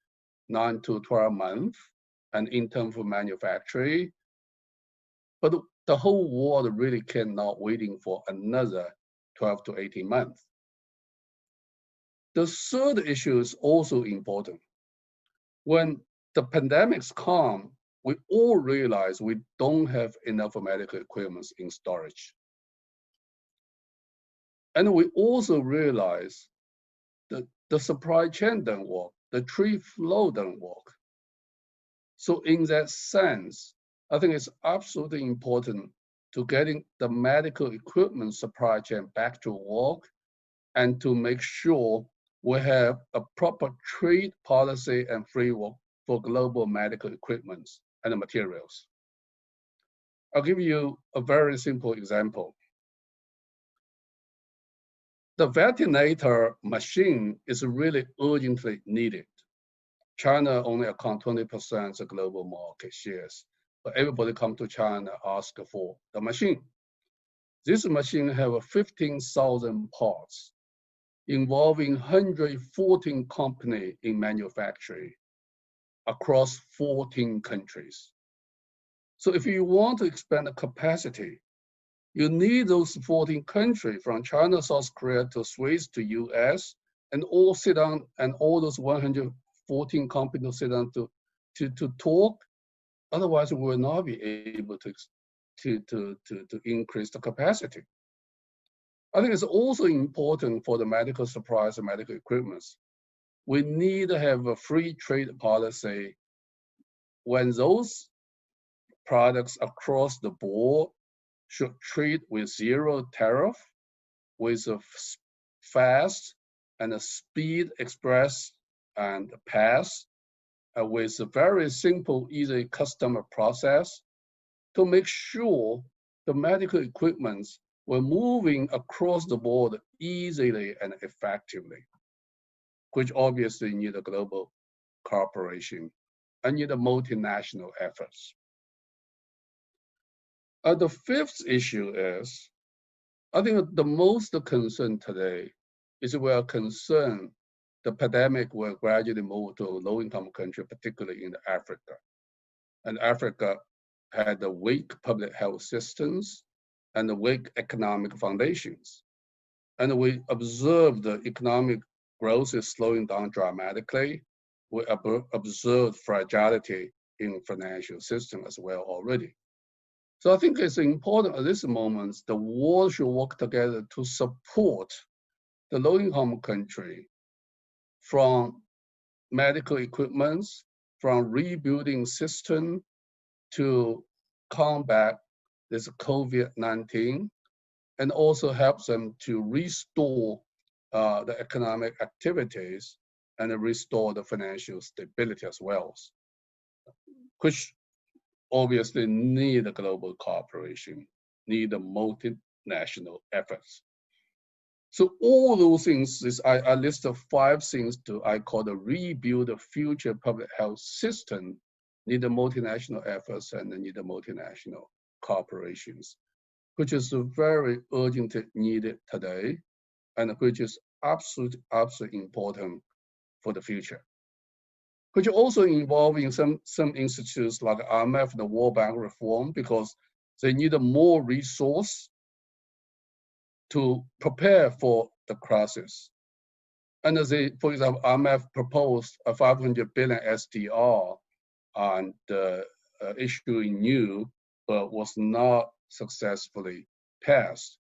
9 to 12 months, and in terms of manufacturing. But the whole world really cannot waiting for another 12 to 18 months. The third issue is also important. When the pandemics come, we all realize we don't have enough medical equipment in storage. And we also realize that the supply chain doesn't work, the trade flow doesn't work. So in that sense, I think it's absolutely important to getting the medical equipment supply chain back to work, and to make sure we have a proper trade policy and framework for global medical equipment and materials. I'll give you a very simple example. The ventilator machine is really urgently needed. China only accounts 20% of global market shares, but everybody come to China ask for the machine. This machine have 15,000 parts, involving 114 companies in manufacturing across 14 countries. So if you want to expand the capacity, you need those 14 countries, from China, South Korea to Swiss to US, and all sit down, and all those 114 companies sit down to talk. Otherwise, we will not be able to increase the capacity. I think it's also important for the medical supplies and medical equipment. We need to have a free trade policy when those products across the board should treat with zero tariff, with a fast and a speed express and pass, with a very simple, easy customer process, to make sure the medical equipment were moving across the board easily and effectively, which obviously need a global cooperation and need a multinational efforts. The fifth issue is, I think the most concern today is we are concerned the pandemic will gradually move to low-income countries, particularly in Africa. And Africa had the weak public health systems and the weak economic foundations. And we observed the economic growth is slowing down dramatically. We observed fragility in financial system as well already. So I think it's important at this moment, the world should work together to support the low-income country, from medical equipment, from rebuilding system to combat this COVID-19, and also help them to restore the economic activities and restore the financial stability as well, which obviously need a global cooperation, need multinational efforts. So all those things, I listed 5 things I call the rebuild the future public health system, need multinational efforts and need multinational corporations, which is very urgently needed today, and which is absolutely important for the future, which also involving some institutes like IMF, the World Bank reform, because they need more resource to prepare for the crisis. And for example, IMF proposed a 500 billion SDR and issuing new, but was not successfully passed.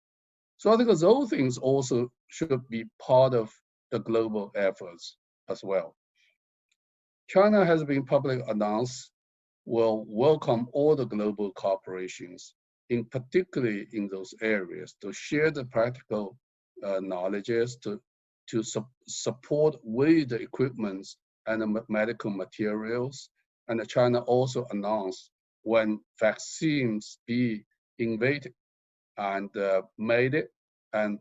So I think those things also should be part of the global efforts as well. China has been publicly announced will welcome all the global corporations, in particularly in those areas, to share the practical knowledges, to support with the equipment and the medical materials. And China also announced when vaccines be invented and made it, and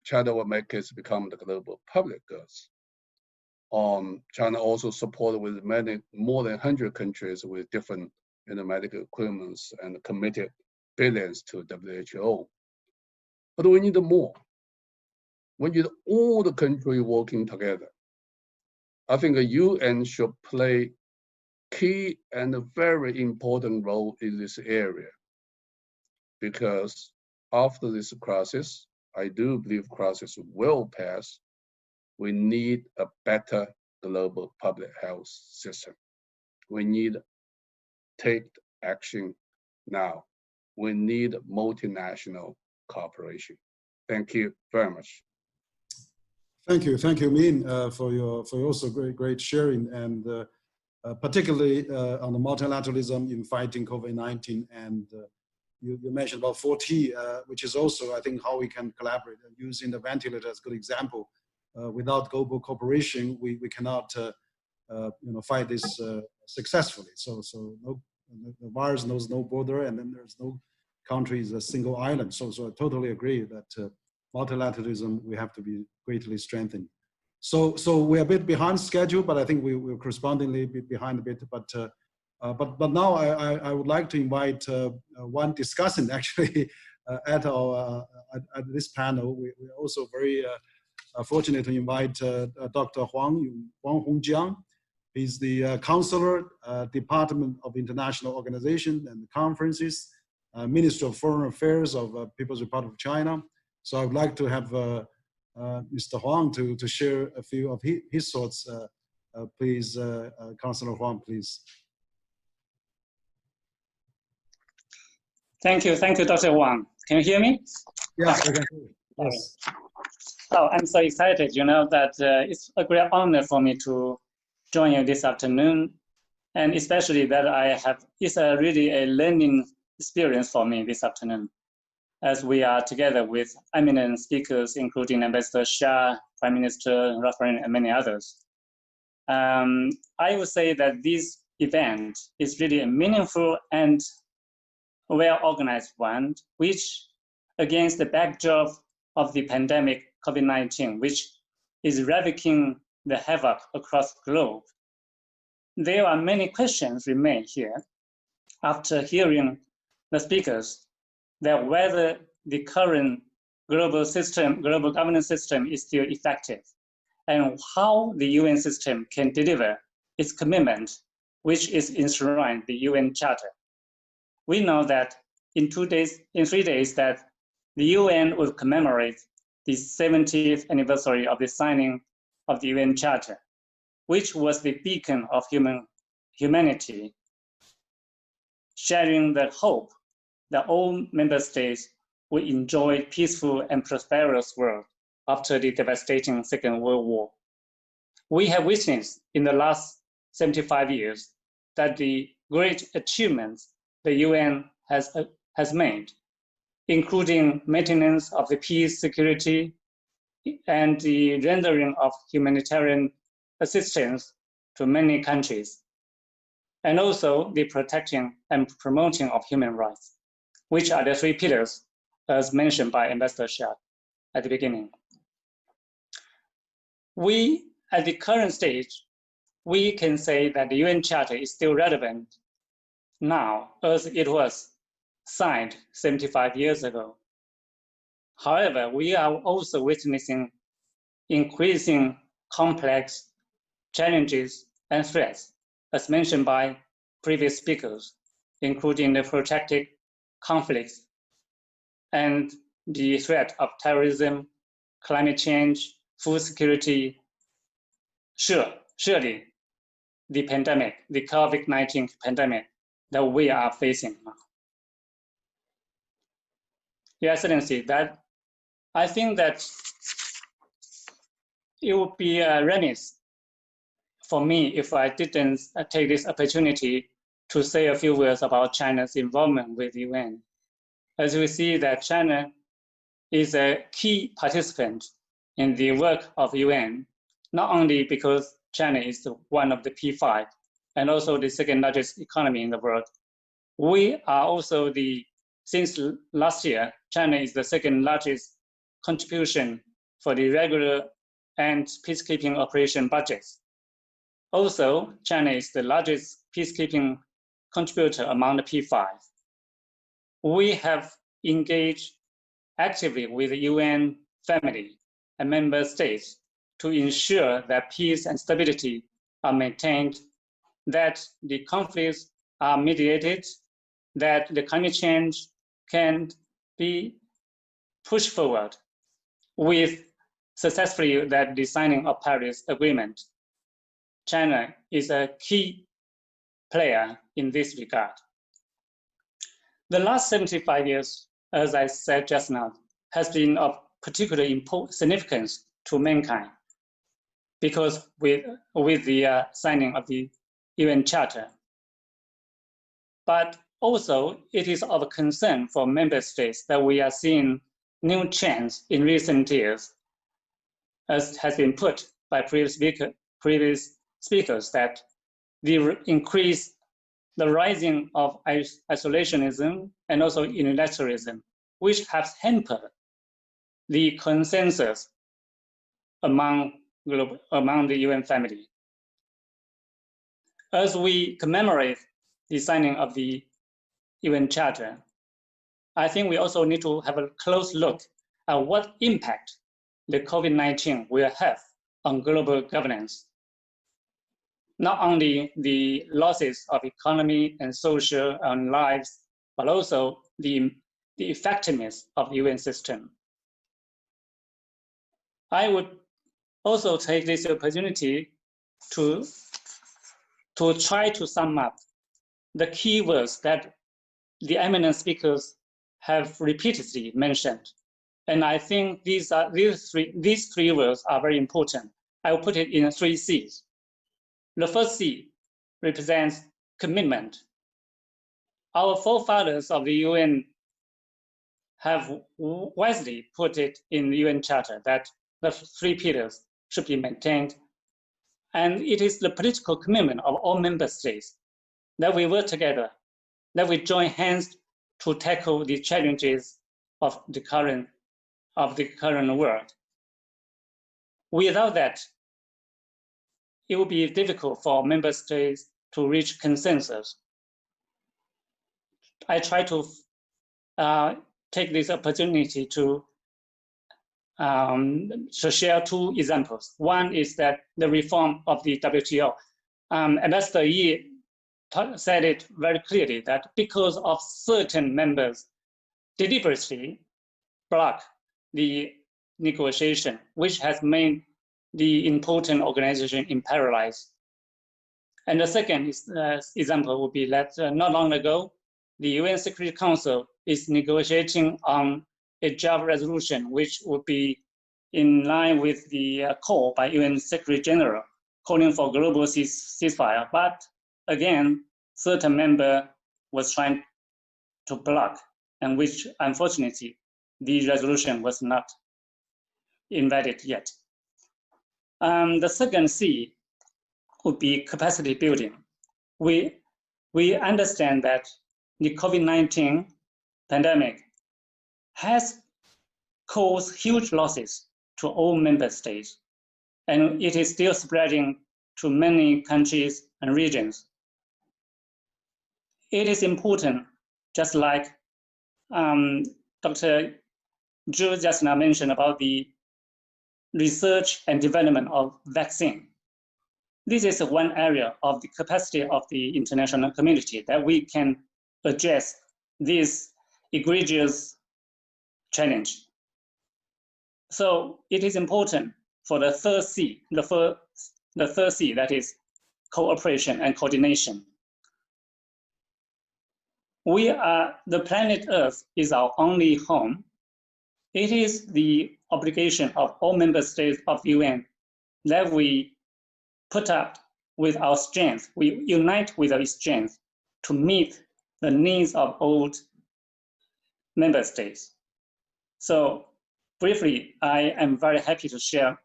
China will make it become the global public goods. China also supported with more than 100 countries with different medical equipment and committed billions to WHO. But we need more. We need all the countries working together. I think the UN should play key and a very important role in this area, because after this crisis, I do believe crisis will pass. We need a better global public health system. We need to take action now. We need multinational cooperation. Thank you very much. Thank you, Min, for your also great sharing, and particularly on the multilateralism in fighting COVID-19. And you mentioned about 4T, which is also, I think, how we can collaborate. Using the ventilator as a good example. Without global cooperation, we cannot fight this successfully. So the virus knows no border, and then there's no country is a single island. So I totally agree that multilateralism, we have to be greatly strengthened. So we're a bit behind schedule, but I think we're correspondingly behind a bit. But now I would like to invite one discussant actually at this panel. We're also very fortunate to invite Dr. Huang Hongjiang. He's the counselor, Department of International Organization and Conferences, Minister of Foreign Affairs of People's Republic of China. So I would like to have Mr. Huang to share a few of his thoughts. Please, Councillor Huang, please. Thank you, Dr. Wang. Can you hear me? Yeah, I can hear you. Yes. Oh, I'm so excited, that it's a great honor for me to join you this afternoon. And especially that it's really a learning experience for me this afternoon, as we are together with eminent speakers, including Ambassador Xia, Prime Minister Rafael, and many others. I would say that this event is really a meaningful and well-organized one, which against the backdrop of the pandemic COVID-19, which is ravaging the havoc across the globe. There are many questions remain here after hearing the speakers, that whether the current global governance system is still effective, and how the UN system can deliver its commitment, which is enshrined in the UN Charter. We know that in 3 days that the UN will commemorate the 70th anniversary of the signing of the UN Charter, which was the beacon of humanity, sharing the hope that all member states will enjoy a peaceful and prosperous world after the devastating Second World War. We have witnessed in the last 75 years that the great achievements the UN has made, including maintenance of the peace, security, and the rendering of humanitarian assistance to many countries, and also the protecting and promoting of human rights, which are the 3 pillars as mentioned by Ambassador Xia at the beginning. We, at the current stage, we can say that the UN Charter is still relevant now as it was signed 75 years ago. However, we are also witnessing increasing complex challenges and threats, as mentioned by previous speakers, including the protracted conflicts and the threat of terrorism, climate change, food security. Surely the pandemic, the COVID-19 pandemic that we are facing now. Your Excellency, that I think that it would be remiss for me if I didn't take this opportunity to say a few words about China's involvement with the UN. As we see that China is a key participant in the work of UN, not only because China is one of the P5 and also the second largest economy in the world. We are also since last year, China is the second largest contribution for the regular and peacekeeping operation budgets. Also, China is the largest peacekeeping contributor among the P5. We have engaged actively with the UN family and member states to ensure that peace and stability are maintained, that the conflicts are mediated, that the climate change can be pushed forward with successfully that the signing of Paris Agreement. China is a key player in this regard. The last 75 years, as I said just now, has been of particular significance to mankind because with the signing of the UN Charter. But also, it is of concern for member states that we are seeing new trends in recent years, as has been put by previous speakers, that the rising of isolationism and also unilateralism, which has hampered the consensus among the UN family. As we commemorate the signing of the UN Charter, I think we also need to have a close look at what impact the COVID-19 will have on global governance. Not only the losses of economy and social and lives, but also the effectiveness of the UN system. I would also take this opportunity to try to sum up the key words that the eminent speakers have repeatedly mentioned. And I think these three words are very important. I will put it in 3 C's. The first C represents commitment. Our forefathers of the UN have wisely put it in the UN Charter that the 3 pillars should be maintained. And it is the political commitment of all member states that we work together, that we join hands to tackle the challenges of the current world. Without that, it will be difficult for member states to reach consensus. I try to take this opportunity to share 2 examples. One is that the reform of the WTO. Ambassador Yi said it very clearly that because of certain members deliberately block the negotiation, which has made the important organization imperialized. And the second example would be that not long ago, the UN Security Council is negotiating on a draft resolution which would be in line with the call by UN Secretary General calling for global ceasefire. But again, certain member was trying to block, and which unfortunately the resolution was not invalid yet. The second C would be capacity building. We understand that the COVID-19 pandemic has caused huge losses to all member states, and it is still spreading to many countries and regions. It is important, just like Dr. Zhu just now mentioned about the research and development of vaccine. This is one area of the capacity of the international community that we can address this egregious challenge. So it is important for the third C, the third C, that is cooperation and coordination. The planet Earth is our only home. It is the obligation of all member states of the UN that we put up with our strength, we unite with our strength to meet the needs of all member states. So briefly, I am very happy to share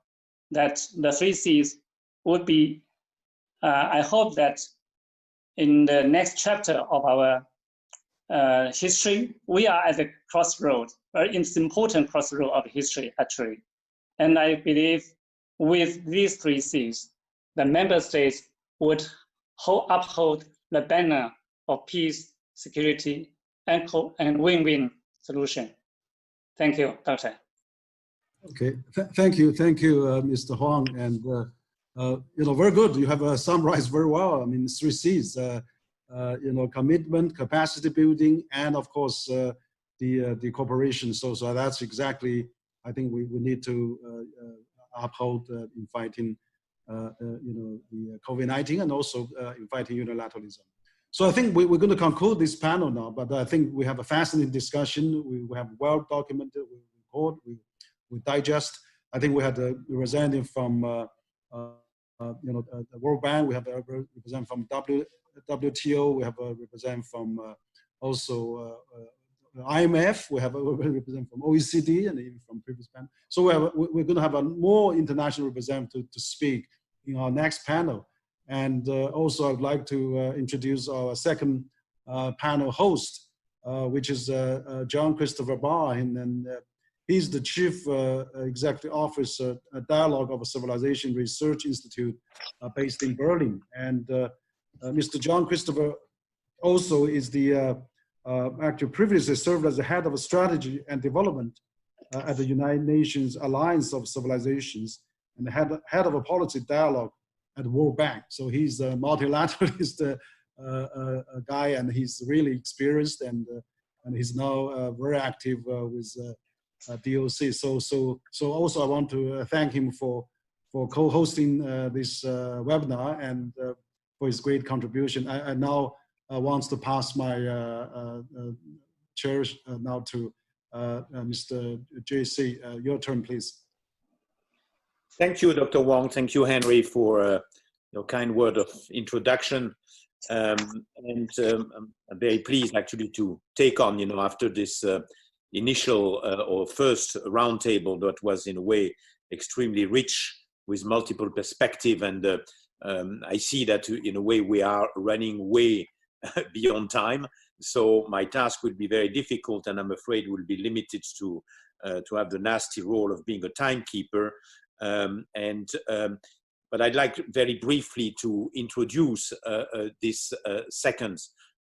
that the 3 Cs would be, I hope that in the next chapter of our history, we are at the crossroad, it's an important crossroad of history actually. And I believe with these 3 Cs, the member states would uphold the banner of peace, security, and win-win solution. Thank you, Doctor. Okay, thank you, Mr. Huang, and very good. You have summarized very well. I mean, 3 Cs: commitment, capacity building, and of course the cooperation. So that's exactly I think we need to uphold in fighting the COVID-19 and also in fighting unilateralism. So I think we're going to conclude this panel now, but I think we have a fascinating discussion. We have well documented, we record, we digest. I think we had a representative from the World Bank, we have a representative from WTO, we have a representative from also IMF, we have a representative from OECD and even from previous panel. So we're going to have a more international representative to speak in our next panel. And also I'd like to introduce our second panel host, which is John Christopher Barr, and he's the Chief Executive Officer, Dialogue of Civilization Research Institute based in Berlin. And Mr. John Christopher also is the, actually previously served as the head of strategy and development at the United Nations Alliance of Civilizations and the head of a policy dialogue at the World Bank. So he's a multilateralist guy, and he's really experienced, and he's now very active with DOC. So also I want to thank him for co-hosting this webinar and for his great contribution. I now want to pass my chair now to Mr. JC. Your turn, please. Thank you, Dr. Wang. Thank you, Henry, for your kind word of introduction. I'm very pleased actually to take on, after this initial or first roundtable that was in a way extremely rich with multiple perspectives. And I see that in a way we are running way beyond time. So my task will be very difficult, and I'm afraid will be limited to have the nasty role of being a timekeeper. But I'd like very briefly to introduce this second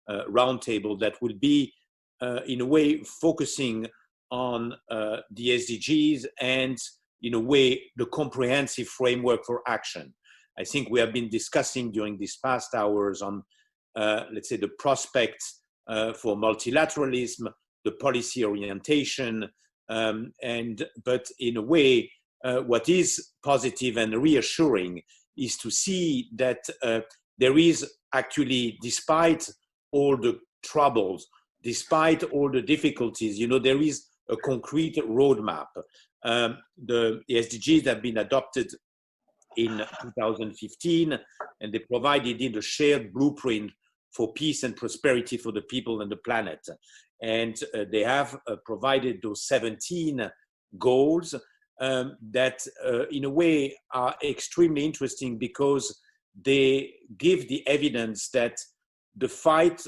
roundtable that will be in a way focusing on the SDGs and in a way the comprehensive framework for action. I think we have been discussing during these past hours on let's say the prospects for multilateralism, the policy orientation, but in a way what is positive and reassuring is to see that there is actually, despite all the troubles, despite all the difficulties, there is a concrete roadmap. The SDGs have been adopted in 2015, and they provided in a shared blueprint for peace and prosperity for the people and the planet. And they have provided those 17 goals that in a way are extremely interesting because they give the evidence that the fight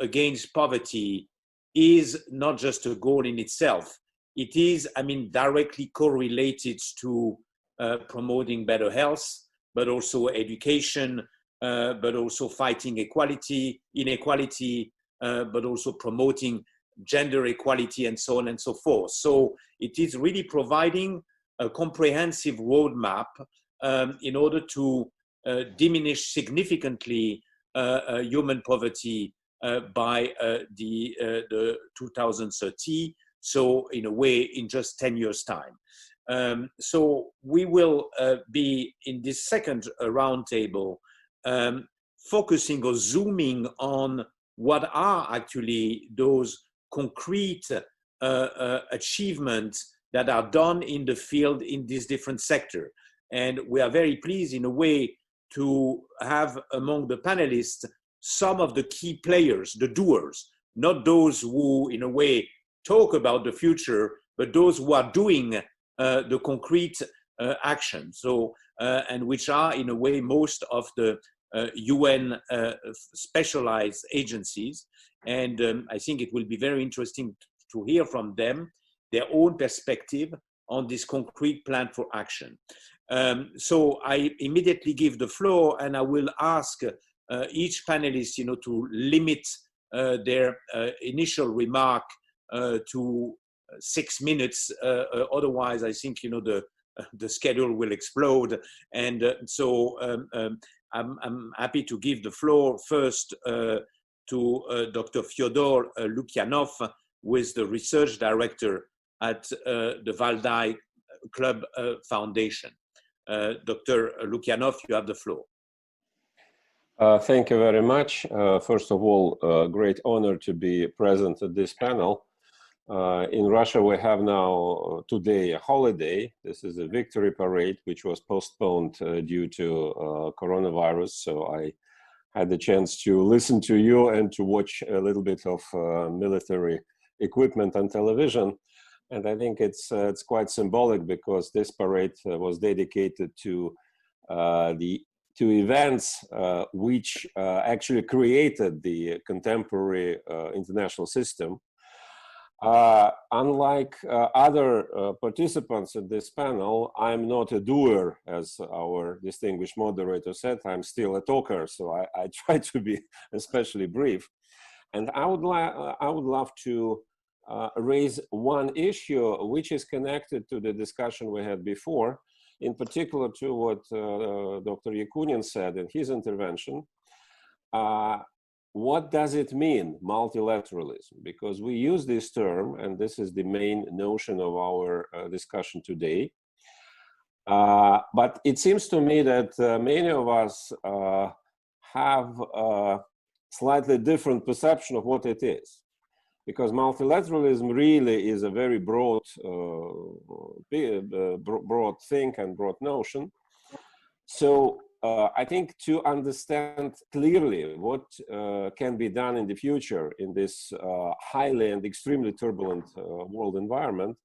against poverty is not just a goal in itself. It is, I mean, directly correlated to promoting better health, but also education, but also fighting inequality, but also promoting gender equality and so on and so forth. So it is really providing a comprehensive roadmap in order to diminish significantly human poverty by the 2030. So in a way, in just 10 years' time. So we will be in this second roundtable focusing or zooming on what are actually those concrete achievements that are done in the field in this different sector. And we are very pleased in a way to have among the panelists some of the key players, the doers, not those who in a way talk about the future, but those who are doing the concrete action. So, and which are in a way most of the UN specialized agencies. And I think it will be very interesting to hear from them their own perspective on this concrete plan for action. So I immediately give the floor, and I will ask each panelist, to limit their initial remark to 6 minutes. Otherwise, I think the schedule will explode. And so I'm happy to give the floor first to Dr. Fyodor Lukyanov, who is the research director at the Valdai Club Foundation. Dr. Lukyanov, you have the floor. Thank you very much. First of all, great honor to be present at this panel. In Russia, we have now today a holiday. This is a victory parade, which was postponed due to coronavirus. So I had the chance to listen to you and to watch a little bit of military equipment on television. And I think it's quite symbolic because this parade was dedicated to events which actually created the contemporary international system. Unlike other participants in this panel, I'm not a doer, as our distinguished moderator said. I'm still a talker, so I try to be especially brief. And I would love to raise one issue which is connected to the discussion we had before, in particular to what Dr. Yakunin said in his intervention. What does it mean, multilateralism? Because we use this term, and this is the main notion of our discussion today. But it seems to me that many of us have a slightly different perception of what it is. Because multilateralism really is a very broad thing and broad notion. So I think to understand clearly what can be done in the future in this highly and extremely turbulent world environment,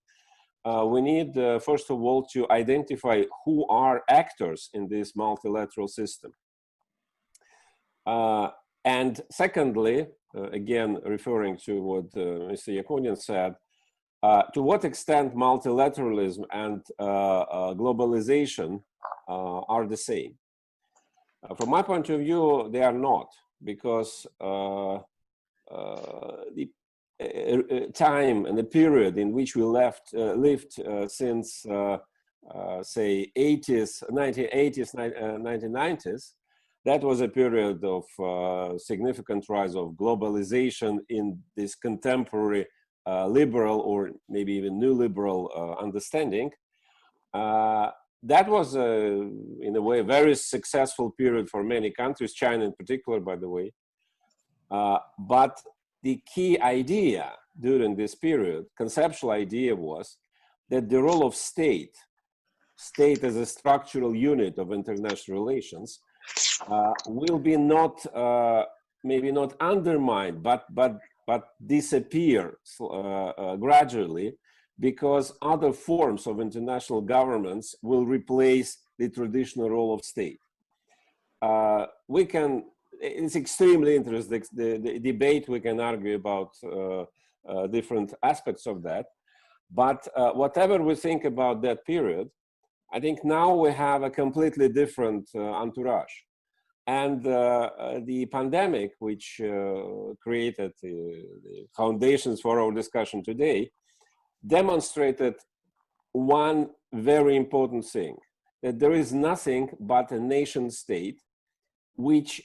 we need, first of all, to identify who are actors in this multilateral system. And secondly, again, referring to what Mr. Yakunin said, to what extent multilateralism and globalization are the same? From my point of view, they are not, because the time and the period in which we lived since, say, 1980s, 1990s, that was a period of significant rise of globalization in this contemporary liberal or maybe even new liberal understanding. That was, in a way, a very successful period for many countries, China in particular, by the way. But the key idea during this period, conceptual idea, was that the role of state as a structural unit of international relations, will be not, maybe not undermined, but disappear gradually, because other forms of international governments will replace the traditional role of state. It's extremely interesting, the debate we can argue about different aspects of that. But whatever we think about that period, I think now we have a completely different entourage. And the pandemic, which created the foundations for our discussion today, demonstrated one very important thing, that there is nothing but a nation state which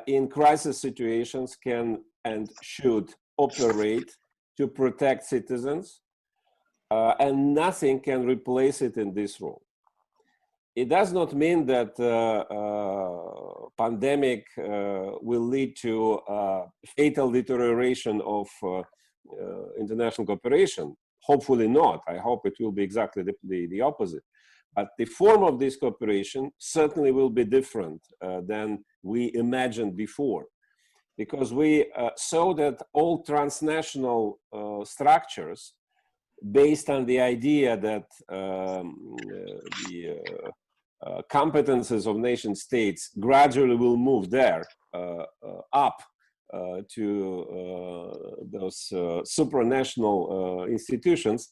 in crisis situations can and should operate to protect citizens, and nothing can replace it in this role. It does not mean that pandemic will lead to fatal deterioration of international cooperation. Hopefully not. I hope it will be exactly the opposite. But the form of this cooperation certainly will be different than we imagined before, because we saw that all transnational structures, based on the idea that the competences of nation states gradually will move there up to those supranational institutions,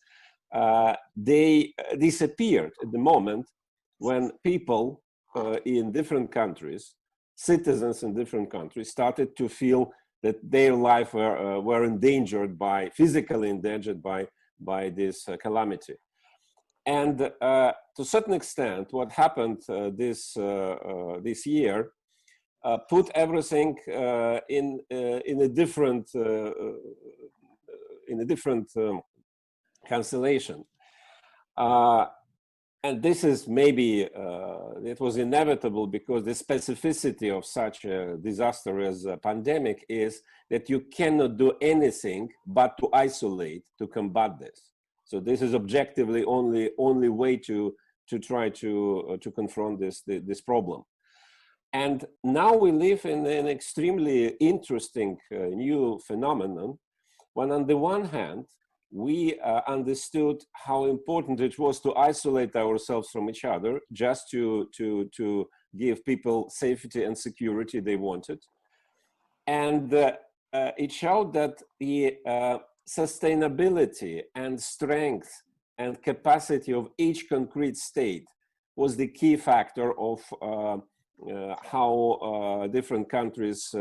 they disappeared at the moment when people in different countries, citizens in different countries, started to feel that their life were endangered by, physically endangered by this calamity. And to a certain extent, what happened this year put everything in a different constellation. And this is maybe, it was inevitable, because the specificity of such a disaster as a pandemic is that you cannot do anything but to isolate, to combat this. So this is objectively only way to try to confront this problem. And now we live in an extremely interesting new phenomenon, when on the one hand, we understood how important it was to isolate ourselves from each other, just to give people safety and security they wanted. And it showed that the sustainability and strength and capacity of each concrete state was the key factor of how different countries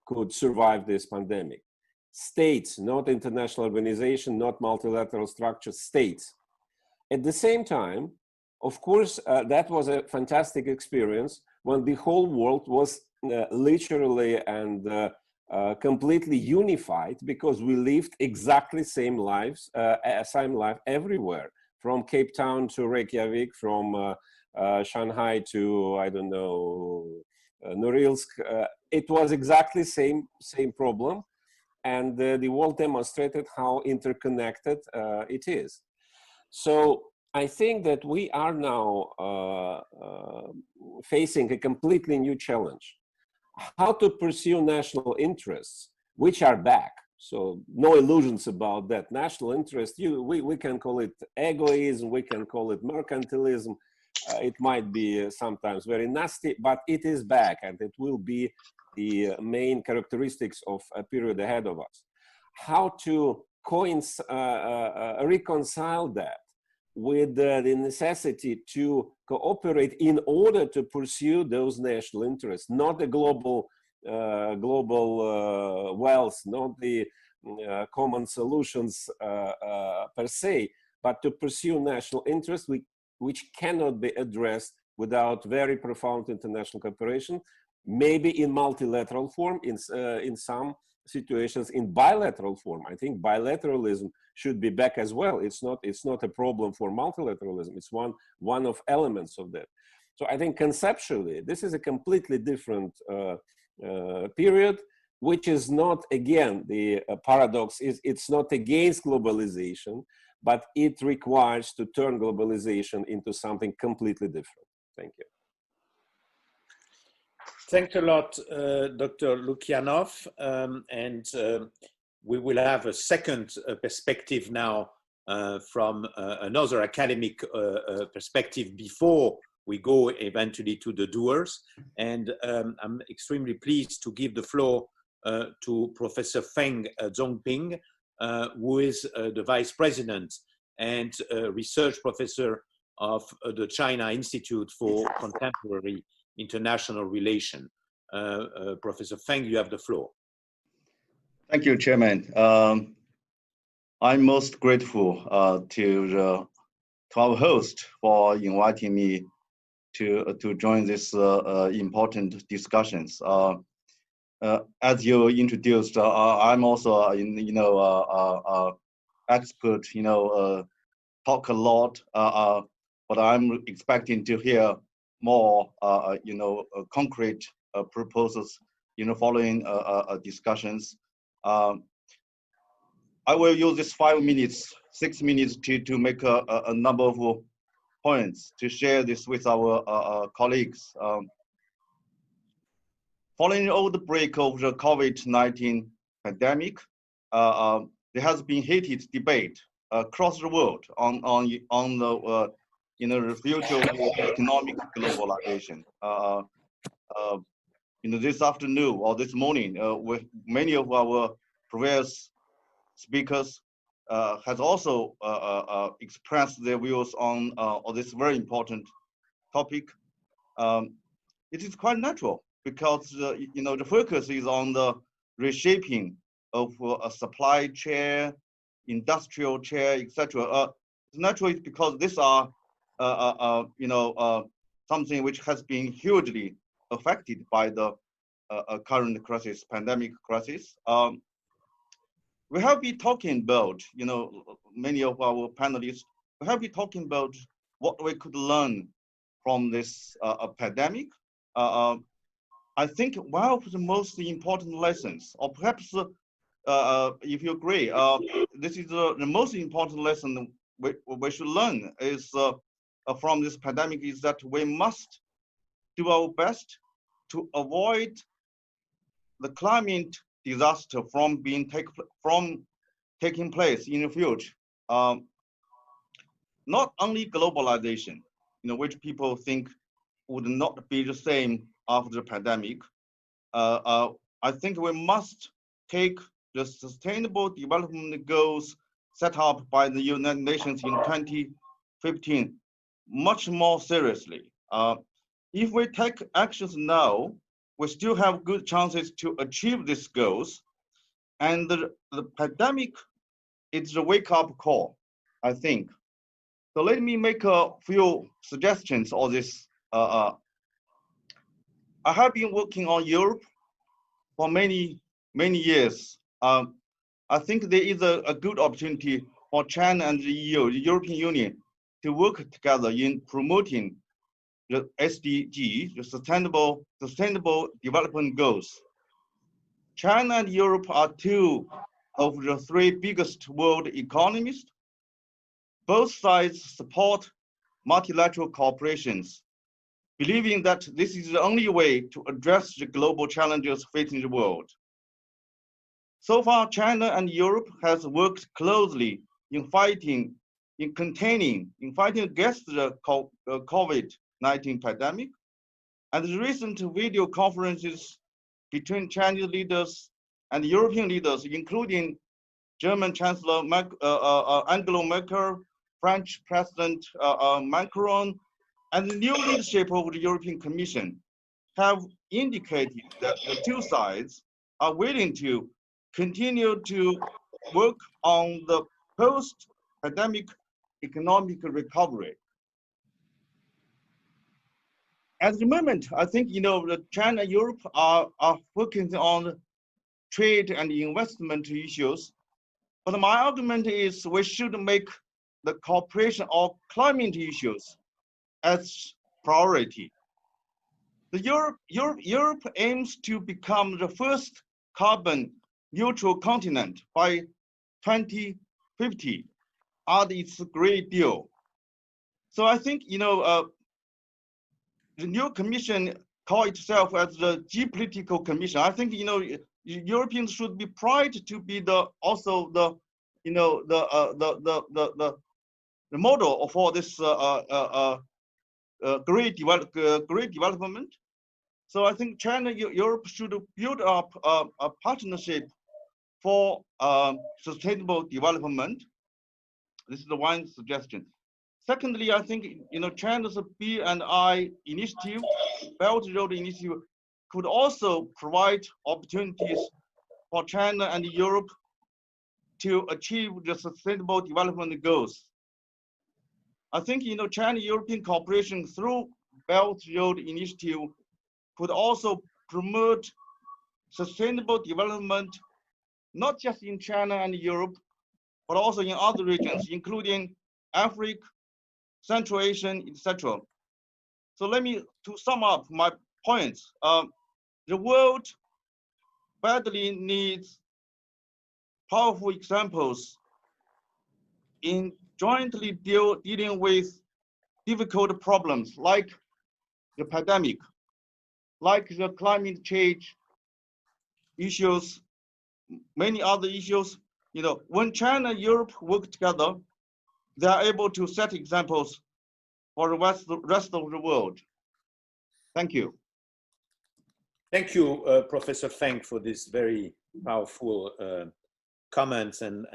could survive this pandemic. States, not international organization, not multilateral structure, states. At the same time, of course, that was a fantastic experience when the whole world was literally and completely unified, because we lived exactly same life everywhere, from Cape Town to Reykjavik, from Shanghai to, I don't know, Norilsk. It was exactly same problem. And the world demonstrated how interconnected it is. So I think that we are now facing a completely new challenge. How to pursue national interests, which are back. So no illusions about that. National interest, we can call it egoism, we can call it mercantilism. It might be sometimes very nasty, but it is back, and it will be the main characteristics of a period ahead of us. How to reconcile that with the necessity to cooperate in order to pursue those national interests, not the global wealth, not the common solutions per se, but to pursue national interests which cannot be addressed without very profound international cooperation, maybe in multilateral form, in some situations in bilateral form. I think bilateralism should be back as well. It's not a problem for multilateralism. It's one of elements of that. So I think conceptually, this is a completely different period, which is not, again, the paradox is it's not against globalization, but it requires to turn globalization into something completely different. Thank you. Thanks a lot, Dr. Lukianov. And we will have a second perspective now from another academic perspective before we go eventually to the doers. And I'm extremely pleased to give the floor to Professor Feng Zhongping, who is the vice president and research professor of the China Institute for Contemporary International Relations. Professor Feng, you have the floor. Thank you, Chairman. I'm most grateful to our host for inviting me to join this important discussions. As you introduced, I'm also expert, talk a lot, but I'm expecting to hear more, concrete proposals, following discussions. I will use this 5 minutes, 6 minutes to make a number of points to share this with our colleagues. Following all the break of the COVID-19 pandemic, there has been heated debate across the world on the the future of economic globalization. This afternoon or this morning, with many of our previous speakers has also expressed their views on this very important topic. It is quite natural because the focus is on the reshaping of a supply chain, industrial chain, etc. It's natural because these are something which has been hugely affected by the current crisis, pandemic crisis. We have been talking about, many of our panelists, we have been talking about what we could learn from this pandemic. I think one of the most important lessons, or perhaps if you agree, this is the most important lesson we should learn is from this pandemic is that we must do our best to avoid the climate disaster from taking place in the future. Not only globalization, which people think would not be the same after the pandemic. I think we must take the sustainable development goals set up by the United Nations in 2015 much more seriously. If we take actions now, we still have good chances to achieve these goals. And the pandemic is the wake-up call, I think. So let me make a few suggestions on this. I have been working on Europe for many years. I think there is a good opportunity for China and the EU, the European Union, to work together in promoting the SDG, the Sustainable Development Goals. China and Europe are two of the three biggest world economies. Both sides support multilateral corporations, believing that this is the only way to address the global challenges facing the world. So far, China and Europe has worked closely in fighting against the COVID-19 pandemic, and the recent video conferences between Chinese leaders and European leaders, including German Chancellor Angela Merkel, French President Macron, and the new leadership of the European Commission have indicated that the two sides are willing to continue to work on the post-pandemic economic recovery. At the moment, I think China and Europe are focusing on trade and investment issues. But my argument is we should make the cooperation on climate issues as priority. Europe aims to become the first carbon neutral continent by 2050, and it's a great deal. So I think the new commission call itself as the geopolitical commission. I think Europeans should be proud to be also the model for this great development. So I think China and Europe should build up a partnership for sustainable development. This is the one suggestion. Secondly, I think China's B&I initiative, Belt and Road Initiative, could also provide opportunities for China and Europe to achieve the sustainable development goals. I think China-European cooperation through Belt and Road Initiative could also promote sustainable development, not just in China and Europe, but also in other regions, including Africa, Central Asia, etc. So to sum up my points, the world badly needs powerful examples in jointly dealing with difficult problems like the pandemic, like the climate change issues, many other issues. When China and Europe work together, they are able to set examples for the rest of the world. Thank you. Thank you, Professor Feng, for this very powerful comments and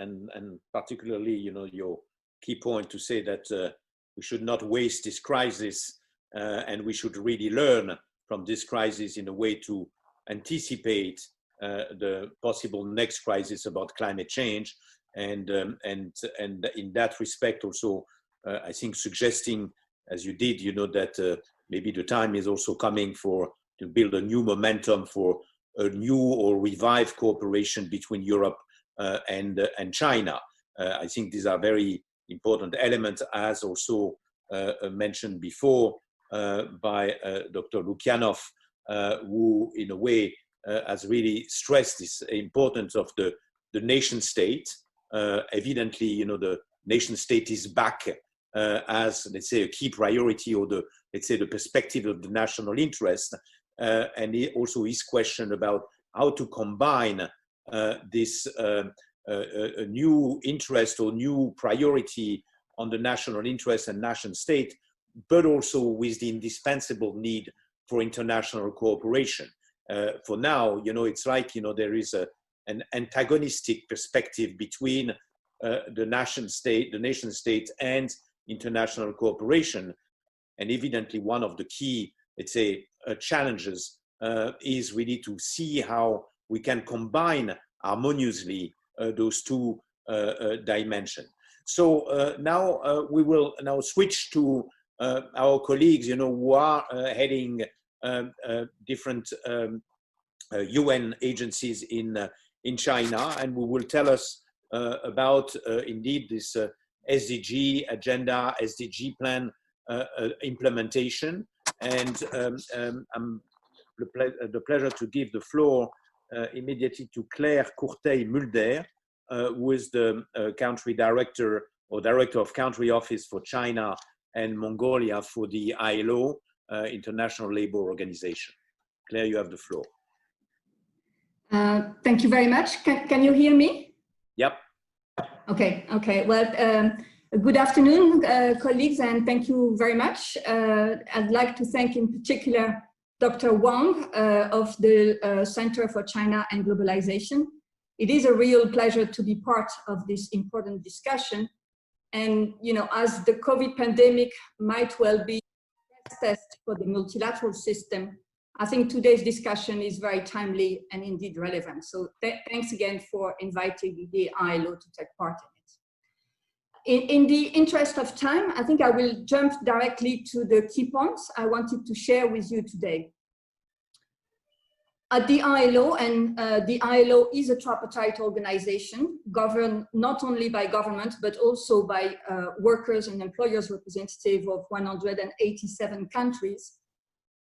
particularly, your key point to say that we should not waste this crisis and we should really learn from this crisis in a way to anticipate the possible next crisis about climate change. And in that respect also, I think suggesting, as you did, that maybe the time is also coming to build a new momentum for a new or revived cooperation between Europe and China. I think these are very important elements, as also mentioned before by Dr. Lukyanov, who in a way has really stressed this importance of the nation state. Evidently, the nation state is back as, let's say, a key priority, or let's say the perspective of the national interest. And also his question about how to combine this new interest or new priority on the national interest and nation state, but also with the indispensable need for international cooperation. For now, it's like, there is an antagonistic perspective between the nation state and international cooperation. And evidently one of the key, let's say, challenges is really to see how we can combine harmoniously those two dimensions. So now we will now switch to our colleagues, who are heading different UN agencies in China, and who will tell us about indeed this SDG agenda, SDG plan implementation. And I'm the pleasure to give the floor immediately to Claire Courteil-Mulder, who is the country director or director of country office for China and Mongolia for the ILO, International Labour Organization. Claire, you have the floor. Thank you very much. Can you hear me? Yep. Okay. Well, good afternoon, colleagues, and thank you very much. I'd like to thank in particular Dr. Wang of the Center for China and Globalization. It is a real pleasure to be part of this important discussion. And, as the COVID pandemic might well be a test for the multilateral system, I think today's discussion is very timely and indeed relevant. So thanks again for inviting the ILO to take part in it. In the interest of time, I think I will jump directly to the key points I wanted to share with you today. At the ILO, and the ILO is a tripartite organization governed not only by government, but also by workers and employers representative of 187 countries.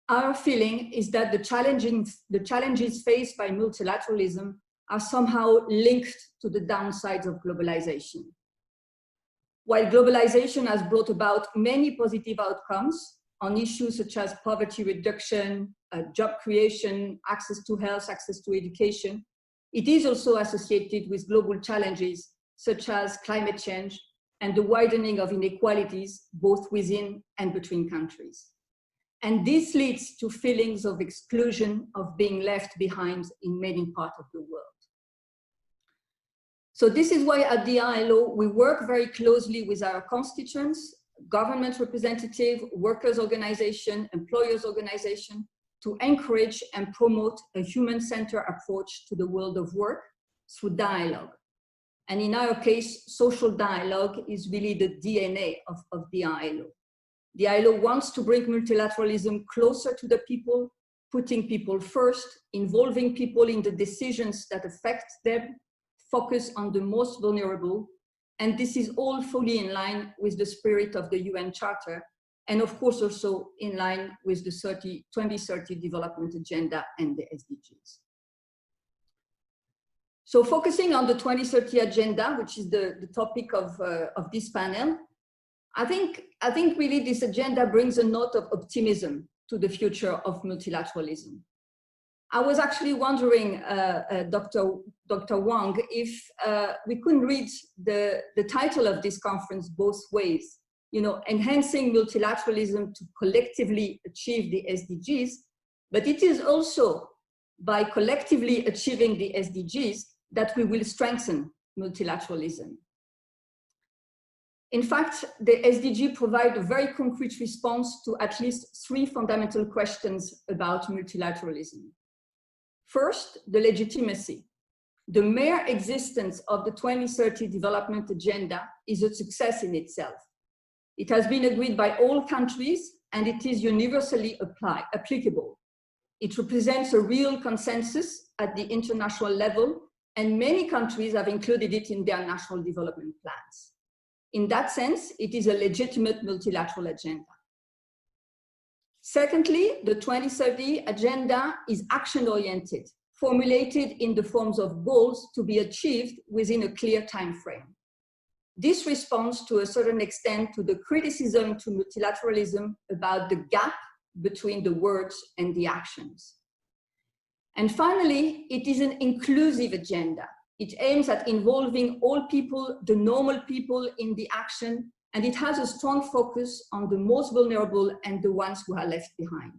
Our feeling is that the challenges faced by multilateralism are somehow linked to the downsides of globalization. While globalization has brought about many positive outcomes on issues such as poverty reduction, job creation, access to health, access to education, it is also associated with global challenges such as climate change and the widening of inequalities both within and between countries. And this leads to feelings of exclusion, of being left behind in many parts of the world. So this is why at the ILO, we work very closely with our constituents, government representative, workers' organization, employers' organization, to encourage and promote a human-centered approach to the world of work through dialogue. And in our case, social dialogue is really the DNA of the ILO. The ILO wants to bring multilateralism closer to the people, putting people first, involving people in the decisions that affect them, focus on the most vulnerable, and this is all fully in line with the spirit of the UN Charter, and of course also in line with the 2030 Development Agenda and the SDGs. So focusing on the 2030 Agenda, which is the topic of this panel, I think really this agenda brings a note of optimism to the future of multilateralism. I was actually wondering, Dr. Wang, if we couldn't read the title of this conference both ways, you know, enhancing multilateralism to collectively achieve the SDGs, but it is also by collectively achieving the SDGs that we will strengthen multilateralism. In fact, the SDG provide a very concrete response to at least 3 fundamental questions about multilateralism. First, the legitimacy. The mere existence of the 2030 Development Agenda is a success in itself. It has been agreed by all countries and it is universally applicable. It represents a real consensus at the international level and many countries have included it in their national development plans. In that sense, it is a legitimate multilateral agenda. Secondly, the 2030 Agenda is action-oriented, formulated in the forms of goals to be achieved within a clear time frame. This responds to a certain extent to the criticism to multilateralism about the gap between the words and the actions. And finally, it is an inclusive agenda. It aims at involving all people, the normal people, in the action, and it has a strong focus on the most vulnerable and the ones who are left behind.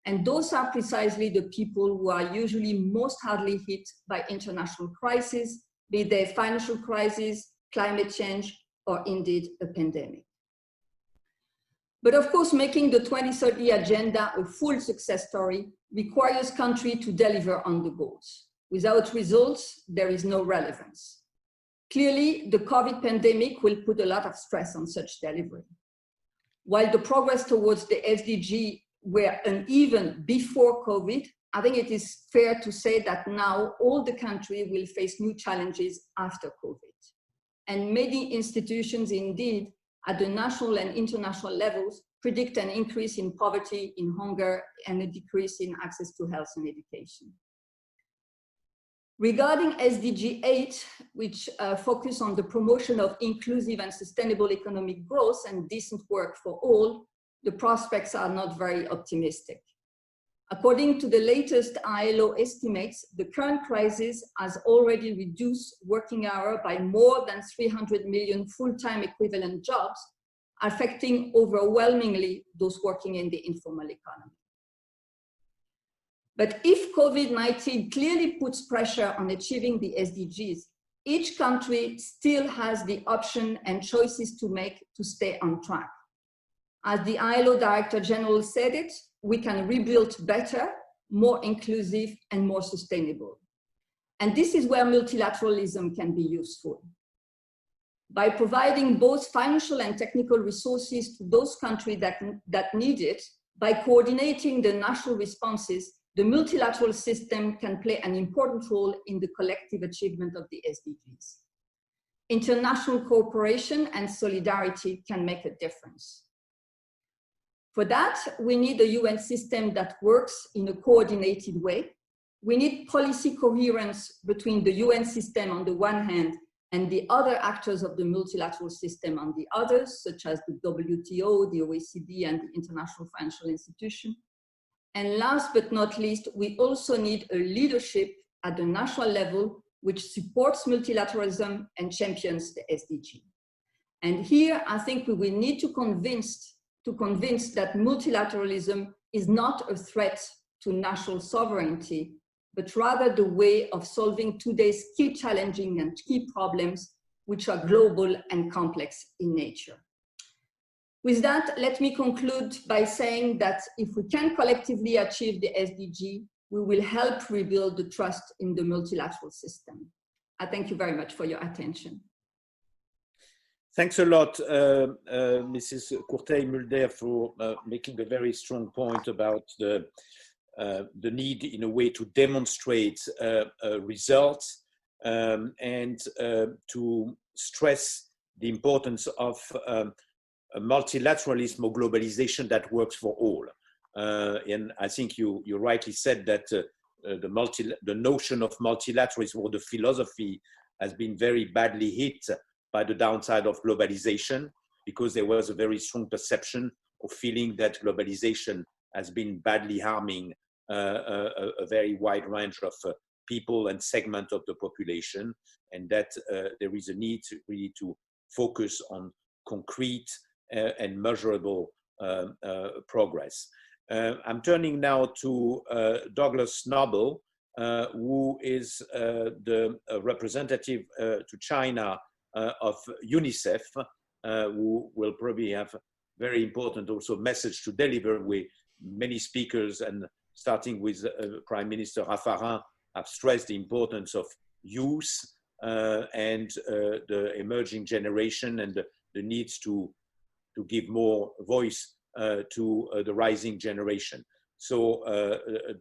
And those are precisely the people who are usually most hardly hit by international crises, be they financial crises, climate change, or indeed a pandemic. But of course, making the 2030 Agenda a full success story requires countries to deliver on the goals. Without results, there is no relevance. Clearly, the COVID pandemic will put a lot of stress on such delivery. While the progress towards the SDG were uneven before COVID, I think it is fair to say that now all the countries will face new challenges after COVID. And many institutions indeed at the national and international levels predict an increase in poverty, in hunger, and a decrease in access to health and education. Regarding SDG 8, which focus on the promotion of inclusive and sustainable economic growth and decent work for all, the prospects are not very optimistic. According to the latest ILO estimates, the current crisis has already reduced working hours by more than 300 million full-time equivalent jobs, affecting overwhelmingly those working in the informal economy. But if COVID-19 clearly puts pressure on achieving the SDGs, each country still has the option and choices to make to stay on track. As the ILO Director General said it, we can rebuild better, more inclusive, and more sustainable. And this is where multilateralism can be useful. By providing both financial and technical resources to those countries that need it, by coordinating the national responses, the multilateral system can play an important role in the collective achievement of the SDGs. International cooperation and solidarity can make a difference. For that, we need a UN system that works in a coordinated way. We need policy coherence between the UN system on the one hand and the other actors of the multilateral system on the others, such as the WTO, the OECD, and the International Financial Institution. And last but not least, we also need a leadership at the national level which supports multilateralism and champions the SDG. And here, I think we will need to convince that multilateralism is not a threat to national sovereignty, but rather the way of solving today's key challenging and key problems, which are global and complex in nature. With that, let me conclude by saying that if we can collectively achieve the SDG, we will help rebuild the trust in the multilateral system. I thank you very much for your attention. Thanks a lot, Mrs. Courtey-Mulder, for making a very strong point about the need, in a way, to demonstrate results and to stress the importance of a multilateralism or globalization that works for all. And I think you rightly said that the notion of multilateralism or the philosophy has been very badly hit by the downside of globalization, because there was a very strong perception of feeling that globalization has been badly harming a very wide range of people and segment of the population, and that there is a need really to focus on concrete and measurable progress. I'm turning now to Douglas Noble, who is the representative to China of UNICEF, who will probably have very important also message to deliver, with many speakers, and starting with Prime Minister Raffarin, have stressed the importance of youth and the emerging generation, and the needs to give more voice to the rising generation. So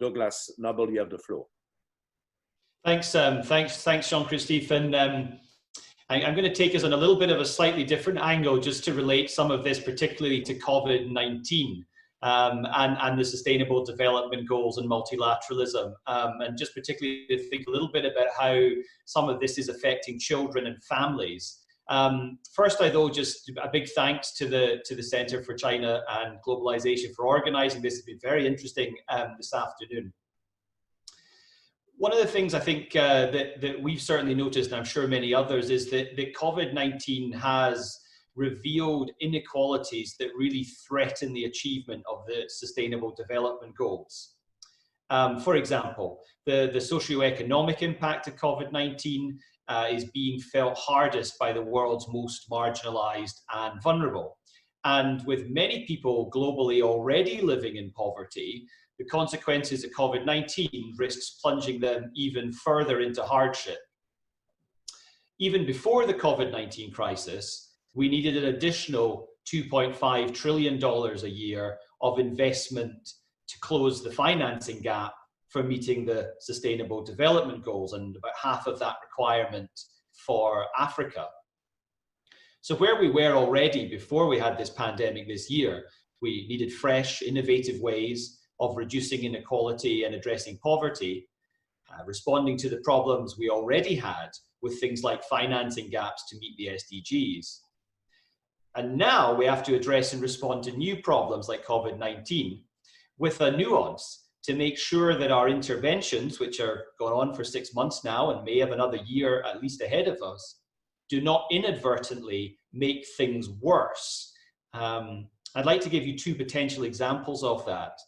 Douglas Noble, you have the floor. Thanks, Jean-Christophe. And I'm going to take us on a little bit of a slightly different angle, just to relate some of this particularly to COVID-19 and the Sustainable Development Goals and multilateralism, and just particularly to think a little bit about how some of this is affecting children and families. First, though, just a big thanks to the Center for China and Globalization for organizing this. It's been very interesting this afternoon. One of the things I think that we've certainly noticed, and I'm sure many others, is that COVID-19 has revealed inequalities that really threaten the achievement of the Sustainable Development Goals. For example, the socioeconomic impact of COVID-19 is being felt hardest by the world's most marginalized and vulnerable. And with many people globally already living in poverty, the consequences of COVID-19 risks plunging them even further into hardship. Even before the COVID-19 crisis, we needed an additional $2.5 trillion a year of investment to close the financing gap for meeting the Sustainable Development Goals, and about half of that requirement for Africa. So where we were already before we had this pandemic this year, we needed fresh, innovative ways of reducing inequality and addressing poverty, responding to the problems we already had with things like financing gaps to meet the SDGs. And now we have to address and respond to new problems like COVID-19 with a nuance to make sure that our interventions, which are going on for 6 months now and may have another year at least ahead of us, do not inadvertently make things worse. I'd like to give you two potential examples of that.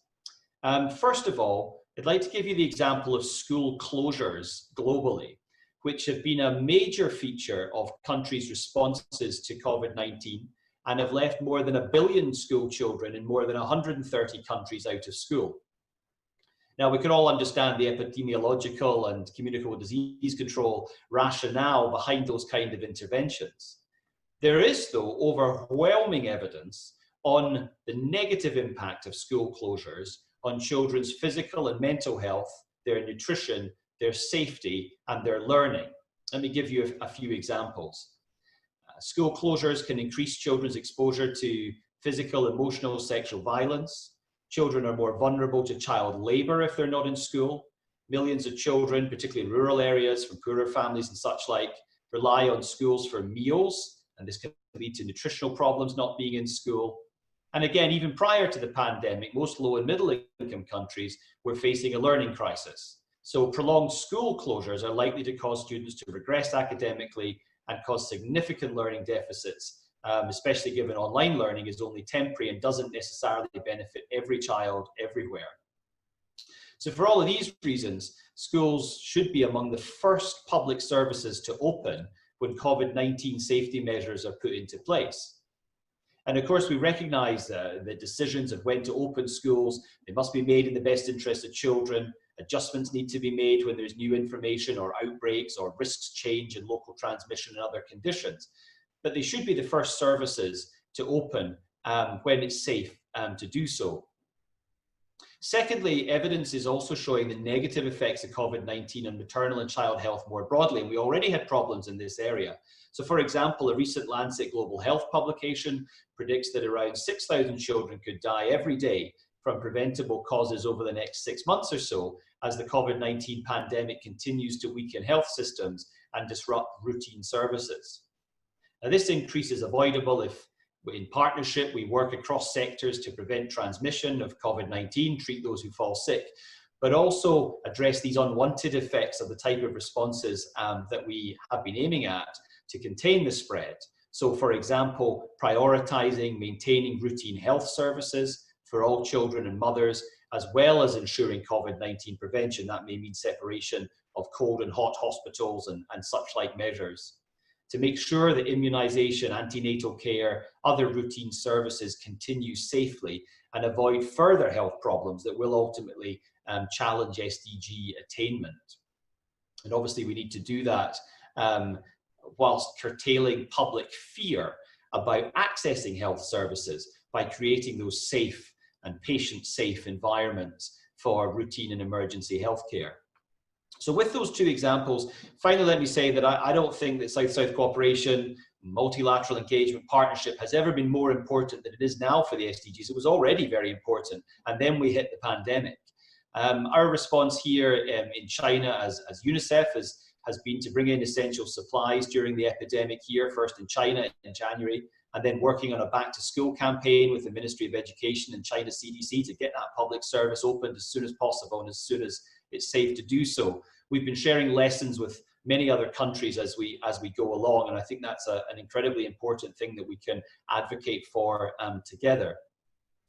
First of all, I'd like to give you the example of school closures globally, which have been a major feature of countries' responses to COVID-19 and have left more than 1 billion school children in more than 130 countries out of school. Now, we can all understand the epidemiological and communicable disease control rationale behind those kind of interventions. There is, though, overwhelming evidence on the negative impact of school closures on children's physical and mental health, their nutrition, their safety, and their learning. Let me give you a few examples. School closures can increase children's exposure to physical, emotional, sexual violence. Children are more vulnerable to child labor if they're not in school. Millions of children, particularly in rural areas from poorer families and such like, rely on schools for meals, and this can lead to nutritional problems not being in school. And again, even prior to the pandemic, most low and middle income countries were facing a learning crisis. So prolonged school closures are likely to cause students to regress academically and cause significant learning deficits, especially given online learning is only temporary and doesn't necessarily benefit every child everywhere. So for all of these reasons, schools should be among the first public services to open when COVID-19 safety measures are put into place. And of course, we recognize the decisions of when to open schools. They must be made in the best interest of children. Adjustments need to be made when there's new information or outbreaks or risks change in local transmission and other conditions. But they should be the first services to open when it's safe to do so. Secondly, evidence is also showing the negative effects of COVID-19 on maternal and child health more broadly, and we already had problems in this area. So for example, a recent Lancet Global Health publication predicts that around 6,000 children could die every day from preventable causes over the next 6 months or so, as the COVID-19 pandemic continues to weaken health systems and disrupt routine services. Now, this increase is avoidable if, in partnership, we work across sectors to prevent transmission of COVID-19, treat those who fall sick, but also address these unwanted effects of the type of responses that we have been aiming at to contain the spread. So, for example, prioritizing maintaining routine health services for all children and mothers, as well as ensuring COVID-19 prevention. That may mean separation of cold and hot hospitals and such like measures. To make sure that immunization, antenatal care, other routine services continue safely and avoid further health problems that will ultimately challenge SDG attainment. And obviously we need to do that whilst curtailing public fear about accessing health services by creating those safe and patient-safe environments for routine and emergency healthcare. So with those two examples, finally, let me say that I don't think that South-South cooperation, multilateral engagement, partnership has ever been more important than it is now for the SDGs. It was already very important, and then we hit the pandemic. Our response here in China as UNICEF has been to bring in essential supplies during the epidemic here, first in China in January, and then working on a back-to-school campaign with the Ministry of Education and China CDC to get that public service opened as soon as possible and as soon as it's safe to do so. We've been sharing lessons with many other countries as we go along, and I think that's an incredibly important thing that we can advocate for together.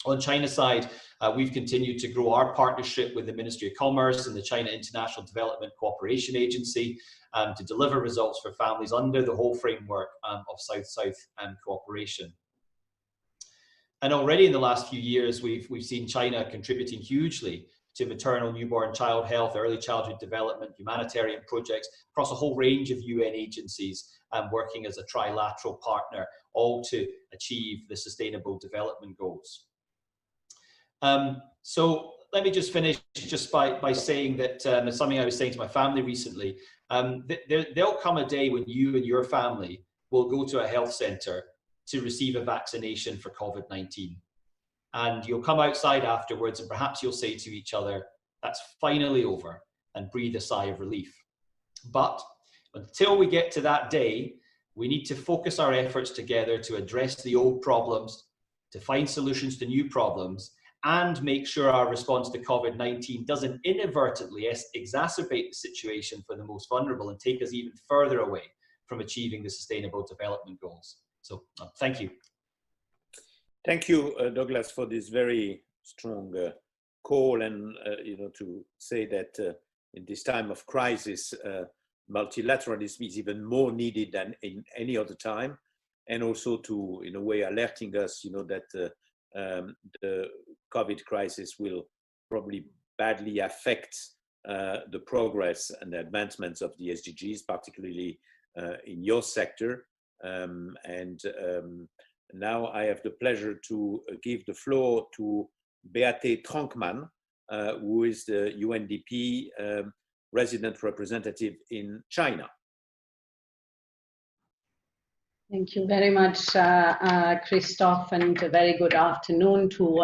On China's side, we've continued to grow our partnership with the Ministry of Commerce and the China International Development Cooperation Agency to deliver results for families under the whole framework of South-South cooperation. And already in the last few years, we've seen China contributing hugely to maternal, newborn, child health, early childhood development, humanitarian projects across a whole range of UN agencies working as a trilateral partner, all to achieve the Sustainable Development Goals. So let me just finish just by saying that it's something I was saying to my family recently. There'll come a day when you and your family will go to a health center to receive a vaccination for COVID-19. And you'll come outside afterwards and perhaps you'll say to each other, that's finally over, and breathe a sigh of relief. But until we get to that day, we need to focus our efforts together to address the old problems, to find solutions to new problems, and make sure our response to COVID-19 doesn't inadvertently exacerbate the situation for the most vulnerable and take us even further away from achieving the Sustainable Development Goals. So thank you. Thank you, Douglas, for this very strong call, and to say that in this time of crisis, multilateralism is even more needed than in any other time, and also to, in a way, alerting us, that the COVID crisis will probably badly affect the progress and the advancements of the SDGs, particularly in your sector. Now I have the pleasure to give the floor to Beate Tronkmann, who is the UNDP resident representative in China. Thank you very much, Christoph, and a very good afternoon to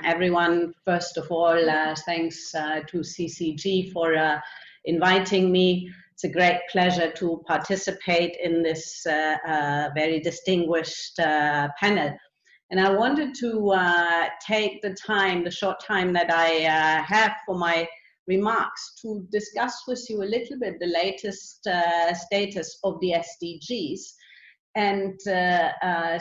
everyone. First of all, thanks to CCG for inviting me. It's a great pleasure to participate in this very distinguished panel. And I wanted to take the time, the short time that I have for my remarks, to discuss with you a little bit the latest status of the SDGs And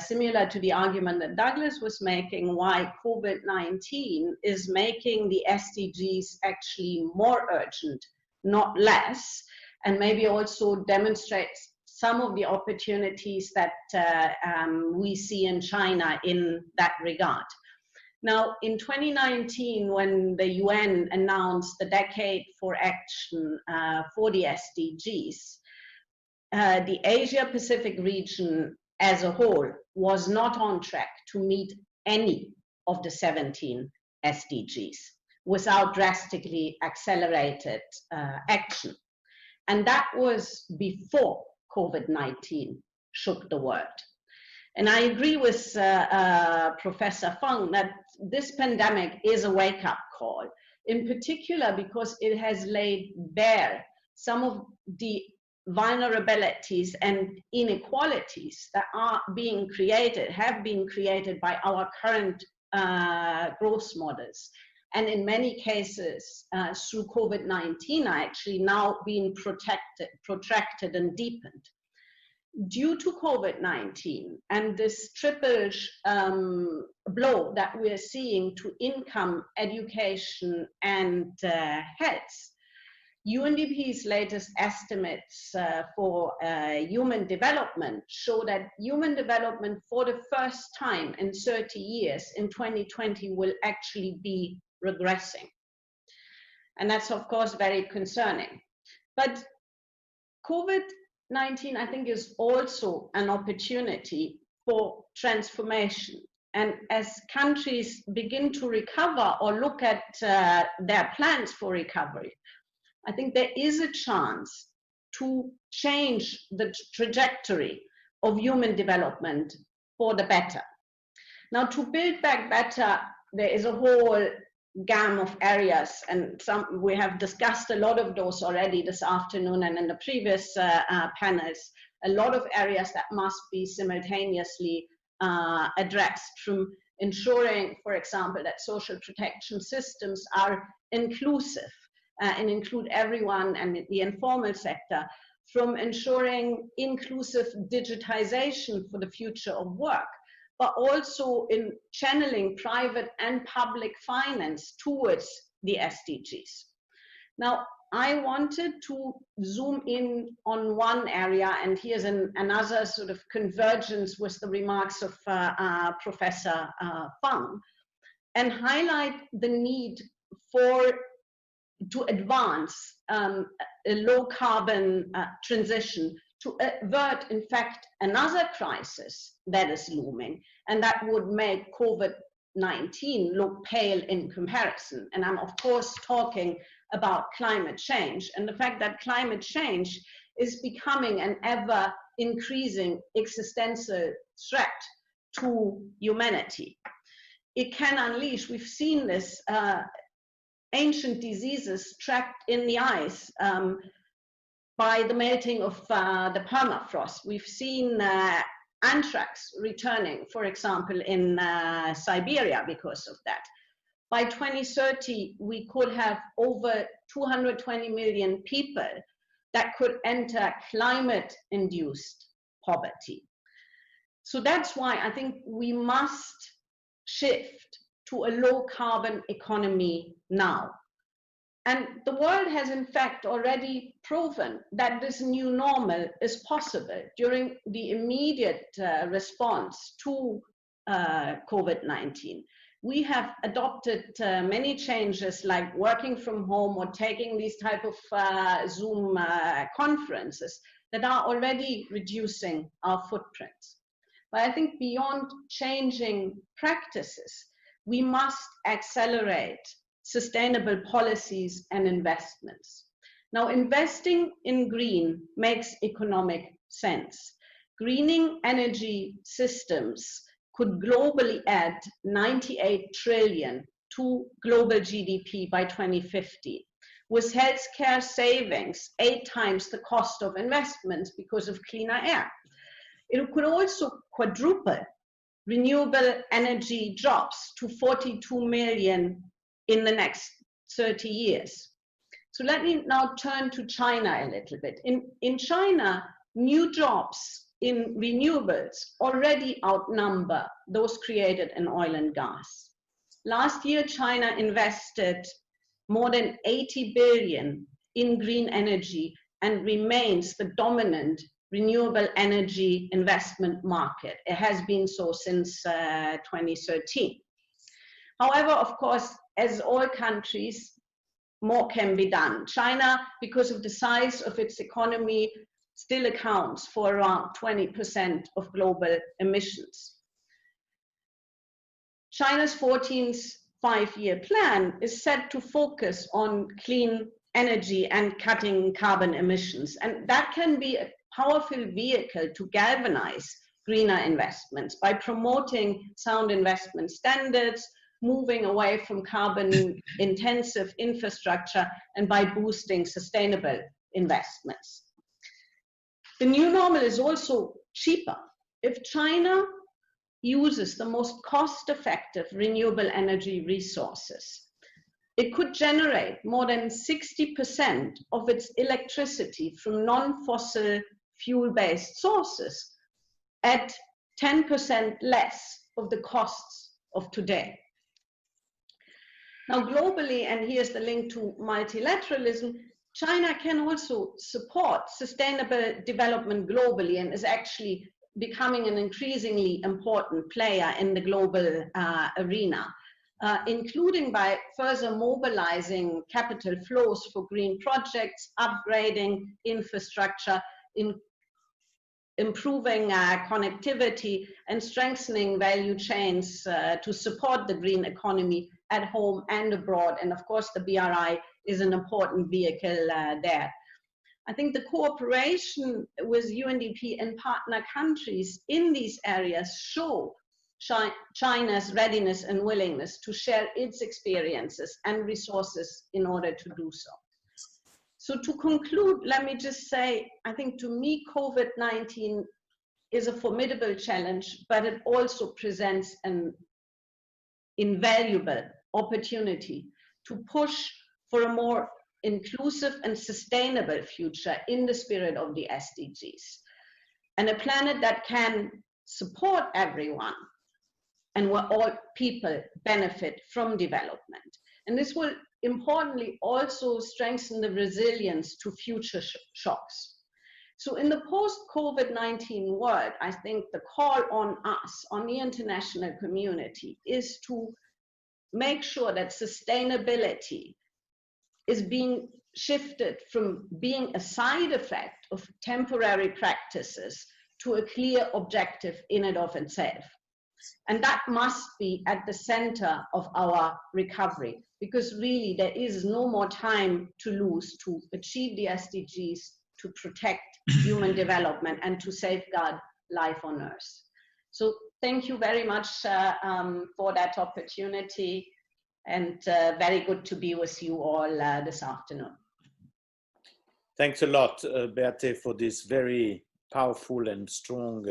similar to the argument that Douglas was making, why COVID-19 is making the SDGs actually more urgent, not less, and maybe also demonstrates some of the opportunities that we see in China in that regard. Now, in 2019, when the UN announced the Decade for Action for the SDGs, the Asia-Pacific region as a whole was not on track to meet any of the 17 SDGs without drastically accelerated action. And that was before COVID-19 shook the world. And I agree with Professor Fang that this pandemic is a wake-up call, in particular because it has laid bare some of the vulnerabilities and inequalities that are being created, have been created by our current growth models. And in many cases, through COVID-19, are actually now being protracted and deepened. Due to COVID-19 and this triple blow that we're seeing to income, education, and health, UNDP's latest estimates for human development show that human development for the first time in 30 years in 2020 will actually be regressing. And that's of course very concerning. But COVID-19, I think, is also an opportunity for transformation. And as countries begin to recover or look at their plans for recovery, I think there is a chance to change the trajectory of human development for the better. Now, to build back better, there is a whole gamut of areas, and we have discussed a lot of those already this afternoon and in the previous panels, a lot of areas that must be simultaneously addressed, from ensuring, for example, that social protection systems are inclusive and include everyone and the informal sector, from ensuring inclusive digitization for the future of work, but also in channeling private and public finance towards the SDGs. Now, I wanted to zoom in on one area, and here's another sort of convergence with the remarks of Professor Fang, and highlight the need to advance a low carbon transition to avert, in fact, another crisis that is looming, and that would make COVID-19 look pale in comparison. And I'm of course talking about climate change, and the fact that climate change is becoming an ever increasing existential threat to humanity. It can unleash, we've seen this, ancient diseases trapped in the ice by the melting of the permafrost. We've seen anthrax returning, for example, in Siberia because of that. By 2030, we could have over 220 million people that could enter climate-induced poverty. So that's why I think we must shift to a low-carbon economy now. And the world has in fact already proven that this new normal is possible. During the immediate response to COVID-19, we have adopted many changes like working from home or taking these type of Zoom conferences that are already reducing our footprints. But I think beyond changing practices, we must accelerate sustainable policies and investments. Now, investing in green makes economic sense. Greening energy systems could globally add 98 trillion to global GDP by 2050, with healthcare savings 8 times the cost of investments because of cleaner air. It could also quadruple renewable energy jobs to 42 million in the next 30 years. So let me now turn to China a little bit. In China, new jobs in renewables already outnumber those created in oil and gas. Last year, China invested more than 80 billion in green energy and remains the dominant renewable energy investment market. It has been so since 2013. However, of course, as all countries, more can be done. China, because of the size of its economy, still accounts for around 20% of global emissions. China's 14th five-year plan is set to focus on clean energy and cutting carbon emissions. And that can be a powerful vehicle to galvanize greener investments by promoting sound investment standards, moving away from carbon-intensive infrastructure, and by boosting sustainable investments. The new normal is also cheaper. If China uses the most cost-effective renewable energy resources, it could generate more than 60% of its electricity from non-fossil fuel-based sources at 10% less of the costs of today. Now, globally, and here's the link to multilateralism, China can also support sustainable development globally and is actually becoming an increasingly important player in the global arena, including by further mobilizing capital flows for green projects, upgrading infrastructure, improving connectivity, and strengthening value chains to support the green economy at home and abroad. And of course, the BRI is an important vehicle there. I think the cooperation with UNDP and partner countries in these areas show China's readiness and willingness to share its experiences and resources in order to do so. So to conclude, let me just say, I think to me, COVID-19 is a formidable challenge, but it also presents an invaluable opportunity to push for a more inclusive and sustainable future in the spirit of the SDGs, and a planet that can support everyone and where all people benefit from development. And this will importantly also strengthen the resilience to future shocks. So in the post-COVID-19 world, I think the call on us, on the international community, is to make sure that sustainability is being shifted from being a side effect of temporary practices to a clear objective in and of itself. And that must be at the center of our recovery, because really there is no more time to lose to achieve the SDGs, to protect human development, and to safeguard life on Earth. So thank you very much for that opportunity, and very good to be with you all this afternoon. Thanks a lot, Beate, for this very powerful and strong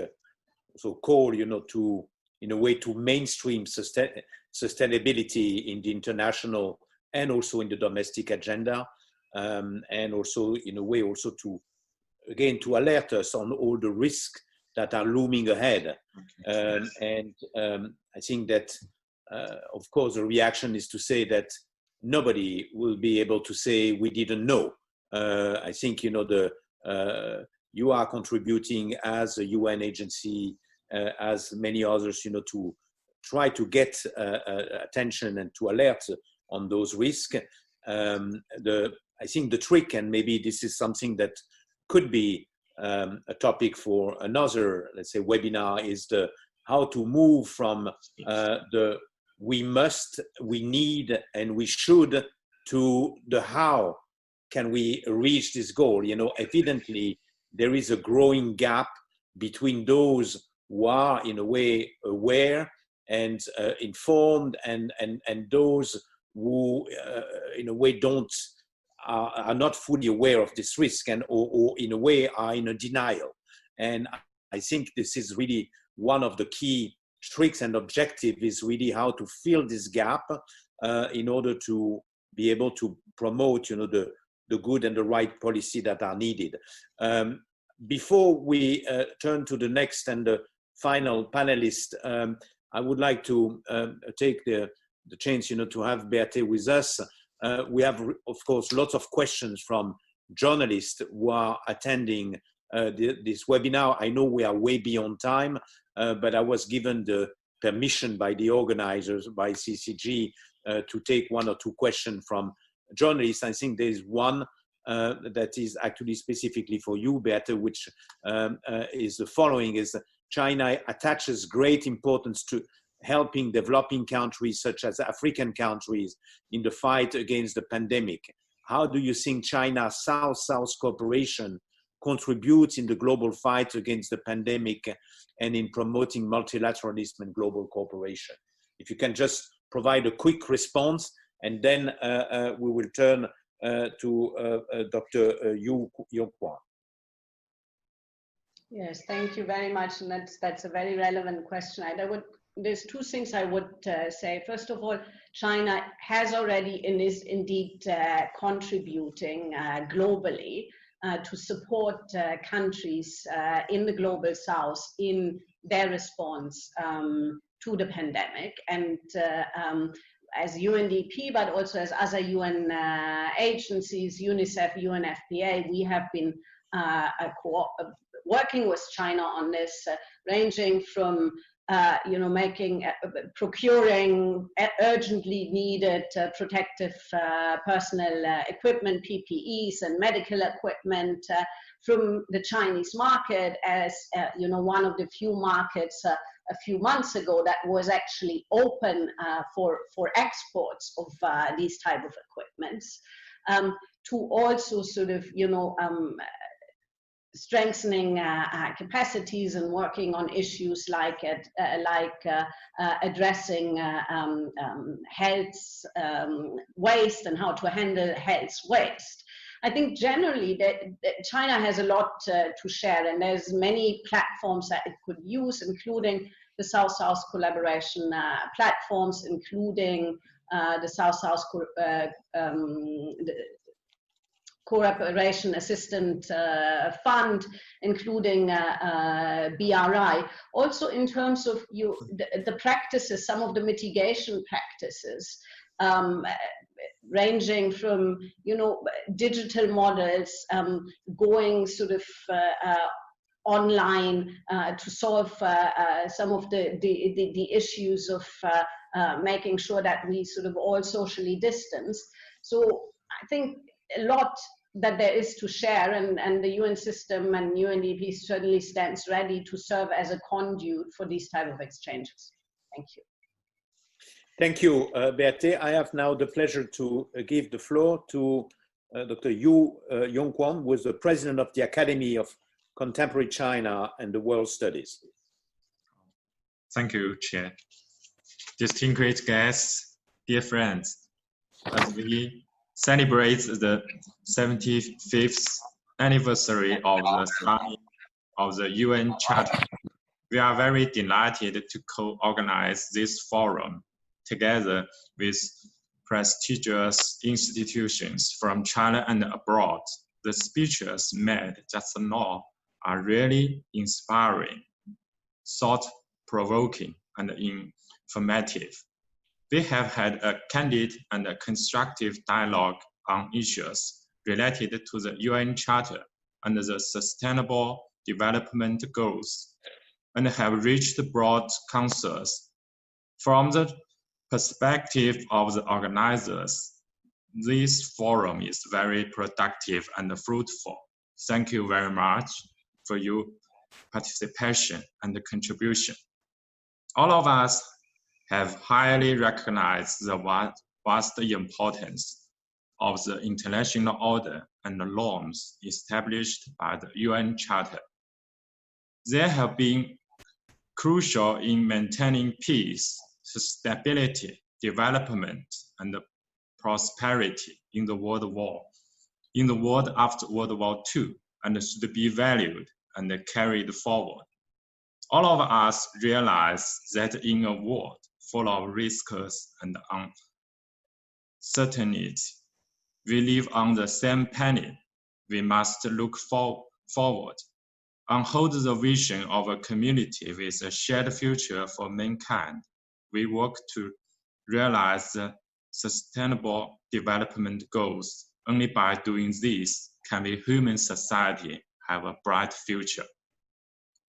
call, to, in a way, to mainstream sustainability in the international and also in the domestic agenda, and also, in a way, also to, again, to alert us on all the risks that are looming ahead. I think that, of course, the reaction is to say that nobody will be able to say we didn't know. I think, you are contributing as a UN agency, as many others, to try to get attention and to alert on those risks. I think the trick, and maybe this is something that could be a topic for another, let's say, webinar, is how to move from the we must, we need, and we should to the how can we reach this goal. Evidently, there is a growing gap between those who are, in a way, aware and informed, and those who, in a way, are not fully aware of this risk, and or in a way are in a denial. And I think this is really one of the key tricks and objective, is really how to fill this gap in order to be able to promote, the good and the right policy that are needed. before we turn to the next and the final panelist, I would like to take the chance, to have Beate with us. We have, of course, lots of questions from journalists who are attending this webinar. I know we are way beyond time, but I was given the permission by the organizers, by CCG, to take one or two questions from journalists. I think there's one that is actually specifically for you, Beate, which is the following: is China attaches great importance to helping developing countries such as African countries in the fight against the pandemic. How do you think China's South-South cooperation contributes in the global fight against the pandemic and in promoting multilateralism and global cooperation? If you can just provide a quick response, and then we will turn to Dr. Yu Yongquan. Yes, thank you very much, and that's a very relevant question. There's two things I would say. First of all, China has already and is indeed contributing globally to support countries in the global south in their response to the pandemic. And as UNDP, but also as other UN agencies, UNICEF, UNFPA, we have been working with China on this, ranging from procuring urgently needed protective personal equipment, PPEs, and medical equipment from the Chinese market as one of the few markets a few months ago that was actually open for exports of these type of equipments, to also sort of strengthening capacities and working on issues like addressing health waste and how to handle health waste. I think generally that China has a lot to share, and there's many platforms that it could use, including the South-South collaboration platforms, including the South-South Cooperation Assistance Fund, including BRI. Also in terms of the practices, some of the mitigation practices, ranging from digital models, going sort of online to solve some of the issues of making sure that we sort of all socially distance. So I think a lot that there is to share, and the UN system and UNDP certainly stands ready to serve as a conduit for these type of exchanges. Thank you. Thank you, Beate. I have now the pleasure to give the floor to Dr. Yu Yongquan, who is the president of the Academy of Contemporary China and the World Studies. Thank you, Chair. Distinguished guests, dear friends, as we celebrate the 75th anniversary of the signing of the UN Charter, we are very delighted to co-organize this forum together with prestigious institutions from China and abroad. The speeches made just now are really inspiring, thought-provoking, and informative. We have had a candid and a constructive dialogue on issues related to the UN Charter and the Sustainable Development Goals, and have reached broad consensus. From the perspective of the organizers, this forum is very productive and fruitful. Thank you very much for your participation and contribution. All of us have highly recognized the vast importance of the international order and the norms established by the UN Charter. They have been crucial in maintaining peace, stability, development, and prosperity in the world after World War II, and should be valued and carried forward. All of us realize that in a world full of risks and uncertainty, we live on the same planet. We must look forward uphold the vision of a community with a shared future for mankind. We work to realize the sustainable development goals. Only by doing this can the human society have a bright future.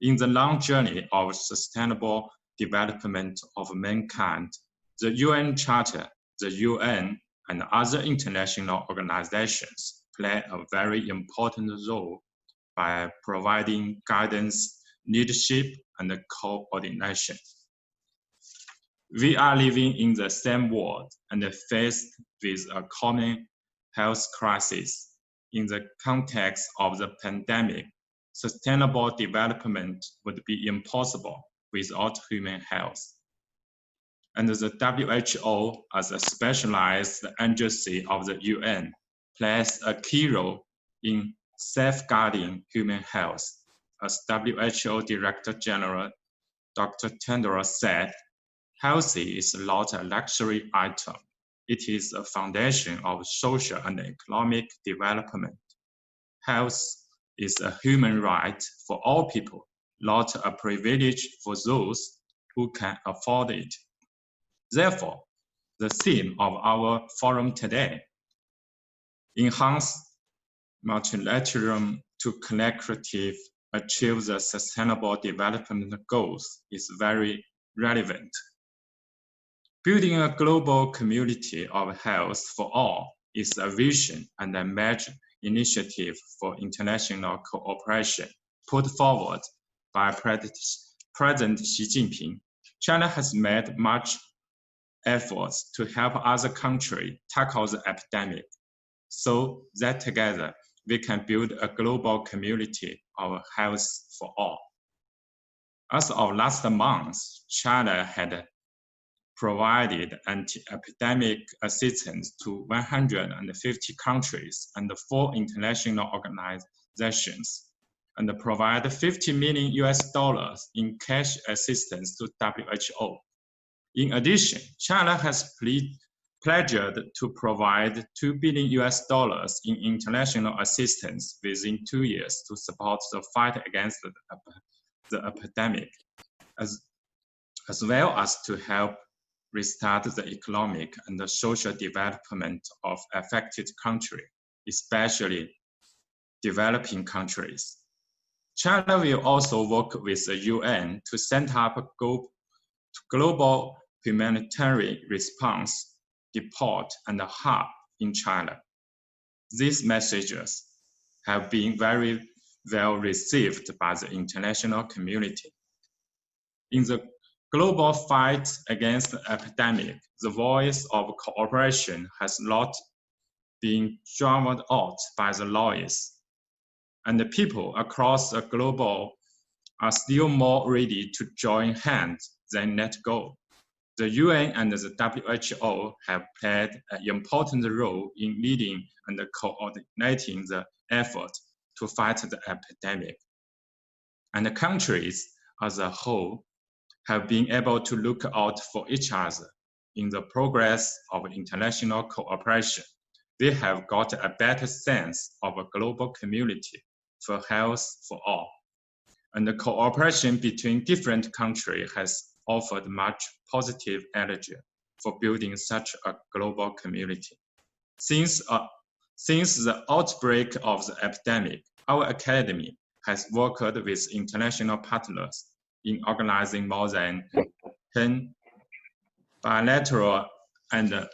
In the long journey of sustainable development of mankind, the UN Charter, the UN, and other international organizations play a very important role by providing guidance, leadership, and coordination. We are living in the same world and faced with a common health crisis. In the context of the pandemic, sustainable development would be impossible without human health. And the WHO, as a specialized agency of the UN, plays a key role in safeguarding human health. As WHO Director General Dr. Tendra said, health is not a luxury item. It is a foundation of social and economic development. Health is a human right for all people, not a privilege for those who can afford it. Therefore, the theme of our forum today, enhance multilateralism to collectively achieve the sustainable development goals, is very relevant. Building a global community of health for all is a vision and a major initiative for international cooperation put forward by President Xi Jinping. China has made much efforts to help other countries tackle the epidemic so that together we can build a global community of health for all. As of last month, China had provided anti-epidemic assistance to 150 countries and 4 international organizations, and provided $50 million in cash assistance to WHO. In addition, China has pledged to provide $2 billion in international assistance within 2 years to support the fight against the epidemic, as well as to help restart the economic and the social development of affected countries, especially developing countries. China will also work with the UN to set up a global humanitarian response depot and a hub in China. These messages have been very well received by the international community. In the global fight against the epidemic, the voice of cooperation has not been drowned out by the noise, and the people across the globe are still more ready to join hands than let go. The UN and the WHO have played an important role in leading and coordinating the effort to fight the epidemic. And the countries as a whole have been able to look out for each other. In the progress of international cooperation, we have got a better sense of a global community for health for all. And the cooperation between different countries has offered much positive energy for building such a global community. Since the outbreak of the epidemic, our academy has worked with international partners in organizing more than 10 bilateral and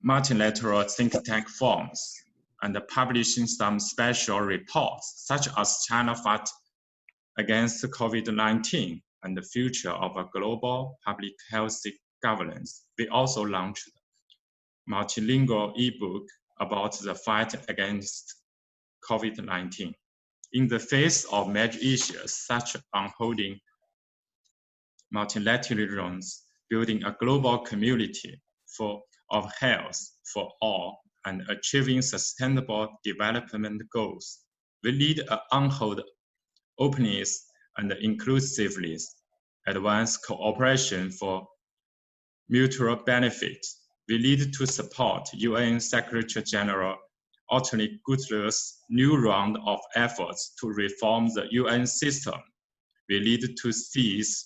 multilateral think tank forums and publishing some special reports, such as China fight against COVID-19 and the future of a global public health governance. We also launched a multilingual ebook about the fight against COVID-19. In the face of major issues such as upholding multilateralism, building a global community of health for all, and achieving sustainable development goals, we lead an unhold openness and inclusiveness, advance cooperation for mutual benefit. We lead to support UN Secretary General Ultimately, Guterres' new round of efforts to reform the UN system will lead to seize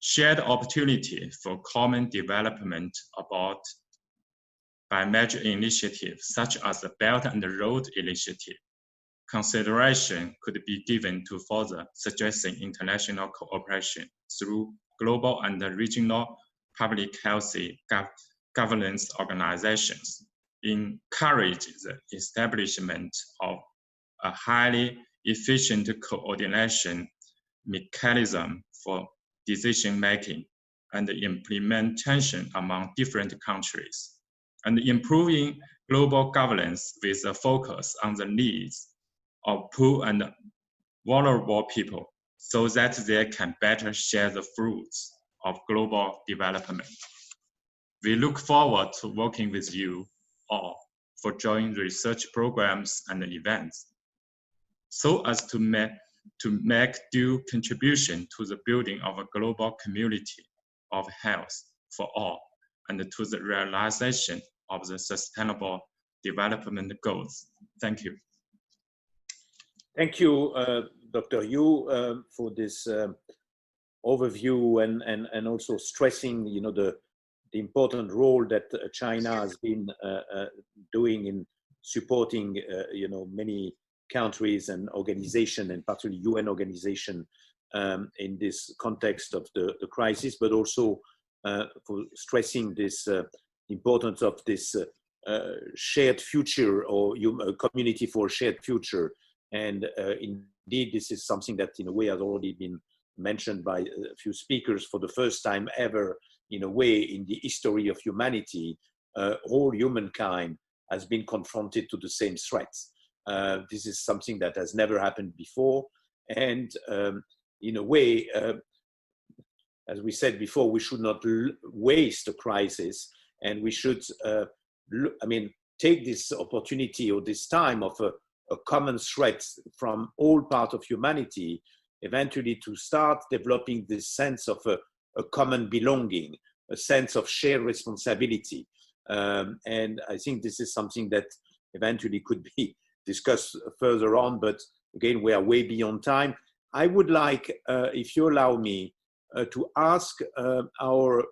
shared opportunity for common development about by major initiatives such as the Belt and Road Initiative. Consideration could be given to further suggesting international cooperation through global and regional public health governance organizations, encourage the establishment of a highly efficient coordination mechanism for decision-making and implementation among different countries, and improving global governance with a focus on the needs of poor and vulnerable people so that they can better share the fruits of global development. We look forward to working with you all for joint research programs and events so as to make due contribution to the building of a global community of health for all and to the realization of the sustainable development goals. Thank you. Thank you, Dr. Yu, for this overview and also stressing, the important role that China has been doing in supporting, many countries and organizations, and particularly UN organization, in this context of the crisis, but also for stressing this importance of this shared future, or community for shared future. And indeed, this is something that in a way has already been mentioned by a few speakers. For the first time ever, in a way, in the history of humanity, all humankind has been confronted to the same threats. This is something that has never happened before. And in a way, as we said before, we should not waste a crisis, and we should, take this opportunity or this time of a common threat from all parts of humanity, eventually to start developing this sense of a common belonging, a sense of shared responsibility. And I think this is something that eventually could be discussed further on, but again, we are way beyond time. I would like, if you allow me, to ask our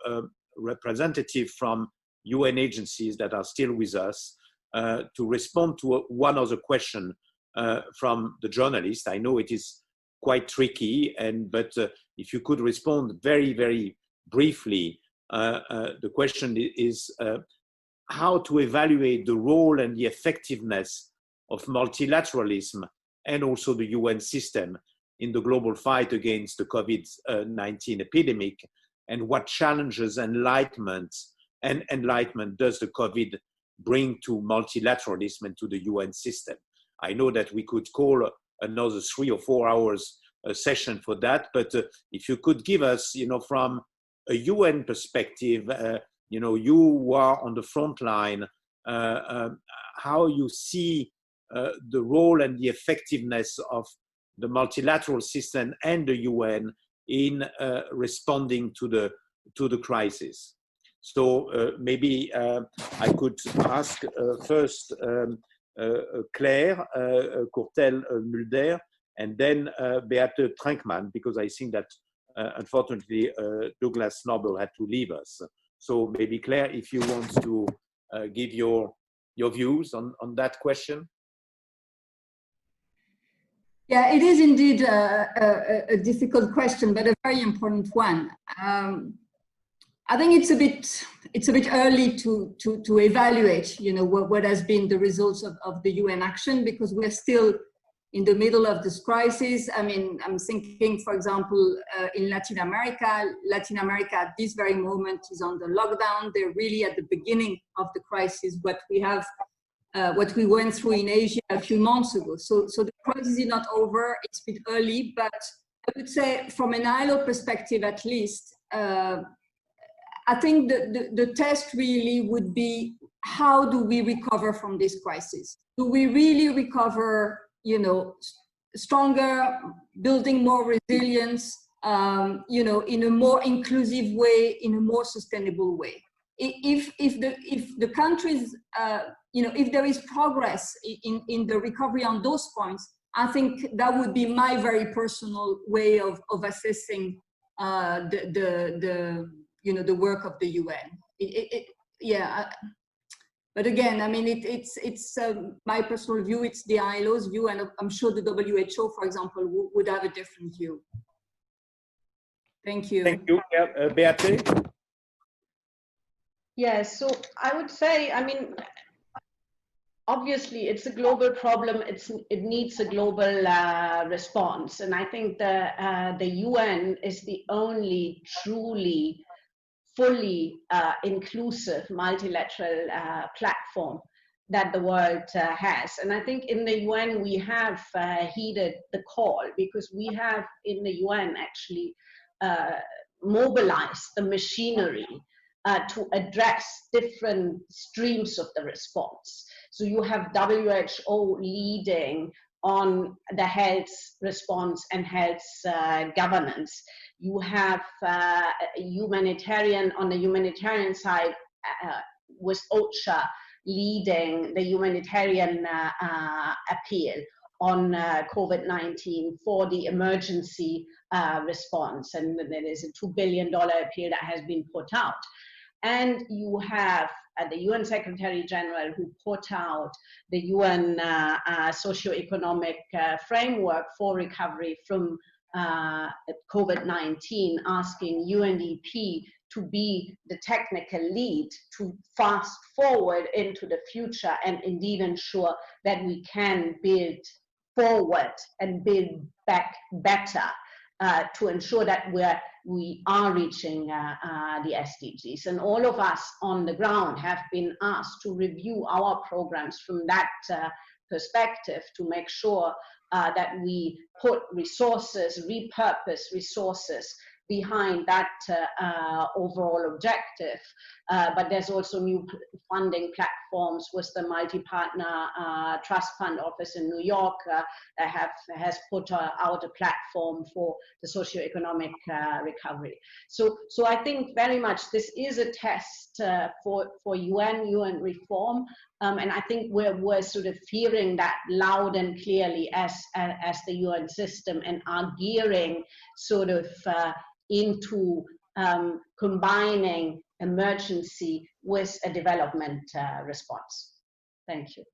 representative from UN agencies that are still with us to respond to one other question from the journalist. I know it is quite tricky, but if you could respond very, very briefly. The question is how to evaluate the role and the effectiveness of multilateralism and also the UN system in the global fight against the COVID-19 epidemic, and what challenges and enlightenment does the COVID bring to multilateralism and to the UN system. I know that we could call another 3 or 4 hours a session for that, but if you could give us, from a UN perspective, you who are on the front line, how you see the role and the effectiveness of the multilateral system and the UN in responding to the crisis. So maybe I could ask first Claire Courtel-Mulder, and then Beate Trenkmann, because I think that unfortunately Douglas Noble had to leave us. So maybe Claire, if you want to give your views on that question. Yeah, it is indeed a difficult question, but a very important one. I think it's a bit early to evaluate, what has been the results of the UN action, because we're still in the middle of this crisis. I mean, I'm thinking, for example, in Latin America at this very moment is on the lockdown. They're really at the beginning of the crisis, what we went through in Asia a few months ago. So the crisis is not over, it's a bit early, but I would say from an ILO perspective at least, I think the test really would be, how do we recover from this crisis? Do we really recover, stronger, building more resilience, in a more inclusive way, in a more sustainable way? If the countries if there is progress in the recovery on those points, I think that would be my very personal way of assessing the work of the UN. But again, I mean, it's my personal view, it's the ILO's view, and I'm sure the WHO, for example, would have a different view. Thank you. Thank you, Beate. Yes, so I would say, I mean, obviously it's a global problem. It needs a global response, and I think the UN is the only truly fully inclusive multilateral platform that the world has. And I think in the UN we have heeded the call, because we have in the UN actually mobilized the machinery to address different streams of the response. So you have WHO leading on the health response and health governance. You have humanitarian, on the humanitarian side, with OCHA leading the humanitarian appeal on COVID-19 for the emergency response. And there is a $2 billion appeal that has been put out. And you have the UN Secretary General who put out the UN socio-economic framework for recovery from COVID-19, asking UNDP to be the technical lead to fast forward into the future and indeed ensure that we can build forward and build back better to ensure that we are reaching the SDGs. And all of us on the ground have been asked to review our programs from that perspective to make sure that we put resources, repurpose resources behind that overall objective. But there's also new funding platforms with the multi-partner trust fund office in New York that has put out a platform for the socioeconomic recovery. So I think very much this is a test for UN reform. And I think we're sort of hearing that loud and clearly as the UN system, and are gearing sort of into combining emergency with a development response. Thank you.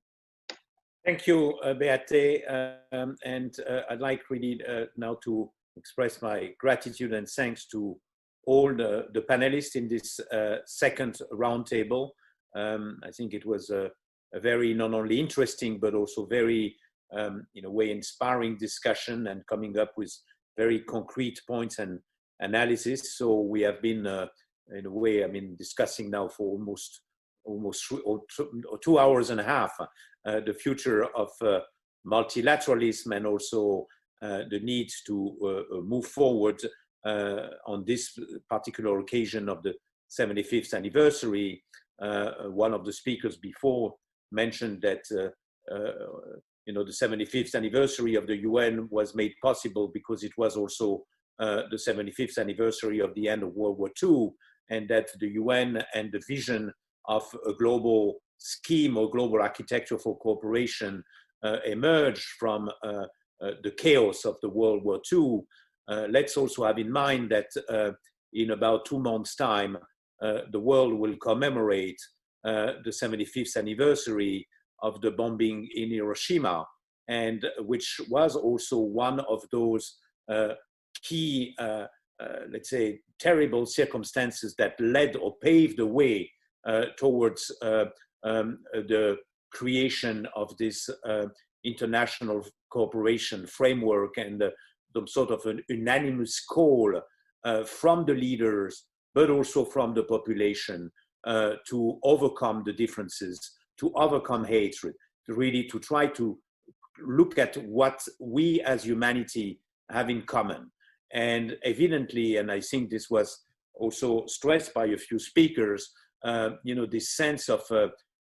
Thank you, Beate. And I'd like really now to express my gratitude and thanks to all the panelists in this second roundtable. I think it was a very not only interesting, but also very, in a way, inspiring discussion, and coming up with very concrete points and analysis. So we have been, in a way, I mean, discussing now for almost 2 hours and a half, the future of multilateralism, and also the need to move forward on this particular occasion of the 75th anniversary. One of the speakers before mentioned that the 75th anniversary of the UN was made possible because it was also the 75th anniversary of the end of World War II, and that the UN and the vision of a global scheme or global architecture for cooperation emerged from the chaos of the World War II. Let's also have in mind that in about 2 months' time, the world will commemorate the 75th anniversary of the bombing in Hiroshima, and which was also one of those key, let's say, terrible circumstances that led or paved the way towards the creation of this international cooperation framework, and the sort of an unanimous call from the leaders, but also from the population, to overcome the differences, to overcome hatred, to really to try to look at what we as humanity have in common. And evidently, and I think this was also stressed by a few speakers, this sense of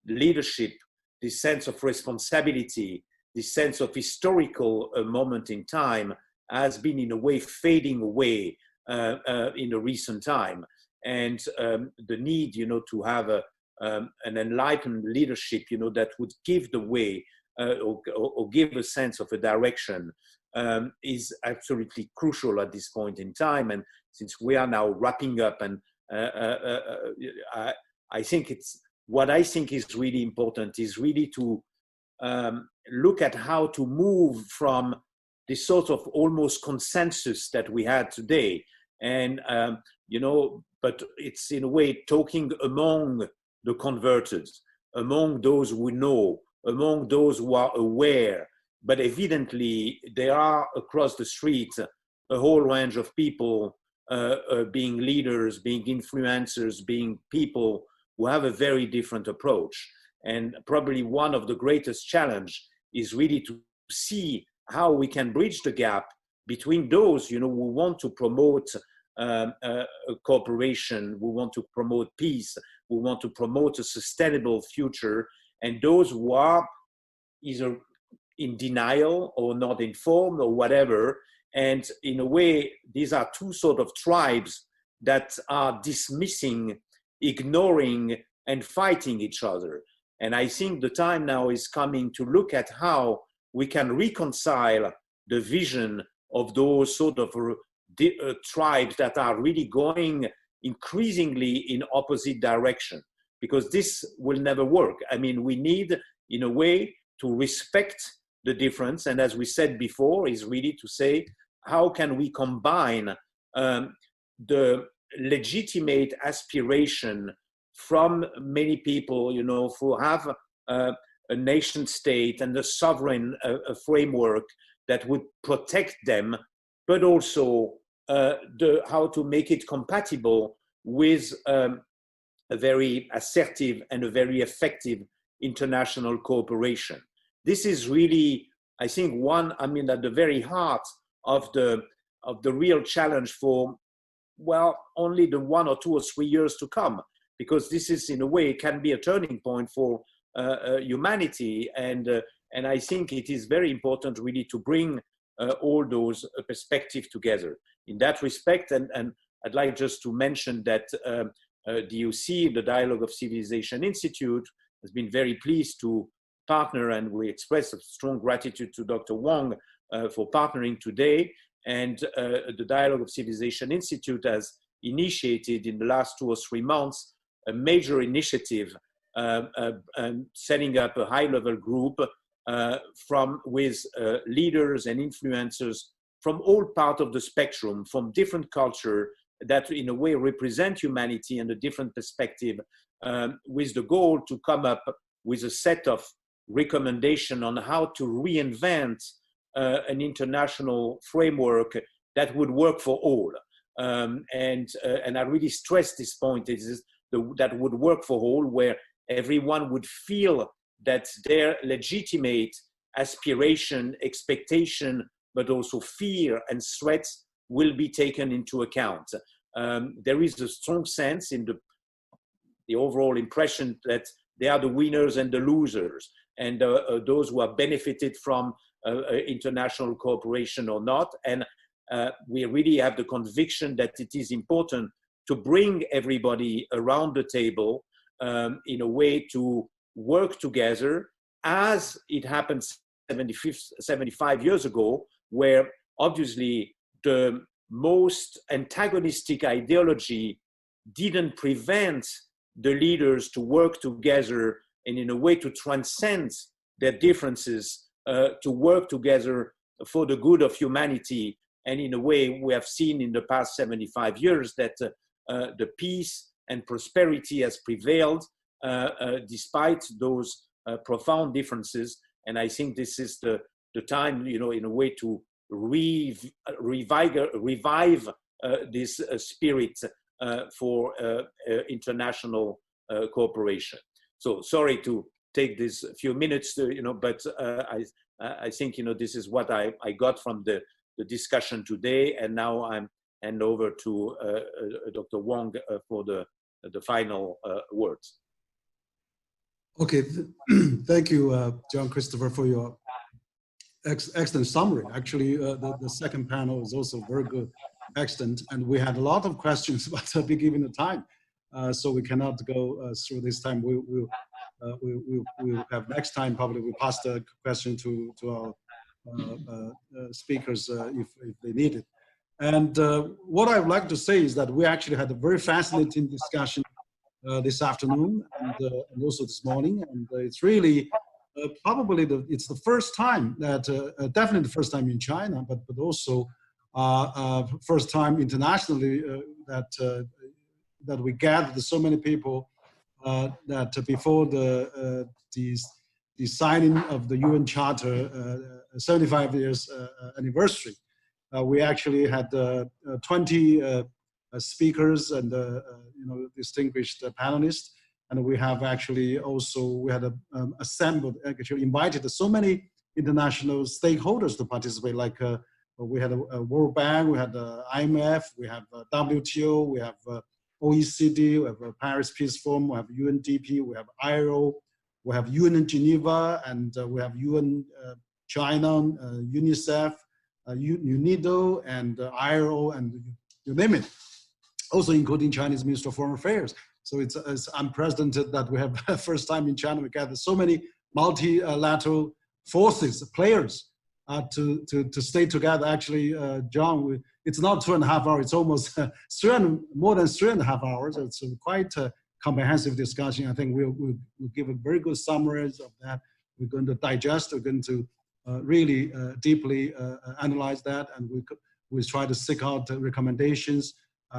leadership, this sense of responsibility, this sense of historical moment in time has been in a way fading away in the recent time. And the need, to have a an enlightened leadership, that would give the way or give a sense of a direction is absolutely crucial at this point in time. And since we are now wrapping up, and I think what I think is really important is really to look at how to move from this sort of almost consensus that we had today. And, but it's in a way talking among the converted, among those who know, among those who are aware. But evidently, there are across the street a whole range of people being leaders, being influencers, being people who have a very different approach. And probably one of the greatest challenge is really to see how we can bridge the gap between those, who want to promote cooperation, who want to promote peace, who want to promote a sustainable future, and those who are either in denial or not informed or whatever. And in a way, these are two sort of tribes that are dismissing, ignoring, and fighting each other. And I think the time now is coming to look at how we can reconcile the vision of those sort of tribes that are really going increasingly in opposite direction, because this will never work. I mean, we need, in a way, to respect the difference. And as we said before, is really to say, how can we combine the legitimate aspiration from many people, who have a nation state and a sovereign framework that would protect them, but also how to make it compatible with a very assertive and a very effective international cooperation. This is really, I think, at the very heart of the real challenge for, well, only the 1 or 2 or 3 years to come, because this is, in a way, can be a turning point for humanity. And I think it is very important really to bring all those perspectives together. In that respect, and I'd like just to mention that DOC, the Dialogue of Civilization Institute, has been very pleased to partner, and we express a strong gratitude to Dr. Wang for partnering today. And the Dialogue of Civilization Institute has initiated in the last 2 or 3 months a major initiative setting up a high-level group with leaders and influencers from all parts of the spectrum, from different culture that in a way represent humanity and a different perspective, with the goal to come up with a set of recommendations on how to reinvent an international framework that would work for all. And I really stress this point, that would work for all, where everyone would feel that their legitimate aspiration, expectation, but also fear and threats will be taken into account. There is a strong sense in the overall impression that they are the winners and the losers, and those who have benefited from international cooperation or not. And we really have the conviction that it is important to bring everybody around the table in a way to work together, as it happened 75 years ago, where obviously the most antagonistic ideology didn't prevent the leaders to work together and in a way to transcend their differences, to work together for the good of humanity. And in a way, we have seen in the past 75 years that the peace and prosperity has prevailed despite those profound differences. And I think this is the time, in a way to revive this spirit for international cooperation. So sorry to take this few minutes, but I think, this is what I got from the discussion today. And now I'm hand over to Dr. Wang for the final words. Okay, thank you, John Christopher, for your excellent summary. Actually, the second panel is also very good, excellent. And we had a lot of questions, but I'll be given the time. so we cannot go through this time. We'll have next time, probably we'll pass the question to our speakers if they need it. And what I would like to say is that we actually had a very fascinating discussion this afternoon and also this morning, and it's really probably it's the first time that definitely the first time in China, but also first time internationally that we gathered so many people that before the signing of the UN Charter 75 years anniversary, we actually had 20 speakers and distinguished panelists, and we have actually also assembled, actually invited so many international stakeholders to participate. Like we had a World Bank, we had the IMF, we have WTO, we have OECD, we have Paris Peace Forum, we have UNDP, we have ILO, we have UN in Geneva, and we have UN China, UNICEF, UNIDO, and ILO, and you name it. Also including Chinese Minister of Foreign Affairs. So it's unprecedented that we have first time in China we gather so many multilateral forces, players to stay together. Actually, John, it's not 2.5 hours, it's almost more than 3.5 hours. It's quite a comprehensive discussion. I think we'll give a very good summary of that. We're going to digest, we're going to really deeply analyze that, and we'll try to seek out recommendations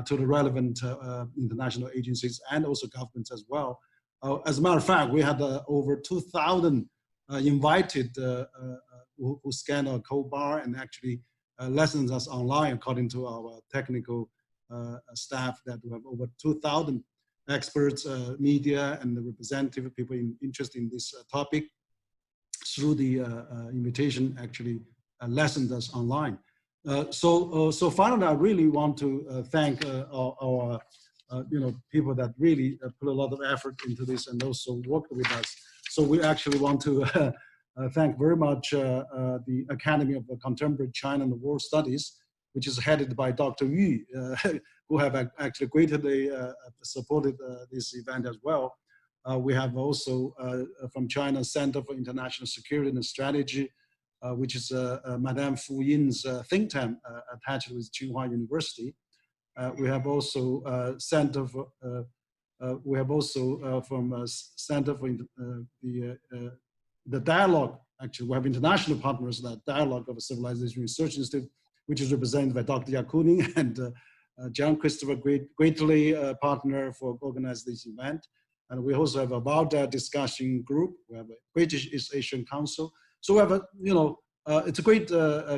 to the relevant international agencies and also governments as well. As a matter of fact, we had over 2,000 invited who scanned our code bar and actually lessons us online, according to our technical staff, that we have over 2,000 experts, media, and the representative people interested in this topic through the invitation, actually lessons us online. So finally, I really want to thank our people that really put a lot of effort into this and also worked with us. So we actually want to thank very much the Academy of Contemporary China and World Studies, which is headed by Dr. Yu, who have actually greatly supported this event as well. We have also from China Center for International Security and Strategy, which is Madame Fu Yin's think tank attached with Tsinghua University. We have also Center for from Center for the Dialogue. Actually, we have international partners, that Dialogue of Civilization Research Institute, which is represented by Dr. Yakuning and John Christopher Greatly, partner for organizing this event. And we also have a Valda discussion group. We have a British East Asian Council. So we have it's a great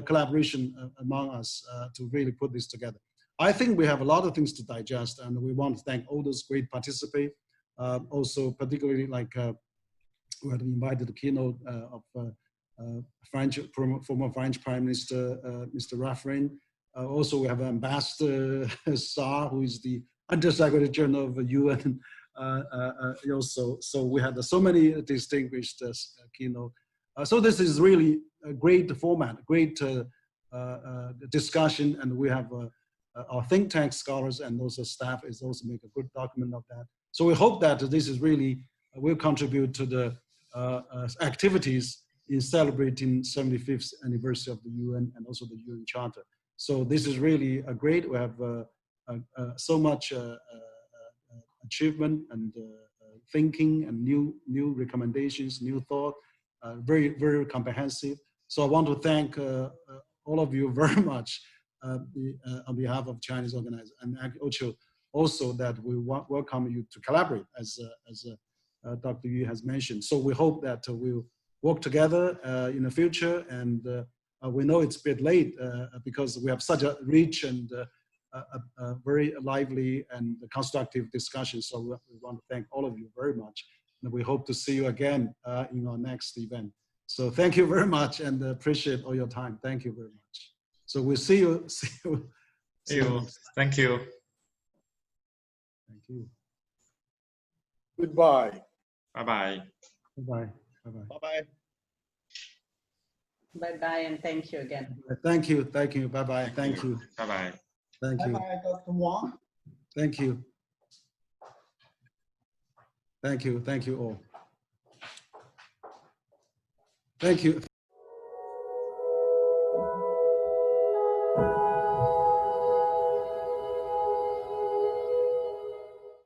collaboration among us to really put this together. I think we have a lot of things to digest, and we want to thank all those great participants. Also, particularly like we had invited the keynote of former French Prime Minister, Mr. Raffrin. Also, we have Ambassador Sarr, who is the Undersecretary General of the UN. So we had so many distinguished keynote. So this is really a great format, great discussion, and we have our think tank scholars and also staff is also make a good document of that. So we hope that this is really will contribute to the activities in celebrating 75th anniversary of the UN and also the UN Charter. So this is really a great. We have so much achievement and thinking and new recommendations, new thought. Very, very comprehensive. So I want to thank all of you very much on behalf of Chinese organizers, and also that we welcome you to collaborate, as Dr. Yu has mentioned. So we hope that we'll work together in the future, and we know it's a bit late because we have such a rich and a very lively and constructive discussion. So we want to thank all of you very much. And we hope to see you again in our next event. So thank you very much and appreciate all your time. Thank you very much. So we'll see you. See you. Thank you. Thank you. Goodbye. Bye-bye. Bye-bye. Bye-bye. Bye-bye. Bye-bye, and thank you again. Thank you. Thank you. Bye-bye. Thank you. Bye-bye. Thank you. Bye-bye, Dr. Wang. Thank you. Thank you all. Thank you.